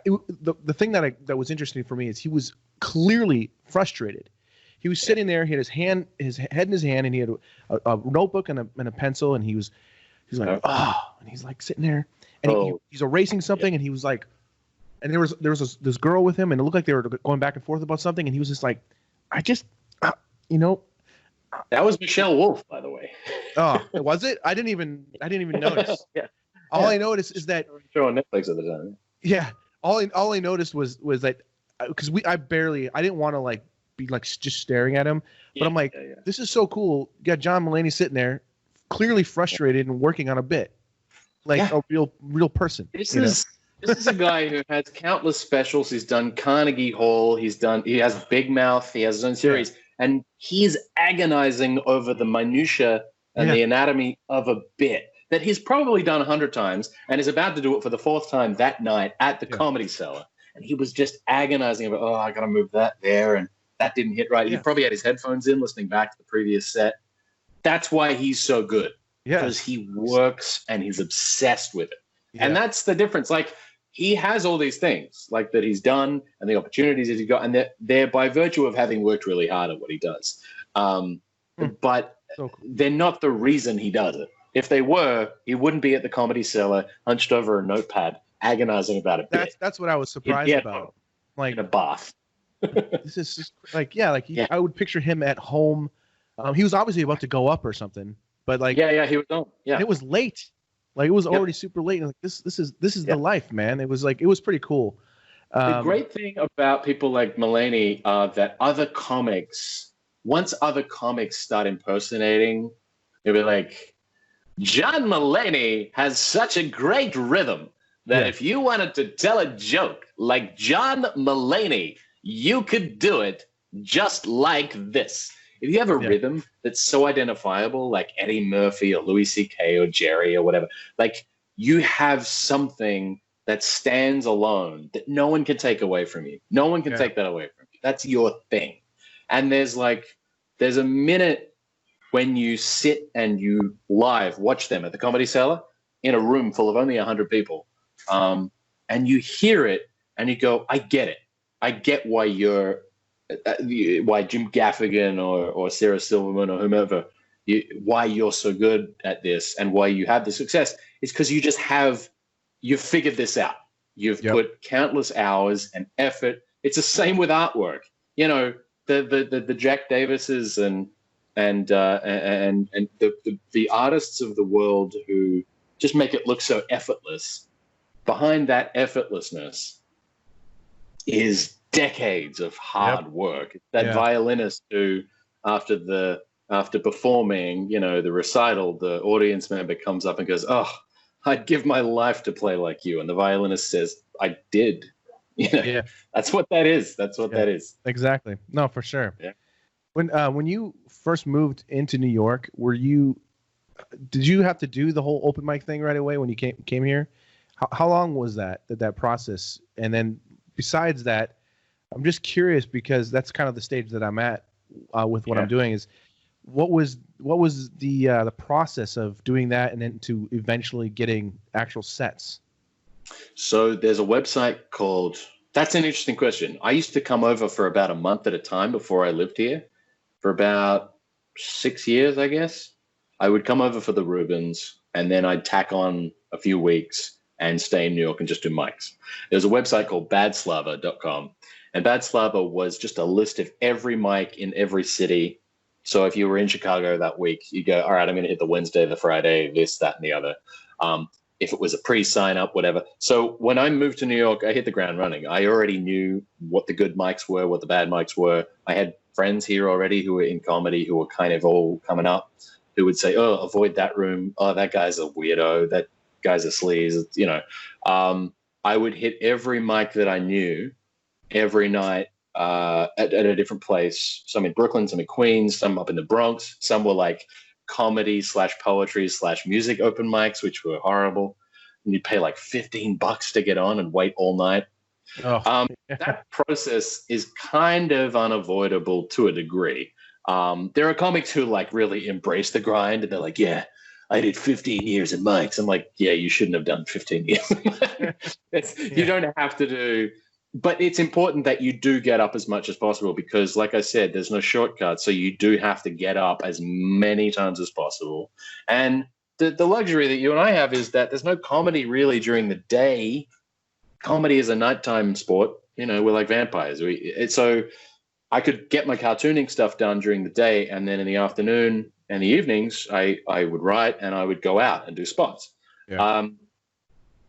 The thing that was interesting for me is he was clearly frustrated. He was sitting there. He had his head in his hand, and he had a notebook and a pencil, and he's like, and he's like sitting there, and he's erasing something, and he was like, and there was this girl with him, and it looked like they were going back and forth about something, and he was just like, I just, that was Michelle Wolf, by the way. Oh, was it? I didn't even notice. All I noticed is that show on Netflix at the time. Yeah, all I noticed was that because I didn't want to like be like just staring at him, but I'm like, this is so cool. You got John Mulaney sitting there, clearly frustrated and working on a bit, like a real person. This is a guy who has countless specials. He's done Carnegie Hall. He has Big Mouth. He has his own series, and he's agonizing over the minutia and the anatomy of a bit that he's probably done 100 times and is about to do it for the 4th time that night at the Comedy Cellar. And he was just agonizing about, I got to move that there, and that didn't hit right. He probably had his headphones in listening back to the previous set. That's why he's so good. Yeah. Because he works and he's obsessed with it. Yeah. And that's the difference. Like, he has all these things like that he's done and the opportunities that he's got, and they're by virtue of having worked really hard at what he does. But they're not the reason he does it. If they were, he wouldn't be at the Comedy Cellar, hunched over a notepad, agonizing about it. That's what I was surprised about. Like in a bath. This is just I would picture him at home. He was obviously about to go up or something, but like he was home. Yeah, and it was late. Like it was already super late. And like this is the life, man. It was pretty cool. The great thing about people like Mulaney are that once other comics start impersonating, they'll be like, John Mulaney has such a great rhythm that if you wanted to tell a joke like John Mulaney, you could do it just like this. If you have a rhythm that's so identifiable, like Eddie Murphy or Louis C.K. or Jerry or whatever, like you have something that stands alone that no one can take away from you. No one can take that away from you. That's your thing. And there's a minute when you sit and you live watch them at the Comedy Cellar in a room full of only 100 people, and you hear it and you go, I get it. I get why why Jim Gaffigan or Sarah Silverman or whomever, why you're so good at this and why you have the success. It's because you've figured this out. You've put countless hours and effort It's the same with artwork. You know, the Jack Davises and the artists of the world who just make it look so effortless. Behind that effortlessness is decades of hard work. That violinist who, after performing, you know, the recital, the audience member comes up and goes, "Oh, I'd give my life to play like you," and the violinist says, "I did." You know, that's what that is. That's what that is. Exactly. No, for sure. Yeah. When you first moved into New York, did you have to do the whole open mic thing right away when you came here? How long was that process? And then besides that, I'm just curious because that's kind of the stage that I'm at with what I'm doing. Is what was the process of doing that and then to eventually getting actual sets? So there's a website called. That's an interesting question. I used to come over for about a month at a time before I lived here. For about 6 years, I guess. I would come over for the Rubens, and then I'd tack on a few weeks and stay in New York and just do mics. There's a website called badslava.com, and Badslava was just a list of every mic in every city. So if you were in Chicago that week, you go, all right, I'm going to hit the Wednesday, the Friday, this, that, and the other. If it was a pre-sign up, whatever. So when I moved to New York, I hit the ground running. I already knew what the good mics were, what the bad mics were. I had friends here already who were in comedy who were kind of all coming up, who would say, "Oh, avoid that room. Oh, that guy's a weirdo. That guy's a sleaze." You know, I would hit every mic that I knew every night at a different place. Some in Brooklyn, some in Queens, some up in the Bronx. Some were like comedy / poetry / music open mics, which were horrible. And you'd pay like $15 to get on and wait all night. That process is kind of unavoidable to a degree. There are comics who like really embrace the grind and they're like, "Yeah, I did 15 years in mics." I'm like, "Yeah, you shouldn't have done 15 years." You don't have to do, but it's important that you do get up as much as possible because, like I said, there's no shortcut. So you do have to get up as many times as possible. And the luxury that you and I have is that there's no comedy really during the day. Comedy is a nighttime sport. You know, we're like vampires. So I could get my cartooning stuff done during the day, and then in the afternoon and the evenings, I would write and I would go out and do spots. Yeah.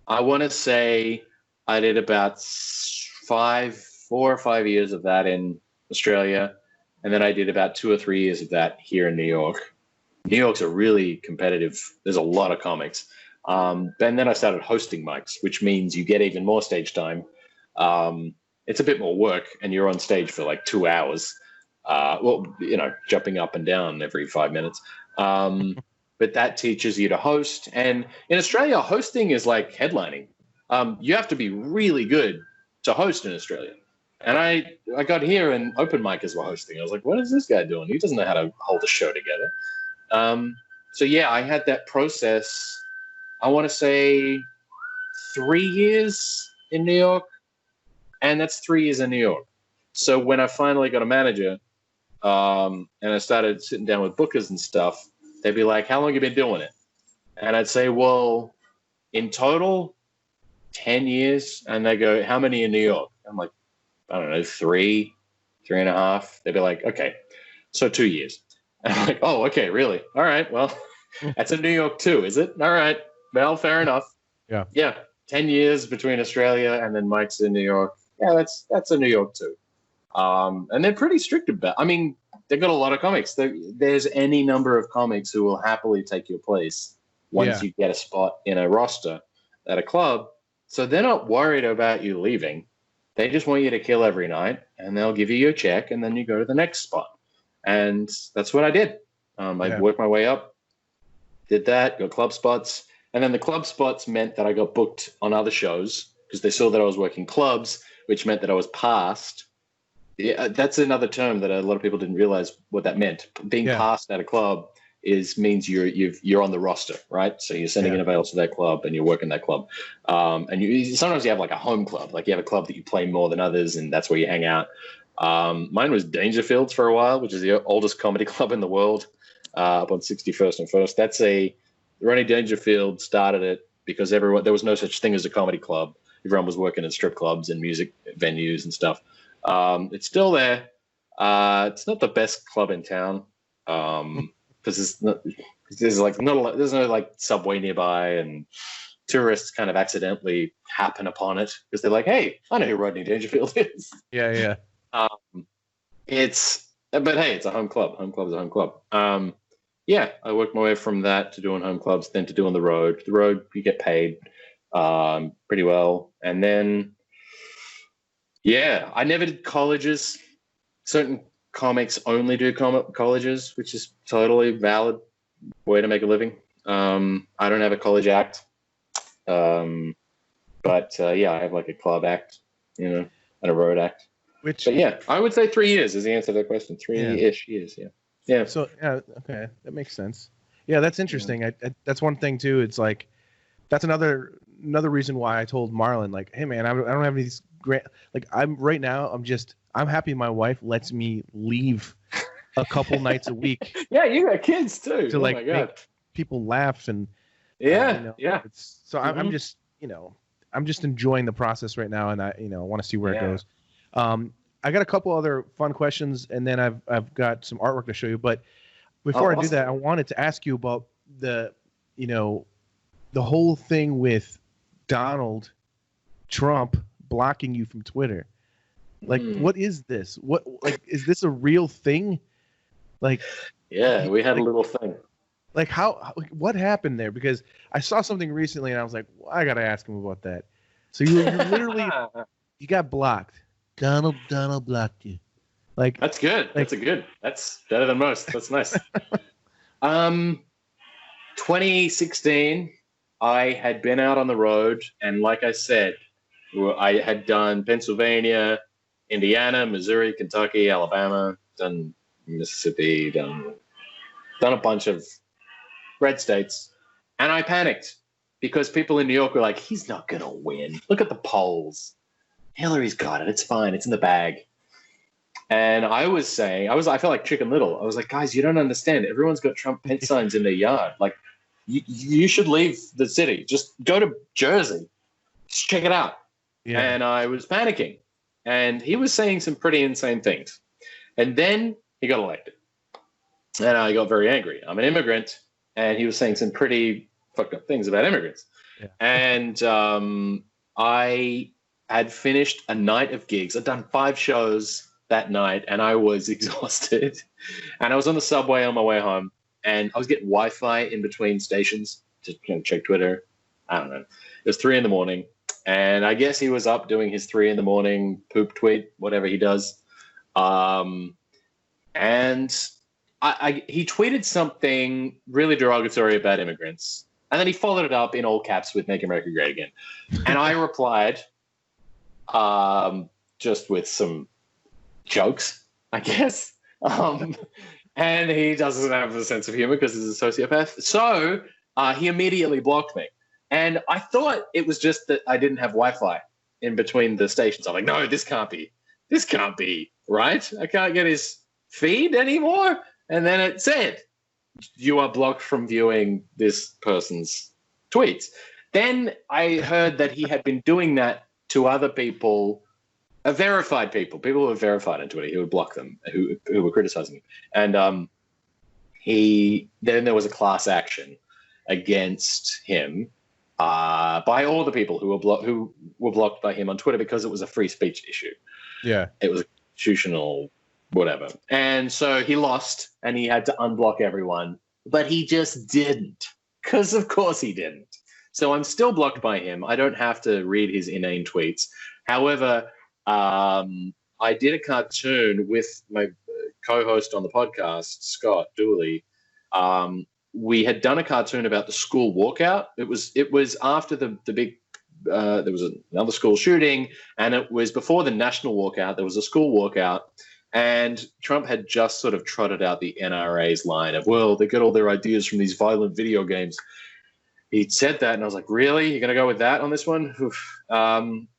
I want to say I did about 4 or 5 years of that in Australia, and then I did about 2 or 3 years of that here in New York. New York's a really competitive. There's a lot of comics. And then I started hosting mics, which means you get even more stage time. It's a bit more work, and you're on stage for like 2 hours. Well, you know, jumping up and down every 5 minutes. But that teaches you to host. And in Australia, hosting is like headlining. You have to be really good to host in Australia. And I got here and open micers were hosting. I was like, what is this guy doing? He doesn't know how to hold a show together. So yeah, I had that process. I want to say 3 years in New York, and that's 3 years in New York. So when I finally got a manager, and I started sitting down with bookers and stuff, they'd be like, "How long have you been doing it?" And I'd say, "Well, in total, 10 years." And they go, "How many in New York?" I'm like, "I don't know, 3.5." They'd be like, "Okay, so 2 years." And I'm like, "Oh, okay, really? All right, well, that's in New York too, is it? All right, well, fair enough." Yeah, 10 years between Australia and then Mike's in New York. Yeah, that's a New York too. And they're pretty strict about. I mean, they've got a lot of comics. There's any number of comics who will happily take your place once you get a spot in a roster at a club. So they're not worried about you leaving. They just want you to kill every night, and they'll give you your check, and then you go to the next spot. And that's what I did. I worked my way up, did that, got club spots. And then the club spots meant that I got booked on other shows because they saw that I was working clubs, which meant that I was passed. Yeah, that's another term that a lot of people didn't realize what that meant. Being passed at a club means you're on the roster, right? So you're sending in avails to that club and you're working that club. And sometimes you have like a home club, like you have a club that you play more than others, and that's where you hang out. Mine was Dangerfields for a while, which is the oldest comedy club in the world, up on 61st and First. Ronnie Dangerfield started it because there was no such thing as a comedy club. Everyone was working in strip clubs and music venues and stuff. It's still there. It's not the best club in town because there's no like subway nearby, and tourists kind of accidentally happen upon it because they're like, "Hey, I know who Rodney Dangerfield is." Yeah. But hey, it's a home club. Home club is a home club. Yeah, I worked my way from that to doing home clubs, then to doing the road. The road, you get paid pretty well. And then, yeah, I never did colleges. Certain comics only do colleges, which is totally valid way to make a living. I don't have a college act. But yeah, I have like a club act, and a road act. But yeah, I would say 3 years is the answer to that question. 3-ish years, yeah. Yeah. So okay, that makes sense. Yeah, that's interesting. I that's one thing too. It's like that's another reason why I told Marlon, like, hey man, I don't have these great, like, I'm happy my wife lets me leave a couple nights a week. Yeah, you got kids too. To like make people laugh and yeah. So I'm just I'm just enjoying the process right now, and I want to see where it goes. I got a couple other fun questions, and then I've got some artwork to show you. But before I do that, I wanted to ask you about the whole thing with Donald Trump blocking you from Twitter. Like, what is this? What, like, is this a real thing? Like, yeah, we had a little thing. Like, what happened there? Because I saw something recently, and I was like, well, I gotta ask him about that. So you literally you got blocked. Donald blocked you. Like, that's good. That's that's better than most. That's nice. 2016, I had been out on the road, and like I said, I had done Pennsylvania, Indiana, Missouri, Kentucky, Alabama, done Mississippi, done a bunch of red states, and I panicked because people in New York were like, he's not gonna win. Look at the polls. Hillary's got it. It's fine. It's in the bag. And I was saying, I felt like Chicken Little. I was like, guys, you don't understand. Everyone's got Trump pen signs in their yard. Like, you should leave the city. Just go to Jersey. Just check it out. Yeah. And I was panicking. And he was saying some pretty insane things. And then he got elected. And I got very angry. I'm an immigrant. And he was saying some pretty fucked up things about immigrants. Yeah. And I had finished a night of gigs. I'd done 5 shows that night, and I was exhausted. And I was on the subway on my way home, and I was getting Wi-Fi in between stations to check Twitter. I don't know. It was 3 a.m, and I guess he was up doing his 3 a.m. poop tweet, whatever he does. And he tweeted something really derogatory about immigrants, and then he followed it up in all caps with "Make America Great Again." And I replied, just with some jokes, I guess. And he doesn't have a sense of humor because he's a sociopath. So he immediately blocked me. And I thought it was just that I didn't have Wi-Fi in between the stations. I'm like, no, this can't be right. I can't get his feed anymore. And then it said, you are blocked from viewing this person's tweets. Then I heard that he had been doing that to other people, verified people who were verified on Twitter. He would block them who were criticizing him. And then there was a class action against him by all the people who were blocked by him on Twitter because it was a free speech issue. Yeah, it was a constitutional whatever. And so he lost, and he had to unblock everyone, but he just didn't, because of course he didn't. So I'm still blocked by him. I don't have to read his inane tweets. However, I did a cartoon with my co-host on the podcast, Scott Dooley. We had done a cartoon about the school walkout. It was after the big there was another school shooting, and it was before the national walkout. There was a school walkout, and Trump had just sort of trotted out the NRA's line of, well, they get all their ideas from these violent video games. He said that, and I was like, really? You're going to go with that on this one?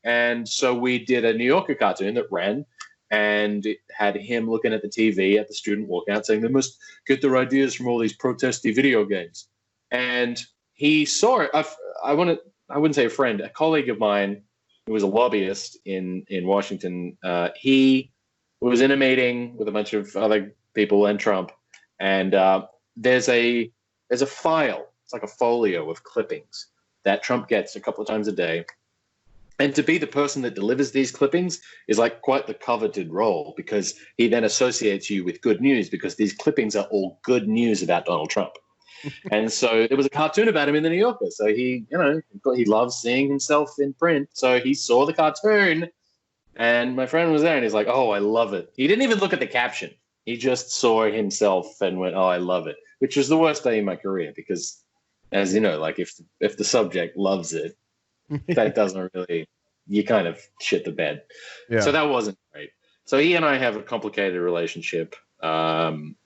And so we did a New Yorker cartoon that ran, and it had him looking at the TV at the student walkout saying they must get their ideas from all these protesty video games. And he saw it. I wouldn't say a friend, a colleague of mine who was a lobbyist in Washington, he was in a meeting with a bunch of other people and Trump, and there's a file. It's like a folio of clippings that Trump gets a couple of times a day. And to be the person that delivers these clippings is like quite the coveted role, because he then associates you with good news, because these clippings are all good news about Donald Trump. And so there was a cartoon about him in the New Yorker. So he loves seeing himself in print. So he saw the cartoon, and my friend was there, and he's like, "Oh, I love it." He didn't even look at the caption. He just saw himself and went, "Oh, I love it," which was the worst day in my career, because, as you know, like if the subject loves it, that doesn't really, you kind of shit the bed. Yeah. So that wasn't great. So he and I have a complicated relationship. I'm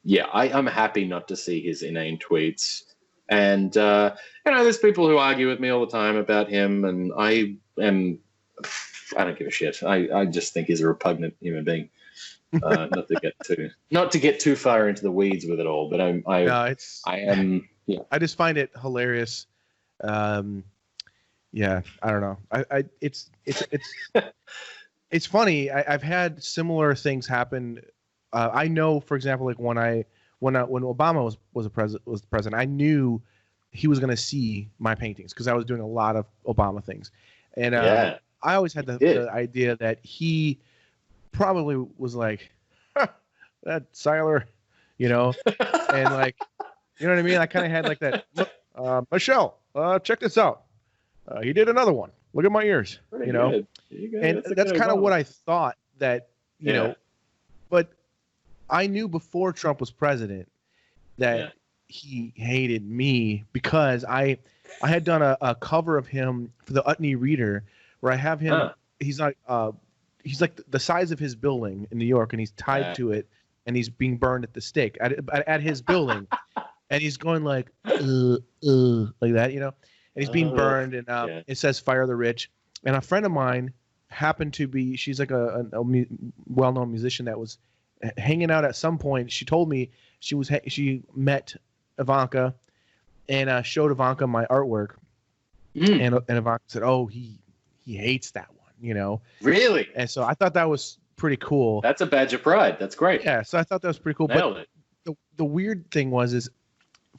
happy not to see his inane tweets. And, there's people who argue with me all the time about him, and I don't give a shit. I just think he's a repugnant human being. Not to get too far into the weeds with it all, but I just find it hilarious. I don't know. It's funny. I've had similar things happen. I know, for example, like when Obama was the president, I knew he was going to see my paintings because I was doing a lot of Obama things, and I always had the idea that he probably was like, that Seiler, and like, you know what I mean? I kind of had like that. Michelle, check this out. He did another one. Look at my ears, Good. And that's kind of what I thought that, but I knew before Trump was president that he hated me because I had done a cover of him for the Utne Reader where I have him. He's like the size of his building in New York, and he's tied to it, and he's being burned at the stake at his building, and he's going like like that, and he's being burned, and it says "Fire the Rich." And a friend of mine happened to be, she's like a well-known musician that was hanging out at some point. She told me she met Ivanka and showed Ivanka my artwork, and Ivanka said, "Oh, he hates that one," Really? And so I thought that was pretty cool. That's a badge of pride. That's great. Yeah, so I thought that was pretty cool. Nailed it. The weird thing is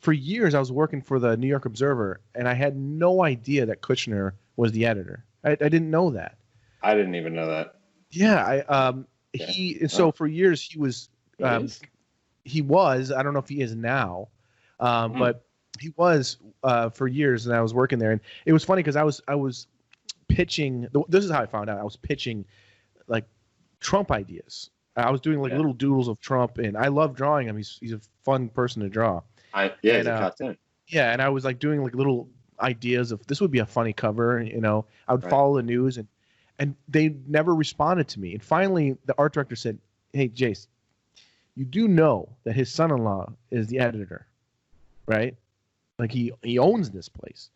for years I was working for the New York Observer, and I had no idea that Kushner was the editor. I didn't know that. I didn't even know that. Yeah, so for years he was he was, I don't know if he is now, but he was for years, and I was working there, and it was funny because I was pitching. This is how I found out. I was pitching like Trump ideas. I was doing like little doodles of Trump, and I love drawing him. He's a fun person to draw. He's a cartoon. Yeah, and I was like doing like little ideas of this would be a funny cover. I would follow the news, and they never responded to me. And finally, the art director said, "Hey, Jace, you do know that his son-in-law is the editor, right? Like he owns this place."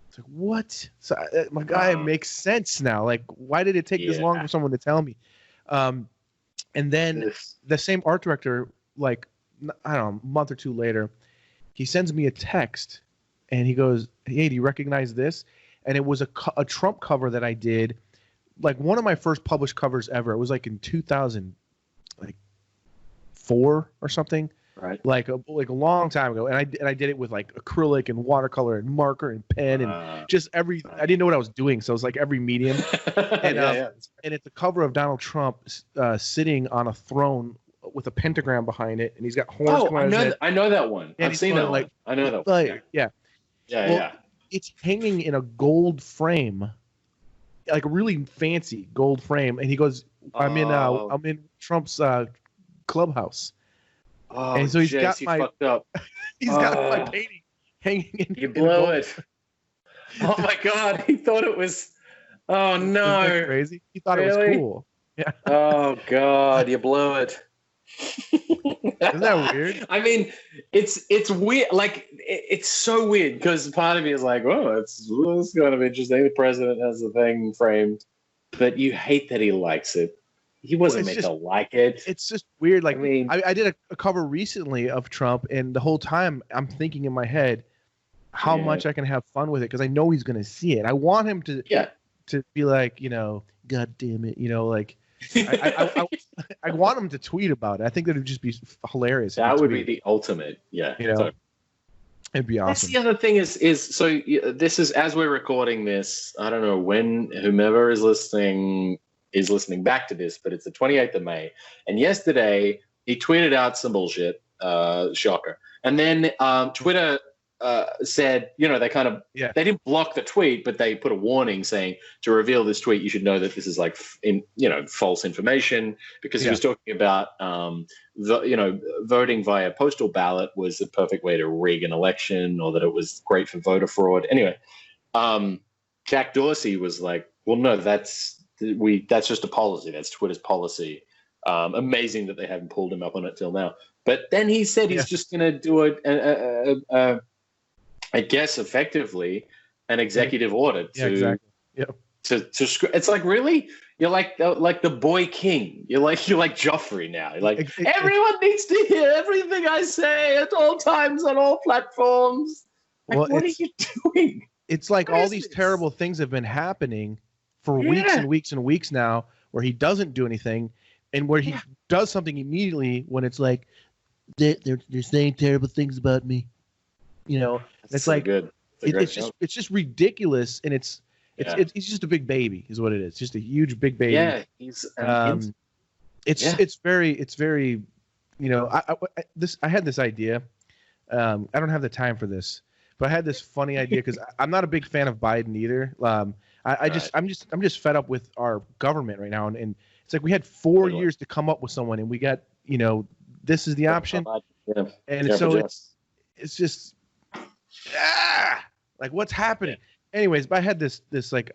It's like, what? So my guy, it makes sense now. Like, why did it take this long for someone to tell me? And then the same art director, like, I don't know, a month or two later, he sends me a text, and he goes, "Hey, do you recognize this?" And it was a Trump cover that I did, like one of my first published covers ever. It was like in 2004 or something, right? Like a long time ago. And I did it with like acrylic and watercolor and marker and pen and just I didn't know what I was doing, so it was like every medium. And and it's a cover of Donald Trump sitting on a throne with a pentagram behind it, and he's got horns coming out of his head. I know that one. I've seen that one. I know that one. Yeah. It's hanging in a gold frame, like a really fancy gold frame. And he goes, I'm in Trump's clubhouse." And so he's got my painting hanging in. You blow it. Oh my God. He thought it was, oh no. Isn't that crazy? He thought it was cool. Yeah. Oh God, you blew it. Isn't that weird? I mean, it's weird. Like, it's so weird because part of me is like, oh, it's kind of interesting. The president has the thing framed, but you hate that he likes it. He wasn't meant to like it. It's just weird. Like, I mean, I did a cover recently of Trump, and the whole time I'm thinking in my head how much I can have fun with it because I know he's going to see it. I want him to to be like, God damn it, like I want him to tweet about it. I think that would just be hilarious. That would be the ultimate. Yeah. So, it'd be awesome. That's the other thing is so this is, as we're recording this, I don't know when whomever is listening back to this, but it's the 28th of May. And yesterday he tweeted out some bullshit, shocker. And then Twitter said, they didn't block the tweet, but they put a warning saying, to reveal this tweet, you should know that this is like, false information, because he was talking about, voting via postal ballot was the perfect way to rig an election, or that it was great for voter fraud. Anyway, Jack Dorsey was like, well, no, that's just a policy. That's Twitter's policy. Amazing that they haven't pulled him up on it till now. But then he said he's just going to do it. I guess effectively an executive order to it's like, really, you're like the boy king. You're like Joffrey now. You're like, everyone needs to hear everything I say at all times on all platforms. Like, what are you doing? It's like all these terrible things have been happening for weeks and weeks and weeks now, where he doesn't do anything, and where he does something immediately when it's like they're saying terrible things about me. It's so like good. It's just ridiculous, and it's just a big baby, is what it is. Just a huge big baby. Yeah, he's. It's very. I had this idea. I don't have the time for this, but I had this funny idea because I'm not a big fan of Biden either. I'm just fed up with our government right now, and it's like we had 4 years to come up with someone, and we got this is the option, and so it's just. Like, what's happening? Anyways, but I had this like,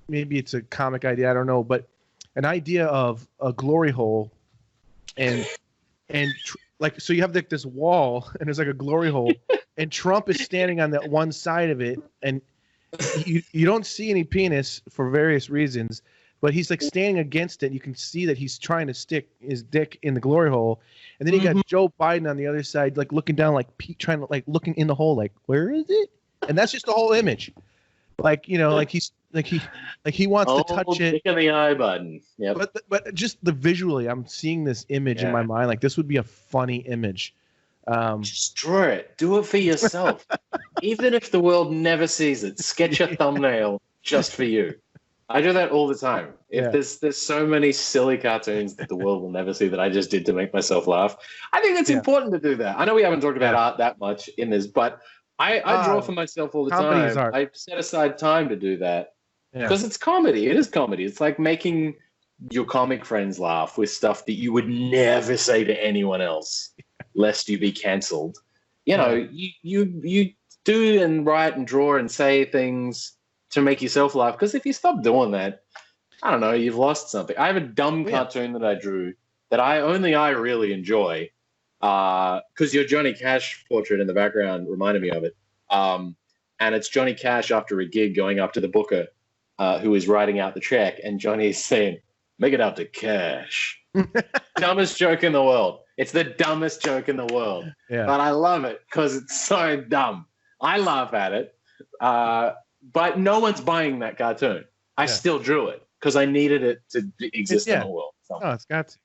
maybe it's a comic idea, I don't know, but an idea of a glory hole, and so you have like this wall, and there's like a glory hole, and Trump is standing on that one side of it, and you don't see any penis for various reasons, but he's like standing against it. You can see that he's trying to stick his dick in the glory hole. And then you got Joe Biden on the other side, like looking down, like trying to, like, looking in the hole, like, where is it? And that's just the whole image. Like, like he wants to touch it. Dick in the eye button. Yeah. But just the visually, I'm seeing this image in my mind. Like, this would be a funny image. Just draw it. Do it for yourself. Even if the world never sees it, sketch a thumbnail just for you. I do that all the time. If there's so many silly cartoons that the world will never see that I just did to make myself laugh, I think it's important to do that. I know we haven't talked about art that much in this, but I draw for myself all the time. I set aside time to do that because it's comedy. It is comedy. It's like making your comic friends laugh with stuff that you would never say to anyone else, lest you be cancelled. You do and write and draw and say things to make yourself laugh, because if you stop doing that, I don't know, you've lost something. I have a dumb cartoon that I drew that I really enjoy, because your Johnny Cash portrait in the background reminded me of it, and it's Johnny Cash after a gig going up to the booker, who is writing out the check, and Johnny's saying, "Make it out to Cash." Dumbest joke in the world. It's the dumbest joke in the world, but I love it because it's so dumb. I laugh at it. But no one's buying that cartoon. I still drew it because I needed it to exist in the world. So. Oh, it's got to.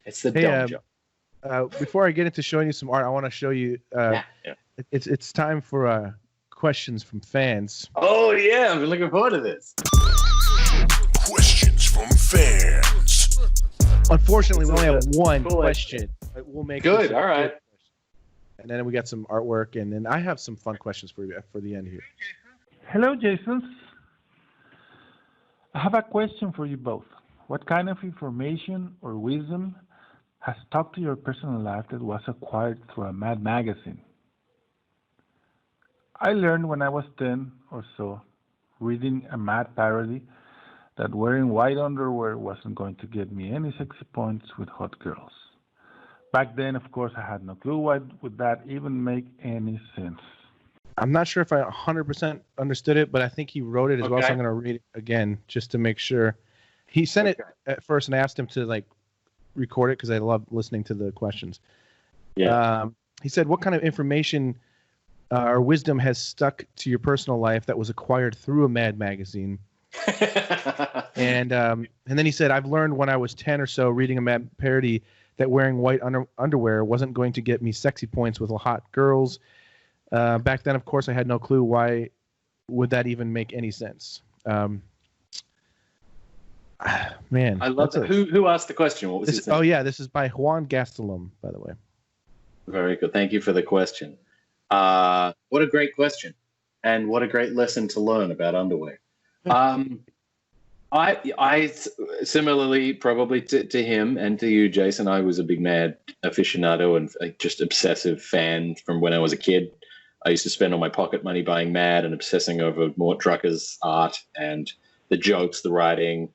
It's the dumb joke. Before I get into showing you some art, I want to show you. It's time for questions from fans. Oh yeah, I've been looking forward to this. Questions from fans. Unfortunately, we only have one question. We'll make good. All right. And then we got some artwork, and then I have some fun questions for you for the end here. Hello, Jason. I have a question for you both. What kind of information or wisdom has stuck to your personal life that was acquired through a Mad magazine? I learned when I was 10 or so, reading a Mad parody, that wearing white underwear wasn't going to get me any sexy points with hot girls. Back then, of course, I had no clue why would that even make any sense. I'm not sure if I 100% understood it, but I think he wrote it as well, so I'm going to read it again just to make sure. He sent it at first and asked him to like record it because I love listening to the questions. Yeah. He said, what kind of information or wisdom has stuck to your personal life that was acquired through a Mad magazine? And then he said, I've learned when I was 10 or so reading a Mad parody that wearing white underwear wasn't going to get me sexy points with hot girls. Back then, of course, I had no clue. Why would that even make any sense? Man, I love that. Who asked the question? What was his name? Oh, yeah, this is by Juan Gastelum, by the way. Very good. Thank you for the question. What a great question. And what a great lesson to learn about underwear. I similarly, probably to him and to you, Jason, I was a big Mad aficionado and just obsessive fan from when I was a kid. I used to spend all my pocket money buying Mad and obsessing over Mort Drucker's art and the jokes, the writing,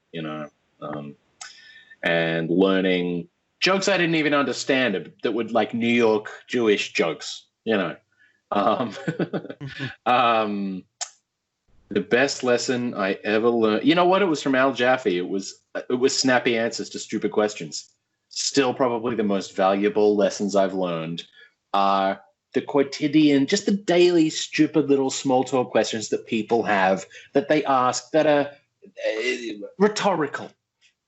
and learning jokes I didn't even understand that would like New York Jewish jokes, The best lesson I ever learned, you know what? It was from Al Jaffe. It was snappy answers to stupid questions. Still, probably the most valuable lessons I've learned are the quotidian, just the daily stupid little small talk questions that people have that they ask that are rhetorical,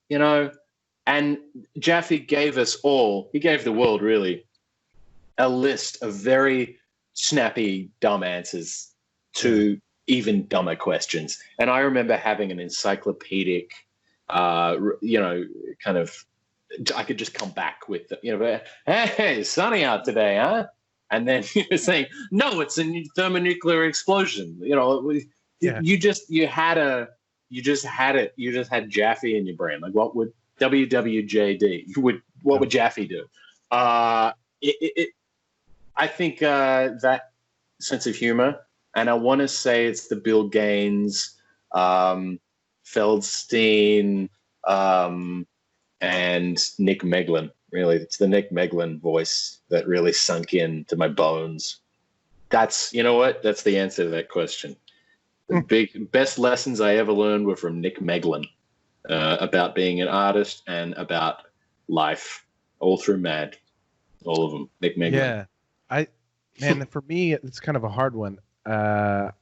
And Jaffe gave us all, he gave the world really, a list of very snappy, dumb answers to even dumber questions. And I remember having an encyclopedic, kind of, I could just come back with, hey, sunny out today, huh? And then he was saying, no, it's a thermonuclear explosion. You just had it. You just had Jaffe in your brain. Like, what would WWJD? What would Jaffe do? I think that sense of humor, and I want to say it's the Bill Gaines, Feldstein, and Nick Meglin. Really, it's the Nick Meglin voice that really sunk into my bones. That's the answer to that question. The best lessons I ever learned were from Nick Meglin about being an artist and about life, all through Mad, all of them. Nick Meglin. Yeah, for me, it's kind of a hard one. I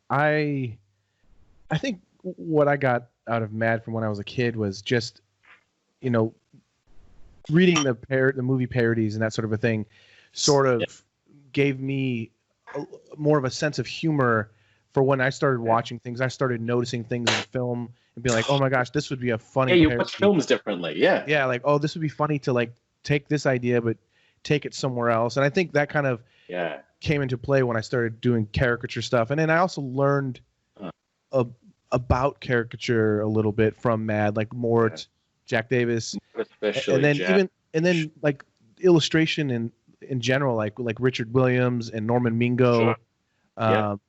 think what I got out of Mad from when I was a kid was just, reading the movie parodies and that sort of a thing sort of gave me more of a sense of humor for when I started watching things. I started noticing things in film and be like, oh my gosh, this would be a funny parody. You watch films differently. Yeah, like, oh, this would be funny to like take this idea but take it somewhere else. And I think that kind of came into play when I started doing caricature stuff. And then I also learned about caricature a little bit from Mad, like Mort, Jack Davis, especially, and then like illustration in general, like Richard Williams and Norman Mingo. Sure.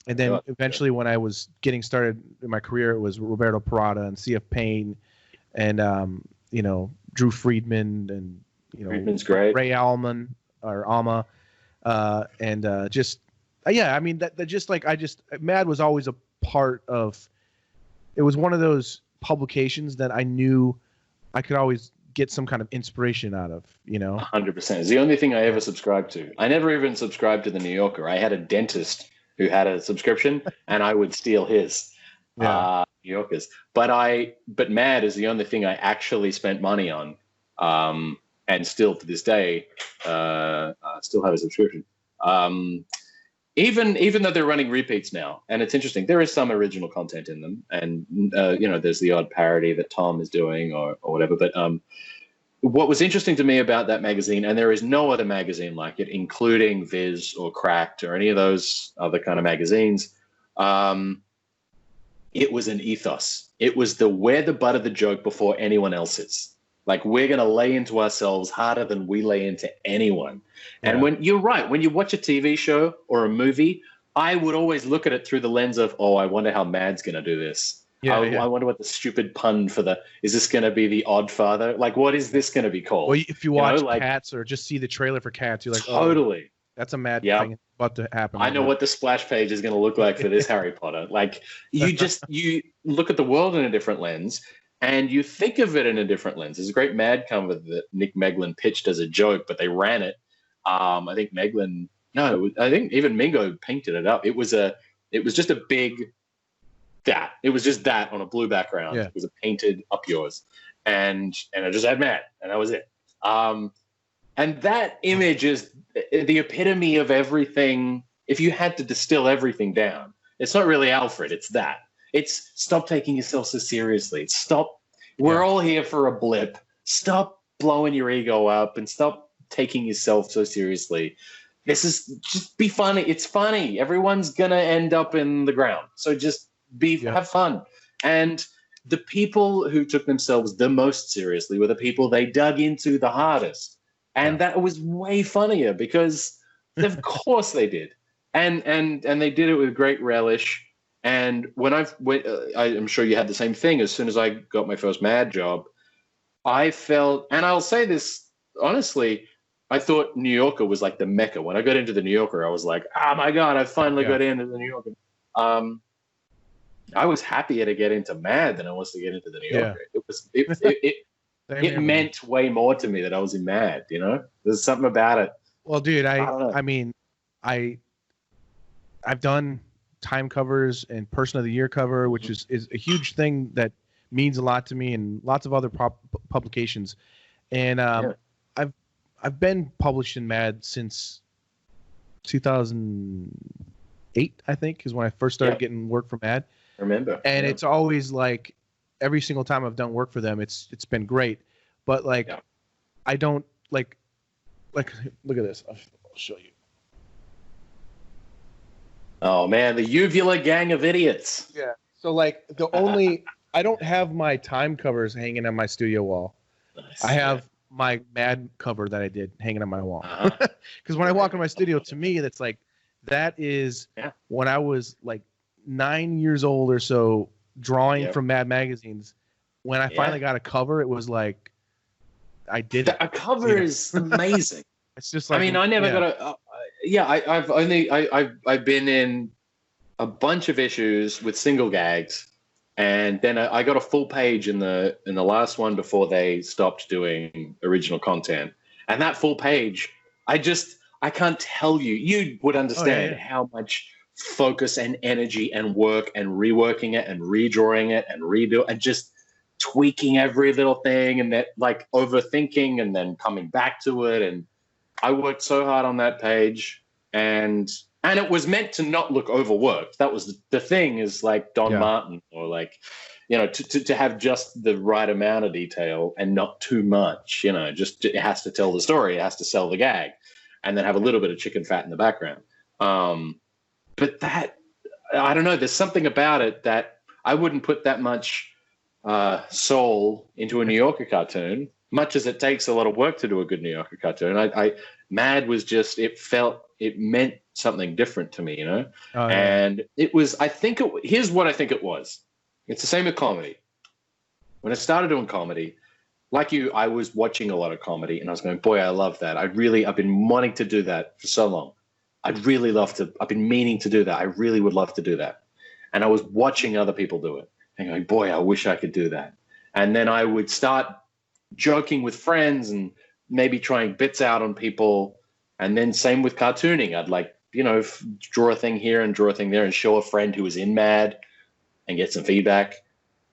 And then eventually, when I was getting started in my career, it was Roberto Parada and C.F. Payne, and Drew Friedman, and Friedman's great. Ray Alma, and Mad was always a part of. It was one of those publications that I knew I could always get some kind of inspiration out of, 100%. It's the only thing I ever subscribed to. I never even subscribed to the New Yorker. I had a dentist who had a subscription, and I would steal his New Yorkers. But Mad is the only thing I actually spent money on, and still to this day, still have a subscription. Even though they're running repeats now, and it's interesting, there is some original content in them, and there's the odd parody that Tom is doing or whatever. But what was interesting to me about that magazine, and there is no other magazine like it, including Viz or Cracked or any of those other kind of magazines, it was an ethos. It was we're the butt of the joke before anyone else is. Like, we're going to lay into ourselves harder than we lay into anyone. And when you're right, when you watch a TV show or a movie, I would always look at it through the lens of, I wonder how Mad's going to do this. I wonder what the stupid pun is this going to be the Odd Father? Like, what is this going to be called? Well, if you watch Cats or just see the trailer for Cats, you're like, totally. That's a Mad thing about to happen. I know what the splash page is going to look like for this Harry Potter. Like, you look at the world in a different lens. And you think of it in a different lens. There's a great Mad cover that Nick Meglin pitched as a joke, but they ran it. I think I think even Mingo painted it up. It was just a big that. It was just that on a blue background. Yeah. It was a painted up yours, and I just had Mad, and that was it. And that image is the epitome of everything. If you had to distill everything down, it's not really Alfred. It's that. It's stop taking yourself so seriously. Stop. We're all here for a blip. Stop blowing your ego up and stop taking yourself so seriously. This is just be funny. It's funny. Everyone's gonna end up in the ground. So just have fun. And the people who took themselves the most seriously were the people they dug into the hardest. And that was way funnier because of course they did. And they did it with great relish. And when I'm sure you had the same thing. As soon as I got my first Mad job, I felt, and I'll say this honestly, I thought New Yorker was like the Mecca. When I got into the New Yorker, I was like, oh my God, I finally got into the New Yorker. I was happier to get into Mad than I was to get into the New Yorker. It meant way more to me that I was in Mad, you know? There's something about it. Well, dude, I mean, I've done Time covers and Person of the Year cover, which is a huge thing that means a lot to me, and lots of other publications. And I've been published in Mad since 2008, I think, is when I first started getting work for Mad. I remember. And it's always like every single time I've done work for them, it's been great. But like I don't like look at this. I'll show you. Oh man, the uvula gang of idiots. Yeah. So like I don't have my Time covers hanging on my studio wall. Nice. I have my Mad cover that I did hanging on my wall. Because when I walk in my studio, to me, that's like that is when I was like 9 years old or so, drawing from Mad magazines. When I finally got a cover, it was like I did it. A cover is amazing. It's just like, I mean, I never got a. I've been in a bunch of issues with single gags, and then I got a full page in the last one before they stopped doing original content. And that full page, I can't tell you. You would understand how much focus and energy and work and reworking it and redrawing it and and just tweaking every little thing, and that like overthinking and then coming back to it. And I worked so hard on that page, and it was meant to not look overworked. That was the thing, is like Don Martin, or like, you know, to have just the right amount of detail and not too much, you know, just it has to tell the story. It has to sell the gag, and then have a little bit of chicken fat in the background. But that, I don't know, there's something about it that I wouldn't put that much soul into a New Yorker cartoon, much as it takes a lot of work to do a good New Yorker cartoon. Mad was just, it meant something different to me, you know? And it was, here's what I think it was. It's the same with comedy. When I started doing comedy, like you, I was watching a lot of comedy, and I was going, boy, I love that. I've been wanting to do that for so long. I've been meaning to do that. I really would love to do that. And I was watching other people do it and going, boy, I wish I could do that. And then I would start joking with friends and maybe trying bits out on people. And then same with cartooning. I'd like, you know, draw a thing here and draw a thing there and show a friend who was in Mad and get some feedback.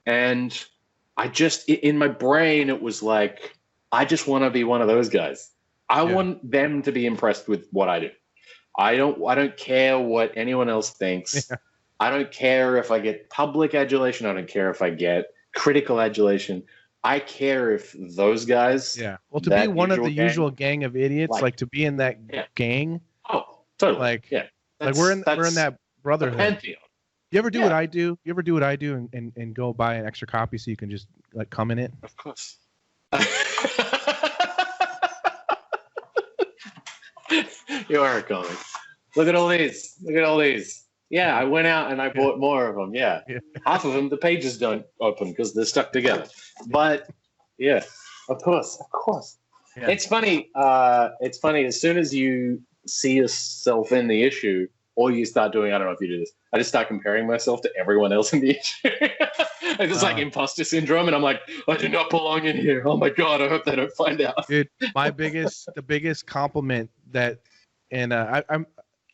And I just, in my brain, it was like, I just want to be one of those guys. I want them to be impressed with what I do. I don't care what anyone else thinks. Yeah. I don't care if I get public adulation. I don't care if I get critical adulation. I care if those guys. Yeah. Well, to be one of the usual gang of idiots, like to be in that gang. Oh, totally. Like, like we're in that brotherhood. Pantheon. You ever do what I do? You ever do what I do and go buy an extra copy so you can just like come in it? Of course. You are a comic. Look at all these. Yeah, I went out and I bought more of them. Yeah. Half of them, the pages don't open because they're stuck together. But yeah, of course. Yeah. It's funny. As soon as you see yourself in the issue, or you start doing, I don't know if you do this, I just start comparing myself to everyone else in the issue. It's like imposter syndrome, and I'm like, I do not belong in here. Oh my God, I hope they don't find out. Dude, the biggest compliment that, and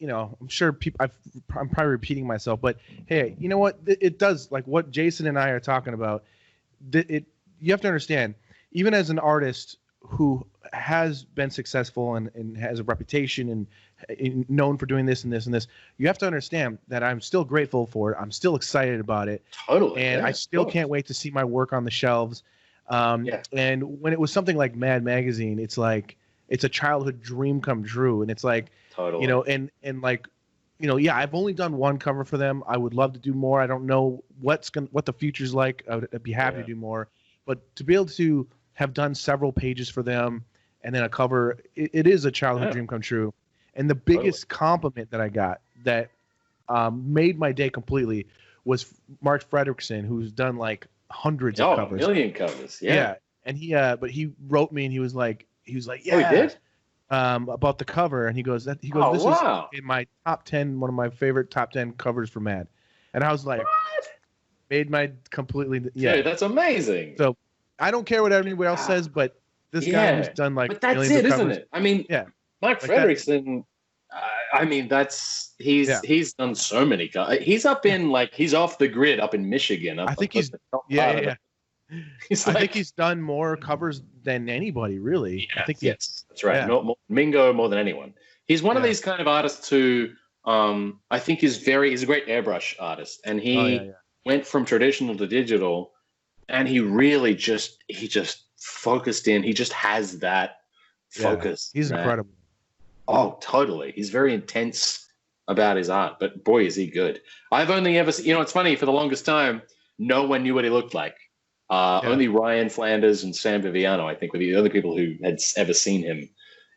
I'm sure people. I'm probably repeating myself, but hey, you know what? It does like what Jason and I are talking about. You have to understand, even as an artist who has been successful and has a reputation and known for doing this and this and this, you have to understand that I'm still grateful for it. I'm still excited about it. Totally. And I still can't wait to see my work on the shelves. And when it was something like Mad Magazine, it's like it's a childhood dream come true. And it's like, totally. And like, I've only done one cover for them. I would love to do more. I don't know what the future's like. I'd be happy to do more. But to be able to have done several pages for them and then a cover, it is a childhood dream come true. And the biggest compliment that I got that made my day completely was Mark Fredrickson, who's done like hundreds of covers. A million covers. Yeah. And but he wrote me and he was like, yeah. Oh, he did? About the cover, and he goes, this is in my top 10, one of my favorite top 10 covers for Mad. And I was like, made my completely, Dude, that's amazing. So I don't care what anybody else says, but this guy who's done like, but that's it, isn't it? I mean, Mark Fredrickson, he's done so many covers. He's up in he's off the grid up in Michigan. I think he's I think he's done more covers than anybody, really. Yeah, I think that's right. Yeah. Mingo more than anyone. He's one of these kind of artists who I think he's a great airbrush artist, and he went from traditional to digital, and he really just focused in. He just has that focus. He's incredible. Oh, totally. He's very intense about his art, but boy, is he good. I've only ever seen, it's funny, for the longest time, no one knew what he looked like. Only Ryan Flanders and Sam Viviano, I think, were the other people who had ever seen him.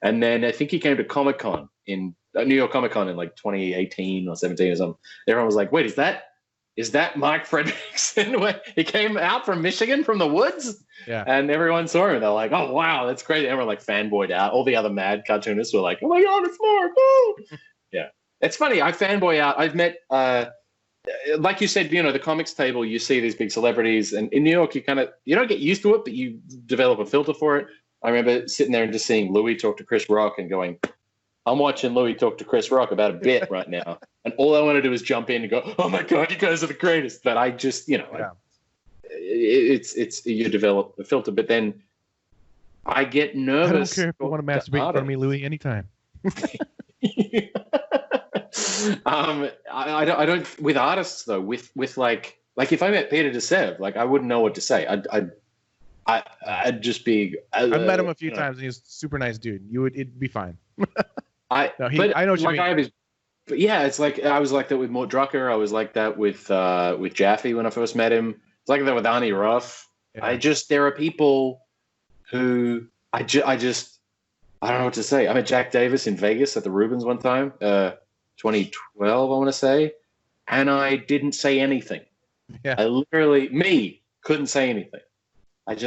And then I think he came to Comic-Con in New York Comic-Con in 2018 or 17 or something. Everyone was like, wait, is that Mark Fredrickson? He came out from Michigan from the woods? Yeah. And everyone saw him. They're like, oh, wow, that's great. Everyone fanboyed out. All the other Mad cartoonists were like, oh, my God, it's Mark. Woo! Yeah. It's funny. I fanboy out. I've met... like you said, the comics table, you see these big celebrities, and in New York, you don't get used to it, but you develop a filter for it. I remember sitting there and just seeing Louis talk to Chris Rock and going, I'm watching Louis talk to Chris Rock about a bit right now. And all I want to do is jump in and go, oh my God, you guys are the greatest. But I just, it's you develop a filter, but then I get nervous. I don't care if you want to masturbate for me, Louis, anytime. I don't with artists though, with if I met Peter DeSev, I wouldn't know what to say. I'd just be. I've met him a few times, and he's a super nice dude. It'd be fine. I know what you mean. But yeah, it's like I was like that with Mort Drucker. I was like that with Jaffe when I first met him. It's like that with Arnie Ruff. Yeah. There are people who I don't know what to say. I met Jack Davis in Vegas at the Rubens one time. 2012, I want to say, and I didn't say anything. Yeah, I literally couldn't say anything. But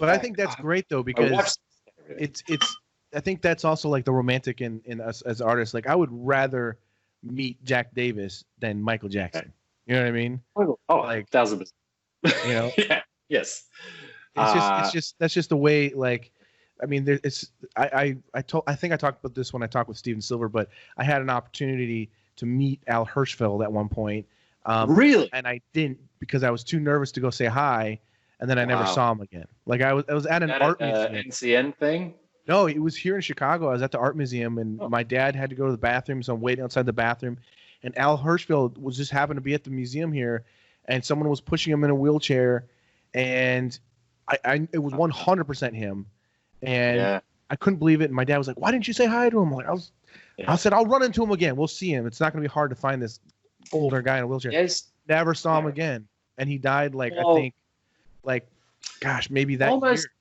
I think that's great though, because it's. I think that's also the romantic in us as artists. I would rather meet Jack Davis than Michael Jackson. You know what I mean? Oh, 1,000%. Yeah. Yes. It's just that's just the way. I mean, I think I talked about this when I talked with Steven Silver, but I had an opportunity to meet Al Hirschfeld at one point. Really? And I didn't, because I was too nervous to go say hi, and then I never saw him again. I was at an art museum. NCN thing? No, it was here in Chicago. I was at the art museum, and my dad had to go to the bathroom, so I'm waiting outside the bathroom. And Al Hirschfeld was just happened to be at the museum here, and someone was pushing him in a wheelchair, and it was 100% him. And I couldn't believe it. And my dad was like, "Why didn't you say hi to him?" I said, "I'll run into him again. We'll see him. It's not going to be hard to find this older guy in a wheelchair." Yes. Never saw him again, and he died I think, maybe that almost year.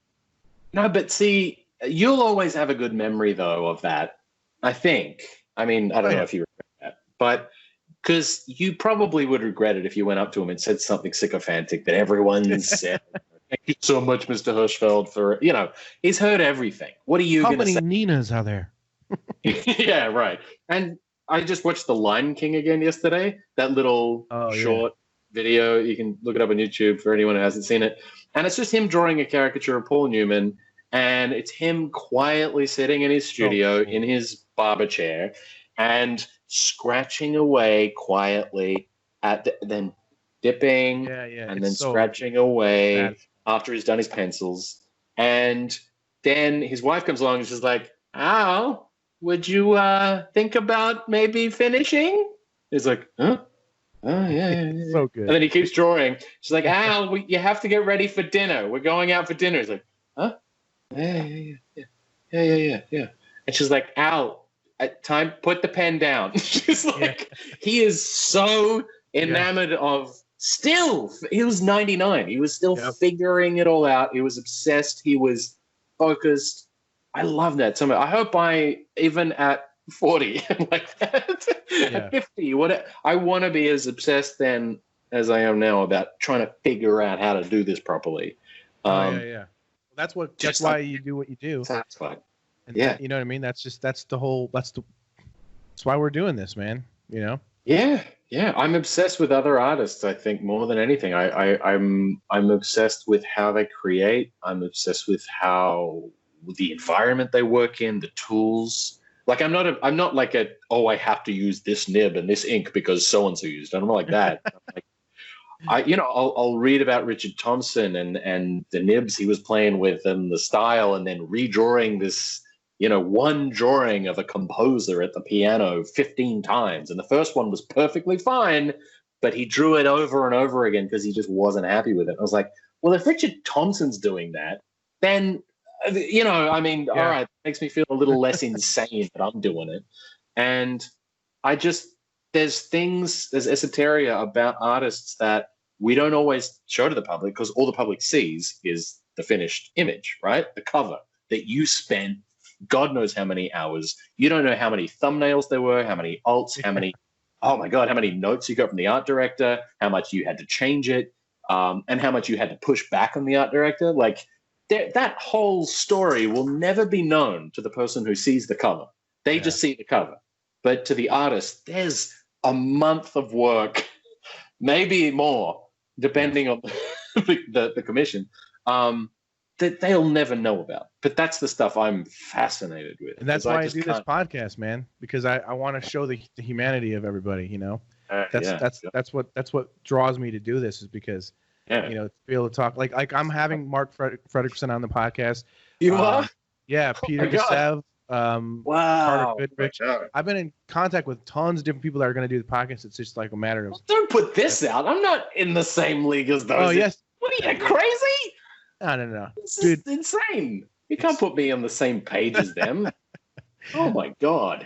No, but see, you'll always have a good memory though of that. I think. I mean, I don't know if you regret that, but because you probably would regret it if you went up to him and said something sycophantic that everyone said. Thank you so much, Mr. Hirschfeld, for, he's heard everything. What are you going to say? How many Ninas are there? Yeah, right. And I just watched The Lion King again yesterday, that little short video. You can look it up on YouTube for anyone who hasn't seen it. And it's just him drawing a caricature of Paul Newman, and it's him quietly sitting in his studio in his barber chair. and scratching away quietly then dipping and then scratching away after he's done his pencils. And then his wife comes along and she's like, Al, would you think about maybe finishing? He's like, huh? Oh, yeah. So good. And then he keeps drawing. She's like, Al, you have to get ready for dinner. We're going out for dinner. He's like, huh? Yeah. And she's like, Al, time, put the pen down. She's like, he is so enamored of still. He was 99. He was still figuring it all out. He was obsessed. He was focused. I love that so much. I hope even at 40, like that, at 50, I want to be as obsessed then as I am now about trying to figure out how to do this properly. Well, that's why you do what you do. That's why. And you know what I mean? That's why we're doing this, man. You know? Yeah. I'm obsessed with other artists. I think more than anything, I'm obsessed with how they create. I'm obsessed with how the environment they work in, the tools. Like I'm not like I have to use this nib and this ink because so and so used it. I'm not like that. I'll read about Richard Thompson and the nibs he was playing with and the style, and then redrawing this, one drawing of a composer at the piano 15 times. And the first one was perfectly fine, but he drew it over and over again because he just wasn't happy with it. I was like, well, if Richard Thompson's doing that, then, all right, it makes me feel a little less insane that I'm doing it. And there's esoteria about artists that we don't always show to the public because all the public sees is the finished image, right? The cover that you spent God knows how many hours. You don't know how many thumbnails there were, how many alts, how many notes you got from the art director, how much you had to change it, and how much you had to push back on the art director. Like that whole story will never be known to the person who sees the cover. They just see the cover. But to the artist, there's a month of work, maybe more, depending on the commission, that they'll never know about. But that's the stuff I'm fascinated with. And that's why I do this podcast, man, because I want to show the humanity of everybody, That's what draws me to do this, is because to be able to talk like I'm having Mark Fredrickson on the podcast. You are? Yeah, Peter Gasev. Wow. Carter Goodrich. I've been in contact with tons of different people that are going to do the podcast. It's just like a matter of. Well, don't put this out. I'm not in the same league as those. Oh yes. What are you, crazy? No. This is insane. You can't put me on the same page as them. Oh my God.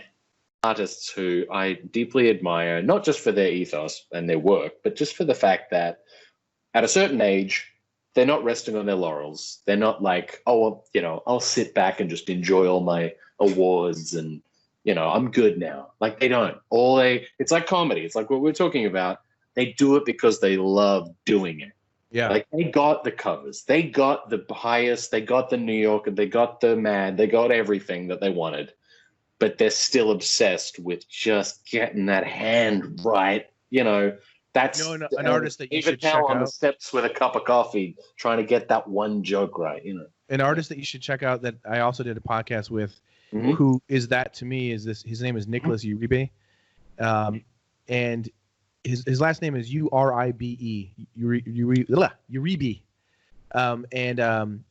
Artists who I deeply admire, not just for their ethos and their work, but just for the fact that at a certain age, they're not resting on their laurels. They're not like, I'll sit back and just enjoy all my awards and, I'm good now. Like they don't. It's like comedy. It's like what we're talking about. They do it because they love doing it. Yeah. Like they got the covers. They got the highest. They got the New York, and they got the Mad. They got everything that they wanted. But they're still obsessed with just getting that hand right. That's an artist that you should check out on the steps with a cup of coffee, trying to get that one joke right. An artist that you should check out that I also did a podcast with, who is that to me is this. His name is Nicholas Uribe, and his last name is Uribe. Uribe, and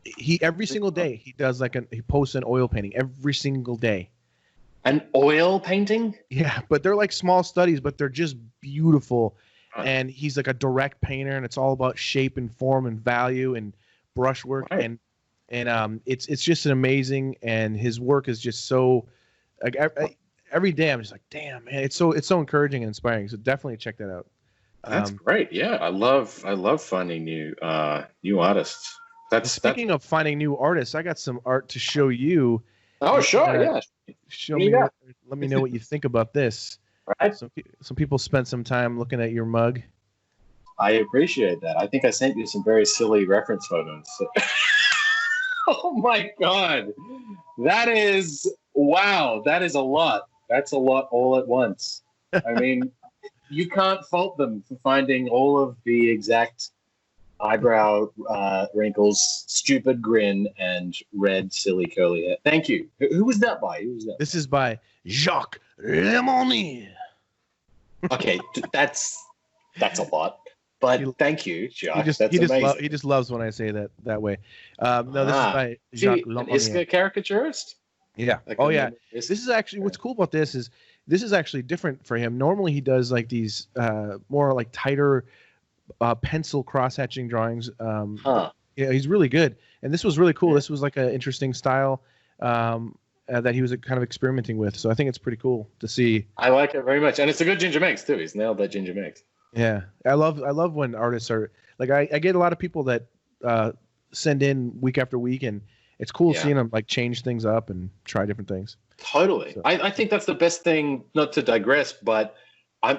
he every single day he does he posts an oil painting every single day. An oil painting? Yeah, but they're like small studies, but they're just beautiful. And he's like a direct painter, and it's all about shape and form and value and brushwork. Right. And it's just an amazing, and his work is just so like every day I'm just like, damn, man, it's so encouraging and inspiring. So definitely check that out. That's great. Yeah, I love finding new artists. Speaking of finding new artists, I got some art to show you. Oh, sure, yeah. Show me. Let me know what you think about this. Right. Some people spent some time looking at your mug. I appreciate that. I think I sent you some very silly reference photos. Oh my God, that is wow. That is a lot. That's a lot all at once. I mean, you can't fault them for finding all of the exact eyebrow wrinkles, stupid grin, and red, silly curly hair. Thank you. Who was that by? Who was that? This is by Jacques Lemonnier. Okay, that's a lot. But thank you, Jacques. That's amazing. He just loves when I say that way. No, this is by Jacques Lemonnier. An Iska caricaturist? Yeah. Like This is actually what's cool about this is actually different for him. Normally he does like these more like tighter pencil cross hatching drawings. Yeah, he's really good. And this was really cool. This was like an interesting style that he was kind of experimenting with. So I think it's pretty cool to see. I like it very much, and it's a good ginger mix too. He's nailed that ginger mix. Yeah, I love when artists are like I get a lot of people that send in week after week, and it's cool seeing them like change things up and try different things. Totally, so. I think that's the best thing. Not to digress, but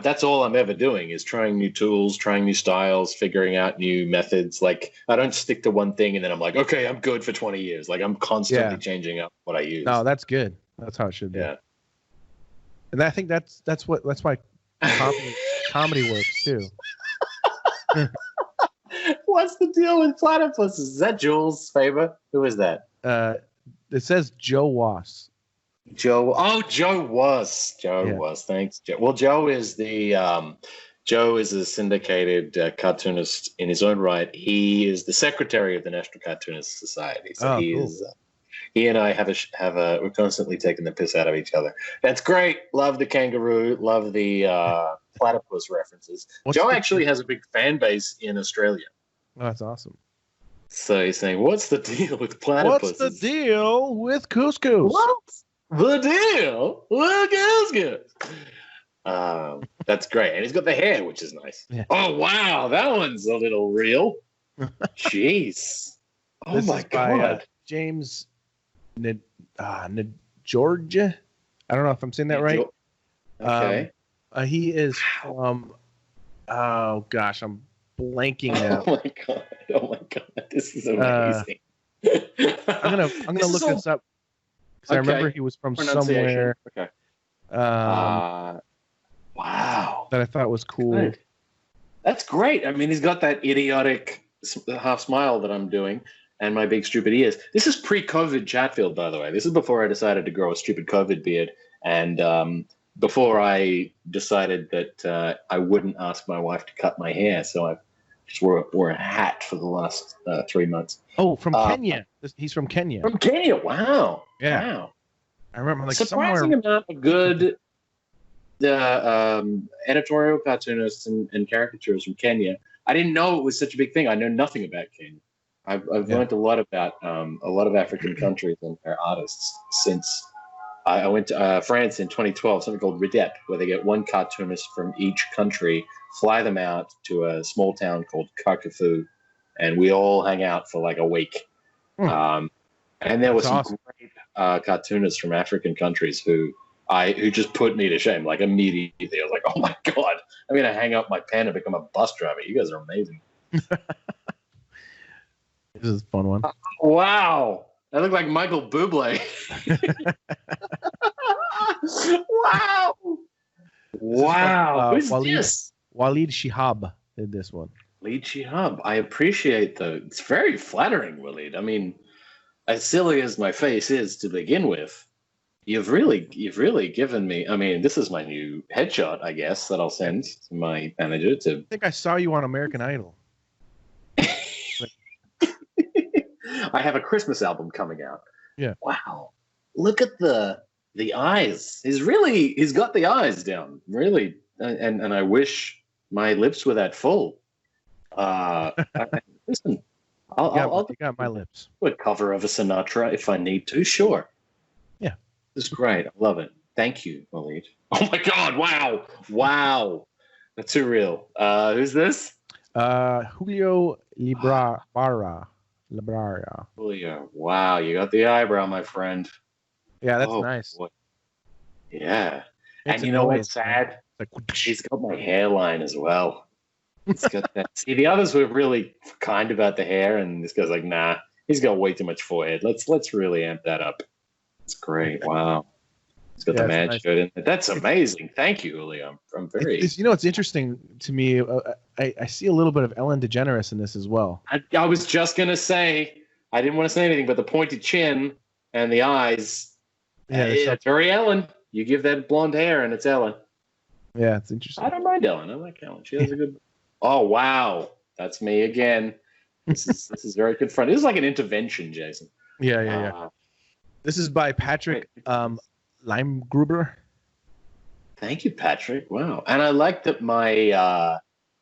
that's all I'm ever doing is trying new tools, trying new styles, figuring out new methods. Like I don't stick to one thing and then I'm like, okay, I'm good for 20 years. Like I'm constantly changing up what I use. No, that's good. That's how it should be. Yeah, and I think that's why comedy works too. What's the deal with platypuses? Is that Jules' favorite? Who is that? It says Joe Was. Joe Was. Thanks, Joe. Well, Joe is a syndicated cartoonist in his own right. He is the secretary of the National Cartoonist Society. So he and I we're constantly taking the piss out of each other. That's great. Love the kangaroo. Love the platypus references. Joe actually has a big fan base in Australia. Oh, that's awesome. So he's saying, "What's the deal with platypuses? What's the deal with couscous? What's the deal with couscous?" That's great, and he's got the hair, which is nice. Yeah. Oh wow, that one's a little real. Jeez. Oh this my god. By, James Georgia. I don't know if I'm saying that right. Okay. He is from. Oh gosh, I'm blanking now. Oh my god! This is amazing. I'm gonna look this up because I remember he was from somewhere. Okay. Wow. That I thought was cool. Good. That's great. I mean, he's got that idiotic half smile that I'm doing. And my big stupid ears. This is pre-COVID Chatfield, by the way. This is before I decided to grow a stupid COVID beard, and before I decided that I wouldn't ask my wife to cut my hair. So I just wore a hat for the last 3 months. Oh, from Kenya. He's from Kenya. From Kenya. Wow. Yeah. Wow. I remember like surprising amount of good editorial cartoonists and caricaturists from Kenya. I didn't know it was such a big thing. I know nothing about Kenya. I've learned a lot about a lot of African countries and their artists since I went to France in 2012, something called RIDEP, where they get one cartoonist from each country, fly them out to a small town called Carcassonne, and we all hang out for like a week. And there were some great cartoonists from African countries who just put me to shame, like immediately. I was like, oh my God, I'm going to hang up my pen and become a bus driver. You guys are amazing. This is a fun one. Wow. I look like Michael Bublé. Wow. Wow. Who's this? Walid Shihab did this one. Walid Shihab. I appreciate it's very flattering, Walid. I mean, as silly as my face is to begin with, you've really given me. I mean, this is my new headshot, I guess, that I'll send to my manager to. I think I saw you on American Idol. I have a Christmas album coming out. Yeah. Wow. Look at the eyes. He's got the eyes down. Really. And I wish my lips were that full. Listen, I'll got my lips. Do a cover of a Sinatra if I need to. Sure. Yeah. It's great. I love it. Thank you, Walid. Oh my God. Wow. That's too real. Who's this? Julio Librara. Julio. Wow, you got the eyebrow, my friend. Yeah, that's nice. Boy. Yeah. It's and you know what's sad? He's got my hairline as well. He's got that. See, the others were really kind about the hair, and this guy's like, nah, he's got way too much forehead. Let's really amp that up. It's great. Wow. It's got the mad nice. shirt in it. That's amazing. Thank you, Julio. I'm very. It's interesting to me. I see a little bit of Ellen DeGeneres in this as well. I was just gonna say. I didn't want to say anything, but the pointed chin and the eyes. Yeah, it's very Ellen. You give that blonde hair, and it's Ellen. Yeah, it's interesting. I don't mind Ellen. I like Ellen. She has a good. Oh wow, that's me again. This is very confronting. This is like an intervention, Jason. Yeah. This is by Patrick Limegruber. Thank you, Patrick. Wow, and I like that my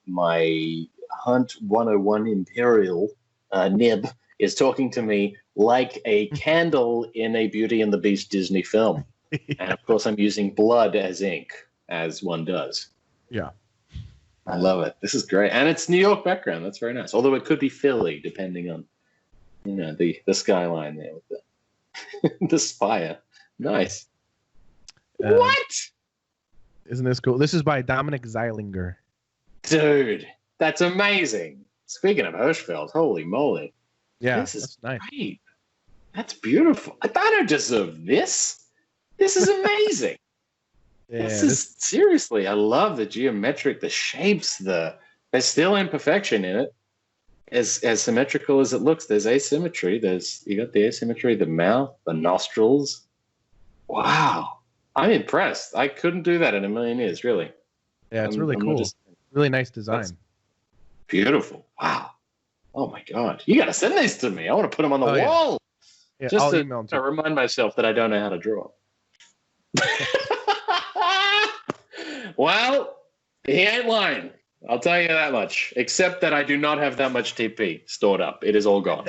my Hunt 101 Imperial nib is talking to me like a candle in a Beauty and the Beast Disney film, and of course I'm using blood as ink, as one does. Yeah. I love it. This is great. And it's New York background. That's very nice. Although it could be Philly, depending on, the skyline there with the spire. Nice. What? Isn't this cool? This is by Dominic Zeilinger. Dude, that's amazing. Speaking of Hirschfeld, holy moly. Yeah, this is nice. Great. That's beautiful. I don't deserve this. This is amazing. Yeah, seriously, I love the geometric, the shapes, there's still imperfection in it. As symmetrical as it looks, there's asymmetry. You got the asymmetry, the mouth, the nostrils. Wow. I'm impressed. I couldn't do that in a million years, really. Yeah, it's really cool. Really nice design. That's beautiful. Wow. Oh my God. You gotta send these to me. I want to put them on the wall. Yeah, just I'll email them to remind myself that I don't know how to draw. Well, he ain't lying. I'll tell you that much. Except that I do not have that much TP stored up. It is all gone.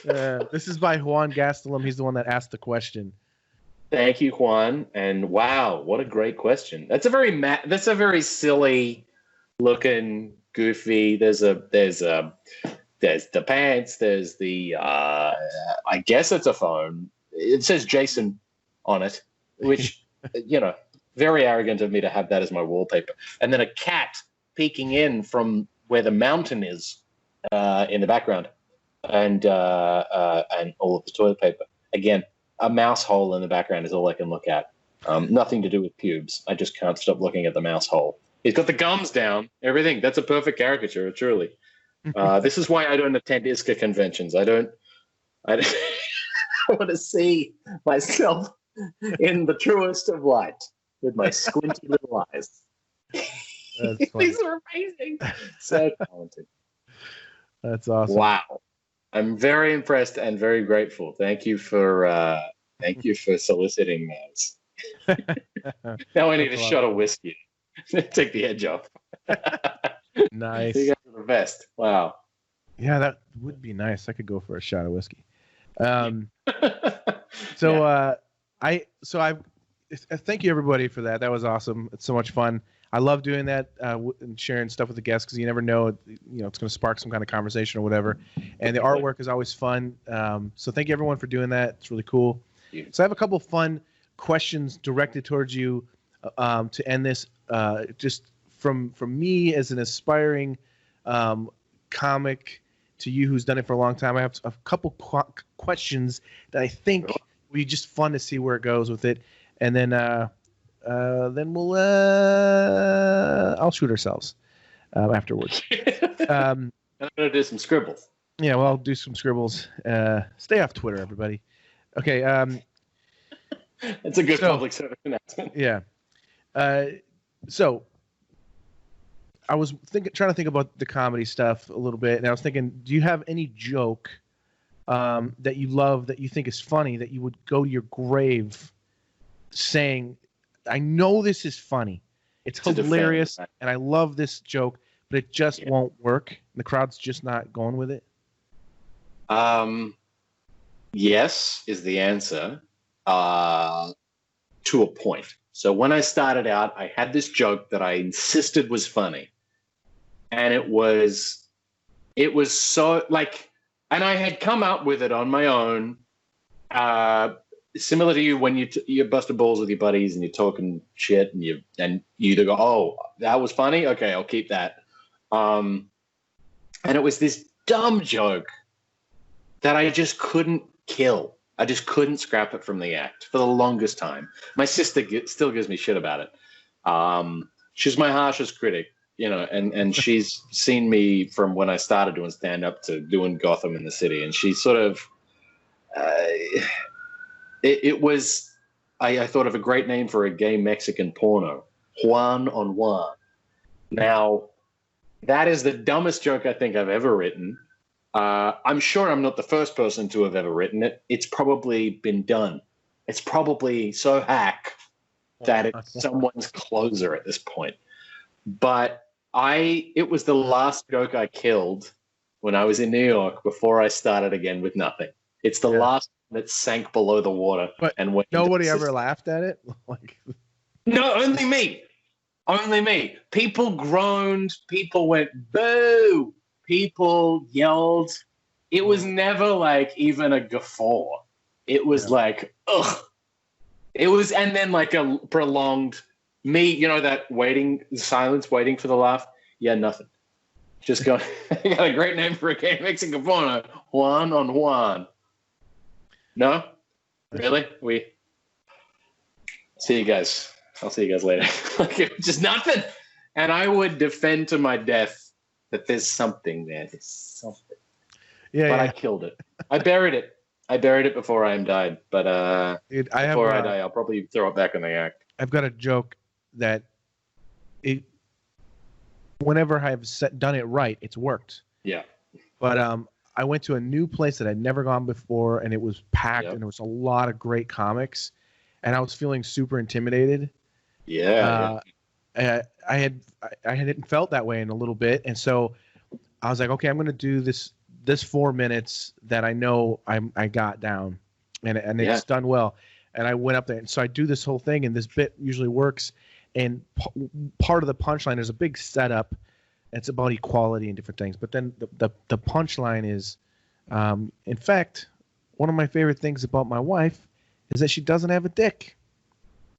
This is by Juan Gastelum. He's the one that asked the question. Thank you, Juan. And wow, what a great question. That's a very silly looking, goofy. There's the pants. There's the I guess it's a phone. It says Jason on it, which very arrogant of me to have that as my wallpaper. And then a cat peeking in from where the mountain is in the background, and all of the toilet paper. Again, a mouse hole in the background is all I can look at. Nothing to do with pubes. I just can't stop looking at the mouse hole. He's got the gums down, everything. That's a perfect caricature, truly. This is why I don't attend ISCA conventions. I want to see myself in the truest of light with my squinty little eyes. These are amazing. So talented. That's awesome. Wow. I'm very impressed and very grateful. Thank you for soliciting those. Now I need a shot of whiskey. Take the edge off. Nice. You guys are the best. Wow. Yeah, that would be nice. I could go for a shot of whiskey. Thank you everybody for that. That was awesome. It's so much fun. I love doing that and sharing stuff with the guests because you never know, it's going to spark some kind of conversation or whatever. And the artwork is always fun. So thank you everyone for doing that. It's really cool. So I have a couple fun questions directed towards you to end this. Just from me as an aspiring comic to you who's done it for a long time, I have a couple questions that I think will be just fun to see where it goes with it. And then we'll I'll shoot ourselves afterwards. I'm gonna do some scribbles. Yeah, well, I'll do some scribbles. Stay off Twitter, everybody. Okay. It's a good public service announcement. Yeah. So I was trying to think about the comedy stuff a little bit, and I was thinking, do you have any joke that you love, that you think is funny, that you would go to your grave saying, I know this is funny, it's hilarious, and I love this joke, but it just won't work? The crowd's just not going with it. Yes is the answer, to a point. So when I started out, I had this joke that I insisted was funny, and it was so like, and I had come up with it on my own, similar to you when you're busting balls with your buddies and you're talking shit, and you either go, oh, that was funny, okay, I'll keep that, and it was this dumb joke that I just couldn't kill. I just couldn't scrap it from the act for the longest time. My sister still gives me shit about it. She's my harshest critic, you know, and she's seen me from when I started doing stand-up to doing Gotham in the City, and she sort of it was I thought of a great name for a gay Mexican porno, Juan on Juan. Now, that is the dumbest joke I think I've ever written. I'm sure I'm not the first person to have ever written it. It's probably been done. It's probably so hack that it's someone's closer at this point. But it was the last joke I killed when I was in New York before I started again with nothing. It's the last that sank below the water. But and went nobody ever laughed at it? Like, no, only me. Only me. People groaned. People went, boo. People yelled. It was never like even a guffaw. It was like, ugh. It was, and then like a prolonged me, you know, that silence, waiting for the laugh. Yeah, nothing. Just going, I got a great name for a gay Mexican porno. Juan on Juan. No? Really? See you guys. I'll see you guys later. Like, it was just nothing. And I would defend to my death that there's something there. There's something. Yeah. But I killed it. I buried it. I buried it before I died. But before I die, I'll probably throw it back in the act. I've got a joke that whenever I've done it right, it's worked. Yeah. But I went to a new place that I'd never gone before, and it was packed, and there was a lot of great comics, and I was feeling super intimidated. Yeah. I hadn't felt that way in a little bit, and so I was like, okay, I'm going to do this 4 minutes that I know I got down, and it's done well. And I went up there, and so I do this whole thing, and this bit usually works. And part of the punchline is a big setup. It's about equality and different things. But then the punchline is, in fact, one of my favorite things about my wife is that she doesn't have a dick.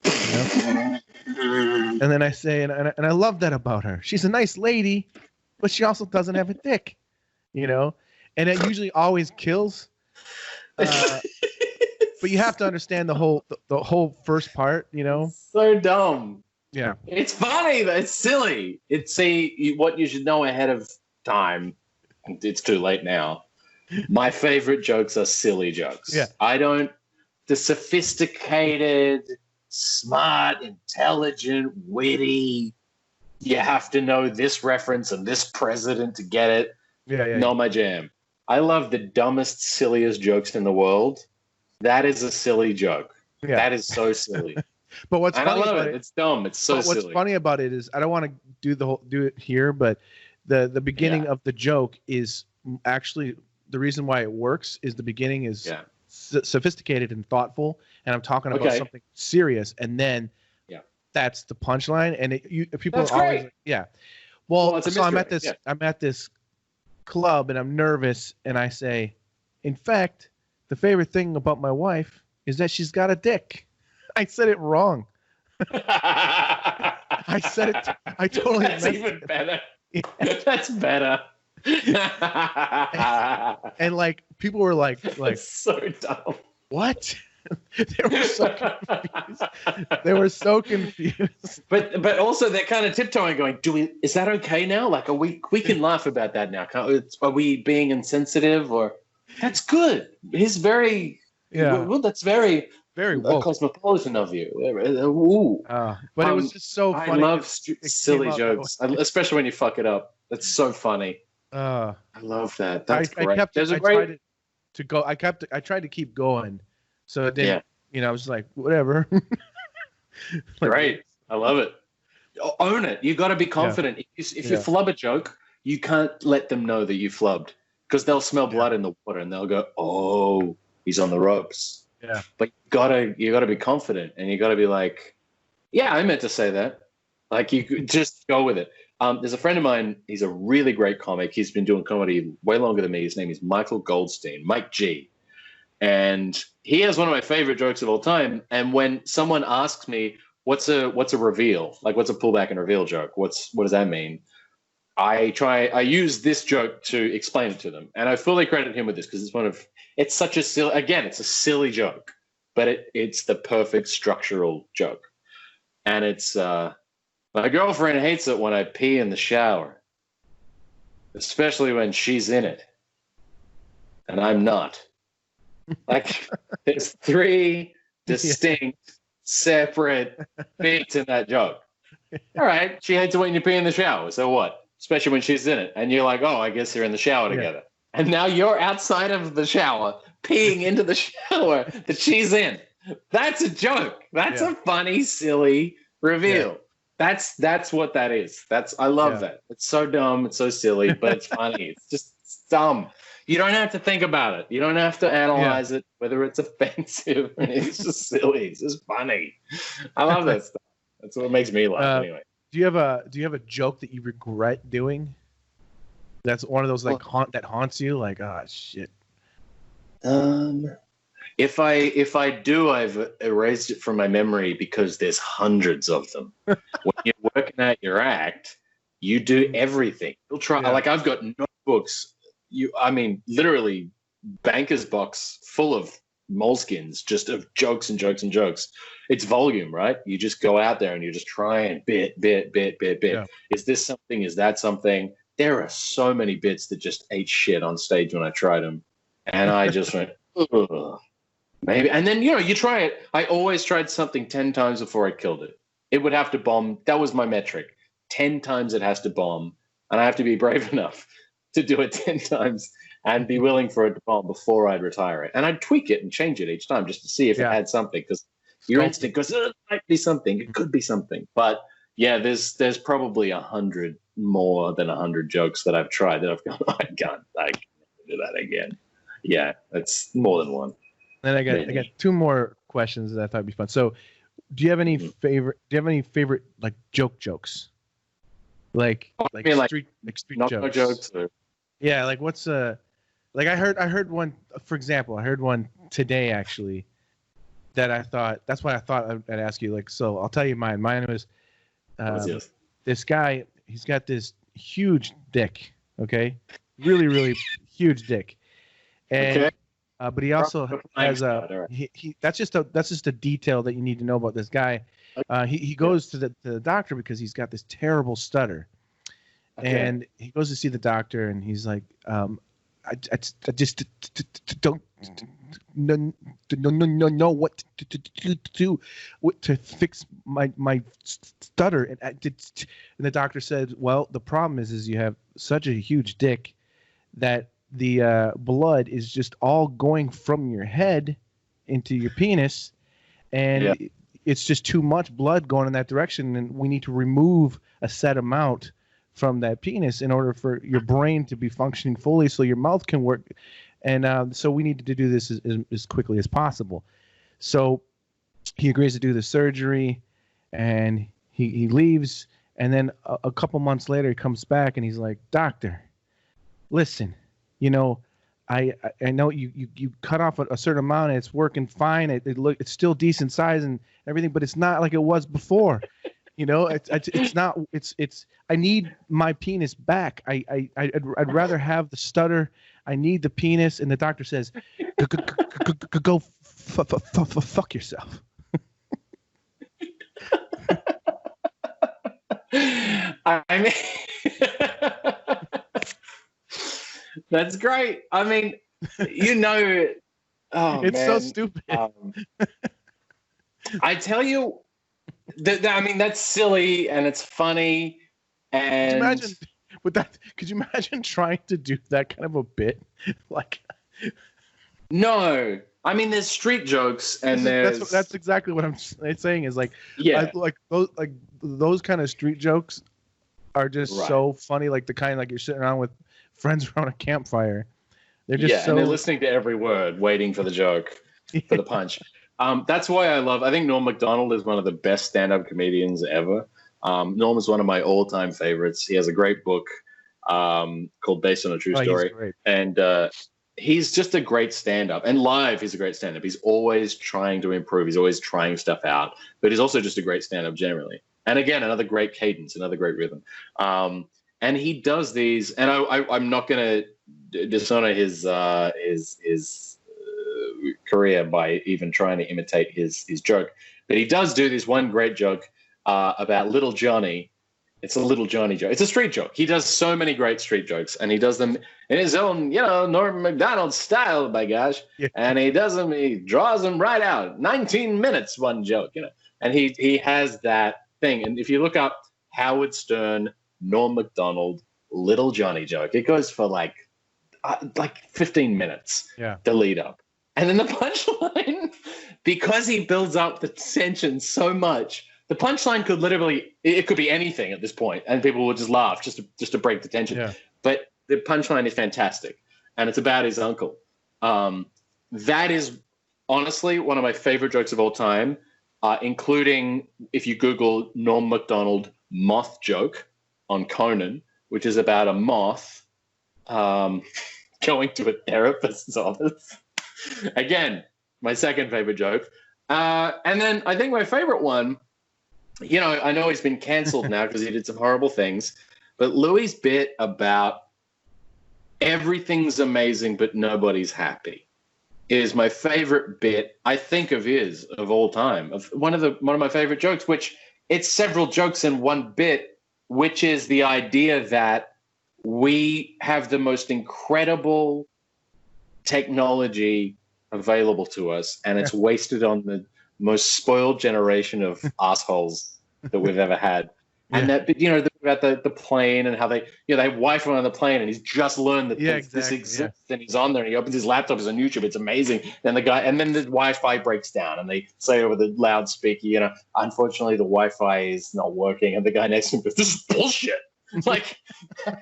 You know? And then I say, and I love that about her. She's a nice lady, but she also doesn't have a dick. You know? And it usually always kills. But you have to understand the whole first part, you know? So dumb. Yeah. It's funny. It's silly. It's what you should know ahead of time. It's too late now. My favorite jokes are silly jokes. Yeah. The sophisticated, smart, intelligent, witty, you have to know this reference and this president to get it. Yeah. Not my jam. I love the dumbest, silliest jokes in the world. That is a silly joke. Yeah. That is so silly. But what's funny I love about it. It's dumb. It's so silly. What's funny about it is I don't want to do it here, but the beginning of the joke is actually the reason why it works is the beginning is sophisticated and thoughtful, and I'm talking about something serious, and then that's the punchline, and people that's are always great. Well, so I'm at this club, and I'm nervous, and I say, in fact, the favorite thing about my wife is that she's got a dick. I said it wrong. I said it. I totally. That's even better. Yeah. That's better. and like people were like, that's so dumb. What? They were so confused. But also they're kind of tiptoeing, going, is that okay now? Like, we can laugh about that now? Are we being insensitive? Or that's good. He's very well. That's very cosmopolitan of you. Ooh. But it was just so funny. I love silly jokes, especially when you fuck it up. That's so funny. I love that. That's great. I tried to keep going, so it didn't. You know, I was like, whatever. Great. I love it. Own it. You got to be confident. If you flub a joke, you can't let them know that you flubbed, because they'll smell blood in the water and they'll go, "Oh, he's on the ropes." Yeah. But you gotta be confident, and you gotta be like, yeah, I meant to say that. Like, you could just go with it. There's a friend of mine, he's a really great comic. He's been doing comedy way longer than me. His name is Michael Goldstein, Mike G. And he has one of my favorite jokes of all time. And when someone asks me, what's a reveal? Like, what's a pullback and reveal joke? What does that mean? I use this joke to explain it to them, and I fully credit him with this because it's such a it's a silly joke, but it's the perfect structural joke, and it's my girlfriend hates it when I pee in the shower, especially when she's in it, and I'm not. Like there's 3 distinct, separate beats in that joke. All right, she hates it when you pee in the shower, so what? Especially when she's in it. And you're like, oh, I guess they're in the shower together. And now you're outside of the shower, peeing into the shower that she's in. That's a joke. That's a funny, silly reveal. That's what that is. I love that. It's so dumb. It's so silly, but it's funny. It's just dumb. You don't have to think about it. You don't have to analyze it, whether it's offensive. It's just silly. It's just funny. I love that stuff. That's what makes me laugh anyway. Do you have a joke that you regret doing? That's one of those that haunts you, like, oh shit. If I do, I've erased it from my memory because there's hundreds of them. When you're working out your act, you do everything. You'll try. Like I've got notebooks. Literally, banker's box full of moleskins, just of jokes and jokes and jokes. It's volume, right? You just go out there and you just try and bit. Yeah. Is this something? Is that something? There are so many bits that just ate shit on stage when I tried them. And I just went, ugh, maybe. And then, you try it. I always tried something 10 times before I killed it. It would have to bomb. That was my metric. 10 times it has to bomb. And I have to be brave enough to do it 10 times and be willing for it to bomb before I'd retire it. And I'd tweak it and change it each time just to see if it had something. Because your instinct goes, it might be something. It could be something. But yeah, there's probably 100 more than 100 jokes that I've tried that I've gone, I can't do that again. Yeah, that's more than one. And I got 2 more questions that I thought would be fun. So, do you have any favorite like jokes? Like street jokes? Or? Yeah, like what's like I heard one, for example, I heard one today actually that I thought, that's why I thought I'd ask you, like, so I'll tell you mine. Mine was this guy, he's got this huge dick, okay? Really, really huge dick. And but he also has that's just a detail that you need to know about this guy. He goes to the doctor because he's got this terrible stutter. And he goes to see the doctor and he's like, I just don't know what to do to fix my stutter. And the doctor said, well, the problem is you have such a huge dick that the blood is just all going from your head into your penis, and it's just too much blood going in that direction, and we need to remove a set amount from that penis in order for your brain to be functioning fully so your mouth can work. And so we need to do this as quickly as possible. So he agrees to do the surgery, and he leaves. And then a couple months later, he comes back and he's like, doctor, listen, I know you cut off a certain amount and it's working fine. It's still decent size and everything, but it's not like it was before. It's not. I need my penis back. I'd rather have the stutter. I need the penis. And the doctor says, go fuck yourself. I mean, that's great. I mean, it's so stupid. I tell you. That's silly and it's funny. And could you imagine trying to do that kind of a bit? Like, no. I mean, there's street jokes, and that's exactly what I'm saying. Is like, those kind of street jokes are just so funny. Like the kind like you're sitting around with friends around a campfire. They're just and they're listening to every word, waiting for the joke, for the punch. That's why I think Norm Macdonald is one of the best stand-up comedians ever. Norm is one of my all-time favorites. He has a great book called Based on a True Story. And he's just a great stand-up. And live, he's a great stand-up. He's always trying to improve. He's always trying stuff out. But he's also just a great stand-up generally. And again, another great cadence, another great rhythm. and he does these. And I'm not going to dishonor his career by even trying to imitate his joke, but he does do this one great joke about Little Johnny. It's a Little Johnny joke. It's a street joke. He does so many great street jokes, and he does them in his own, Norm Macdonald style, by gosh. Yeah. And he does them. He draws them right out. 19 minutes, one joke, And he has that thing. And if you look up Howard Stern, Norm Macdonald, Little Johnny joke, it goes for like 15 minutes. Yeah. The lead up, and then the punchline, because he builds up the tension so much. The punchline could it could be anything at this point, and people will just laugh just to break the tension. Yeah. But the punchline is fantastic, and it's about his uncle. That is honestly one of my favorite jokes of all time, including if you Google Norm Macdonald moth joke on Conan, which is about a moth going to a therapist's office. Again, my second favorite joke. And then I think my favorite one, I know he's been canceled now because he did some horrible things, but Louis' bit about everything's amazing but nobody's happy is my favorite bit, I think, of all time. Of one of my favorite jokes, which it's several jokes in one bit, which is the idea that we have the most incredible technology available to us, and it's wasted on the most spoiled generation of assholes that we've ever had. And that, about the plane and how they have Wi-Fi on the plane, and he's just learned that this exists, and he's on there, and he opens his laptop, it's on YouTube, it's amazing. And then the Wi-Fi breaks down, and they say over the loudspeaker, unfortunately the Wi-Fi is not working, and the guy next to him goes, "This is bullshit." Like,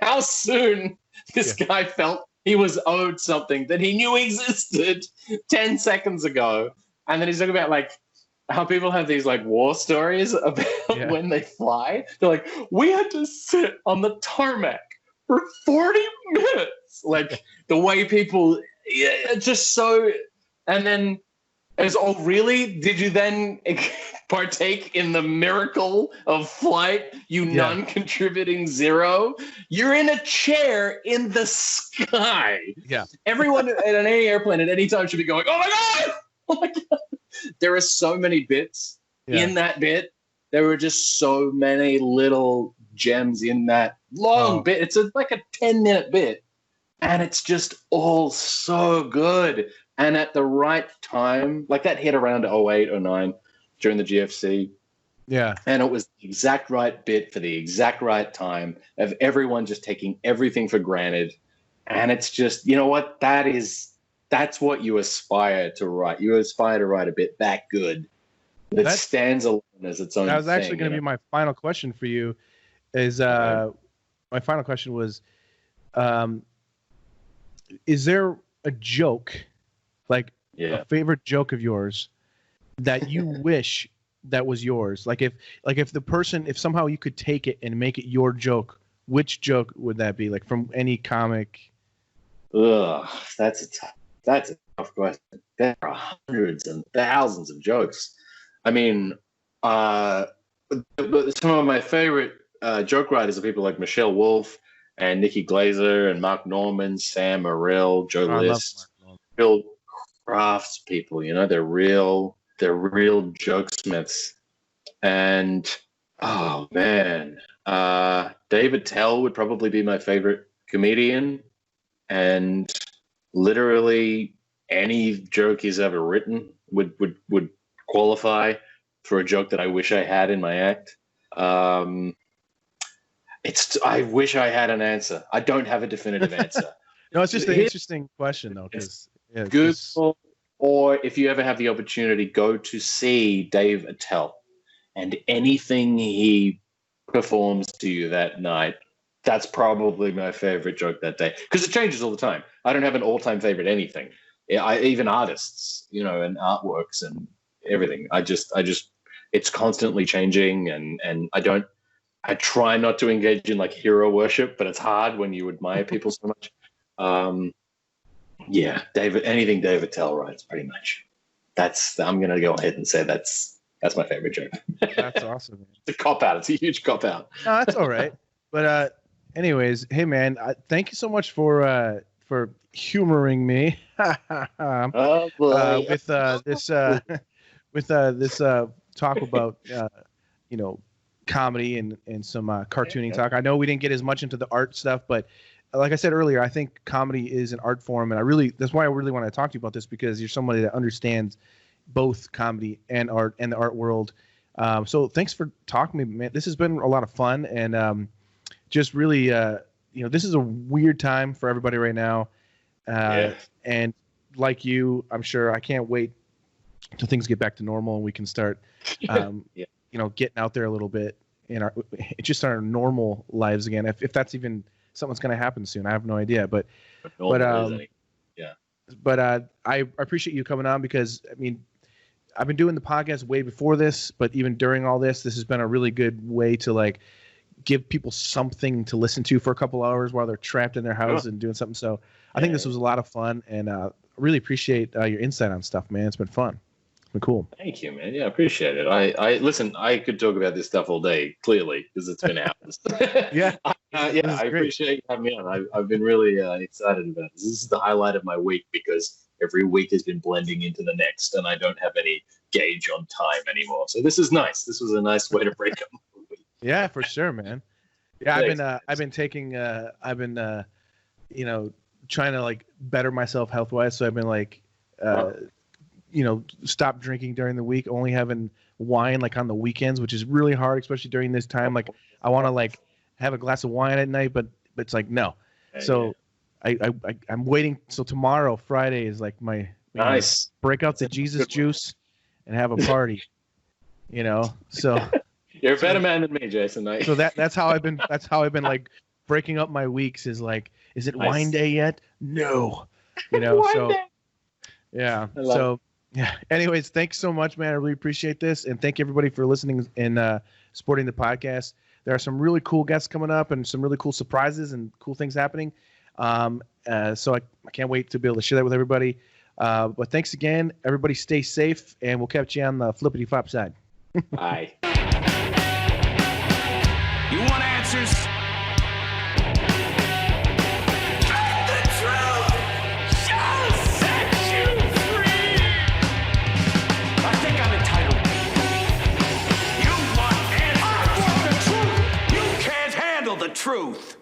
how soon this guy felt he was owed something that he knew existed 10 seconds ago. And then he's talking about how people have these war stories about when they fly. They're like, we had to sit on the tarmac for 40 minutes. The way people, just so. And then it's, oh, really? Did you then partake in the miracle of flight, you non-contributing zero? You're in a chair in the sky. Yeah. Everyone at any airplane at any time should be going, oh my God! Oh my God! There are so many bits in that bit. There were just so many little gems in that long bit. It's like a 10-minute bit. And it's just all so good. And at the right time, that hit around 08 or 09 during the GFC. Yeah. And it was the exact right bit for the exact right time of everyone just taking everything for granted. And it's just, you know what? That's what you aspire to write. You aspire to write a bit that good that stands alone as its own thing. That was actually going to be my final question for you. My final question was, is there a joke, a favorite joke of yours that you wish that was yours? If somehow you could take it and make it your joke, which joke would that be? From any comic? Ugh, that's a tough question. There are hundreds and thousands of jokes. I mean, some of my favorite joke writers are people like Michelle Wolf and Nikki Glaser and Mark Norman, Sam Morril, Joe List, Bill Crafts people. They're real jokesmiths. And oh man, David Tell would probably be my favorite comedian, and literally any joke he's ever written would qualify for a joke that I wish I had in my act. I wish I had an answer. I don't have a definitive answer. No, it's just an interesting question though, because Google, or if you ever have the opportunity, go to see Dave Attell, and anything he performs to you that night, that's probably my favorite joke that day, because it changes all the time. I don't have an all-time favorite anything. Even artists, and artworks and everything. I just, it's constantly changing, and I try not to engage in hero worship, but it's hard when you admire people so much. Anything Dave Attell writes, pretty much. I'm gonna go ahead and say that's my favorite joke. That's awesome. It's a cop out. It's a huge cop out. No, that's all right. But Anyways, hey man, thank you so much for humoring me Oh boy. with this with this talk about comedy and some cartooning talk. I know we didn't get as much into the art stuff, but like I said earlier, I think comedy is an art form, and that's why I really want to talk to you about this, because you're somebody that understands both comedy and art and the art world. So thanks for talking to me, man. This has been a lot of fun, and just really, this is a weird time for everybody right now. And like you, I'm sure I can't wait till things get back to normal and we can start, getting out there a little bit in our normal lives again. If that's even something's going to happen soon, I have no idea. But I appreciate you coming on, because I mean, I've been doing the podcast way before this, but even during all this has been a really good way to like give people something to listen to for a couple hours while they're trapped in their house and doing something. So I think this was a lot of fun, and really appreciate your insight on stuff, man. It's been fun. It's been cool. Thank you, man. Yeah, I appreciate it. I listen, I could talk about this stuff all day, clearly, because it's been hours. I appreciate you having me on. I've been really excited about this. This is the highlight of my week, because every week has been blending into the next, and I don't have any gauge on time anymore. So this is nice. This was a nice way to break up the week. Yeah, for sure, man. Yeah, I've been trying to like better myself health wise. So I've been like, stop drinking during the week, only having wine like on the weekends, which is really hard, especially during this time. Like I want to like have a glass of wine at night, but it's like, no. So I'm waiting. So tomorrow, Friday, is like my nice break out the Jesus juice and have a party, so you're a better man than me, Jason. So that's how I've been like breaking up my weeks, is like, is it wine day yet? No, so day. Yeah. So yeah. Anyways, thanks so much, man. I really appreciate this, and thank everybody for listening and supporting the podcast. There are some really cool guests coming up and some really cool surprises and cool things happening. So I can't wait to be able to share that with everybody. But thanks again. Everybody stay safe, and we'll catch you on the flippity flop side. Bye. You want answers? The truth shall set you free. I think I'm entitled. You want answers? I want the truth. You can't handle the truth.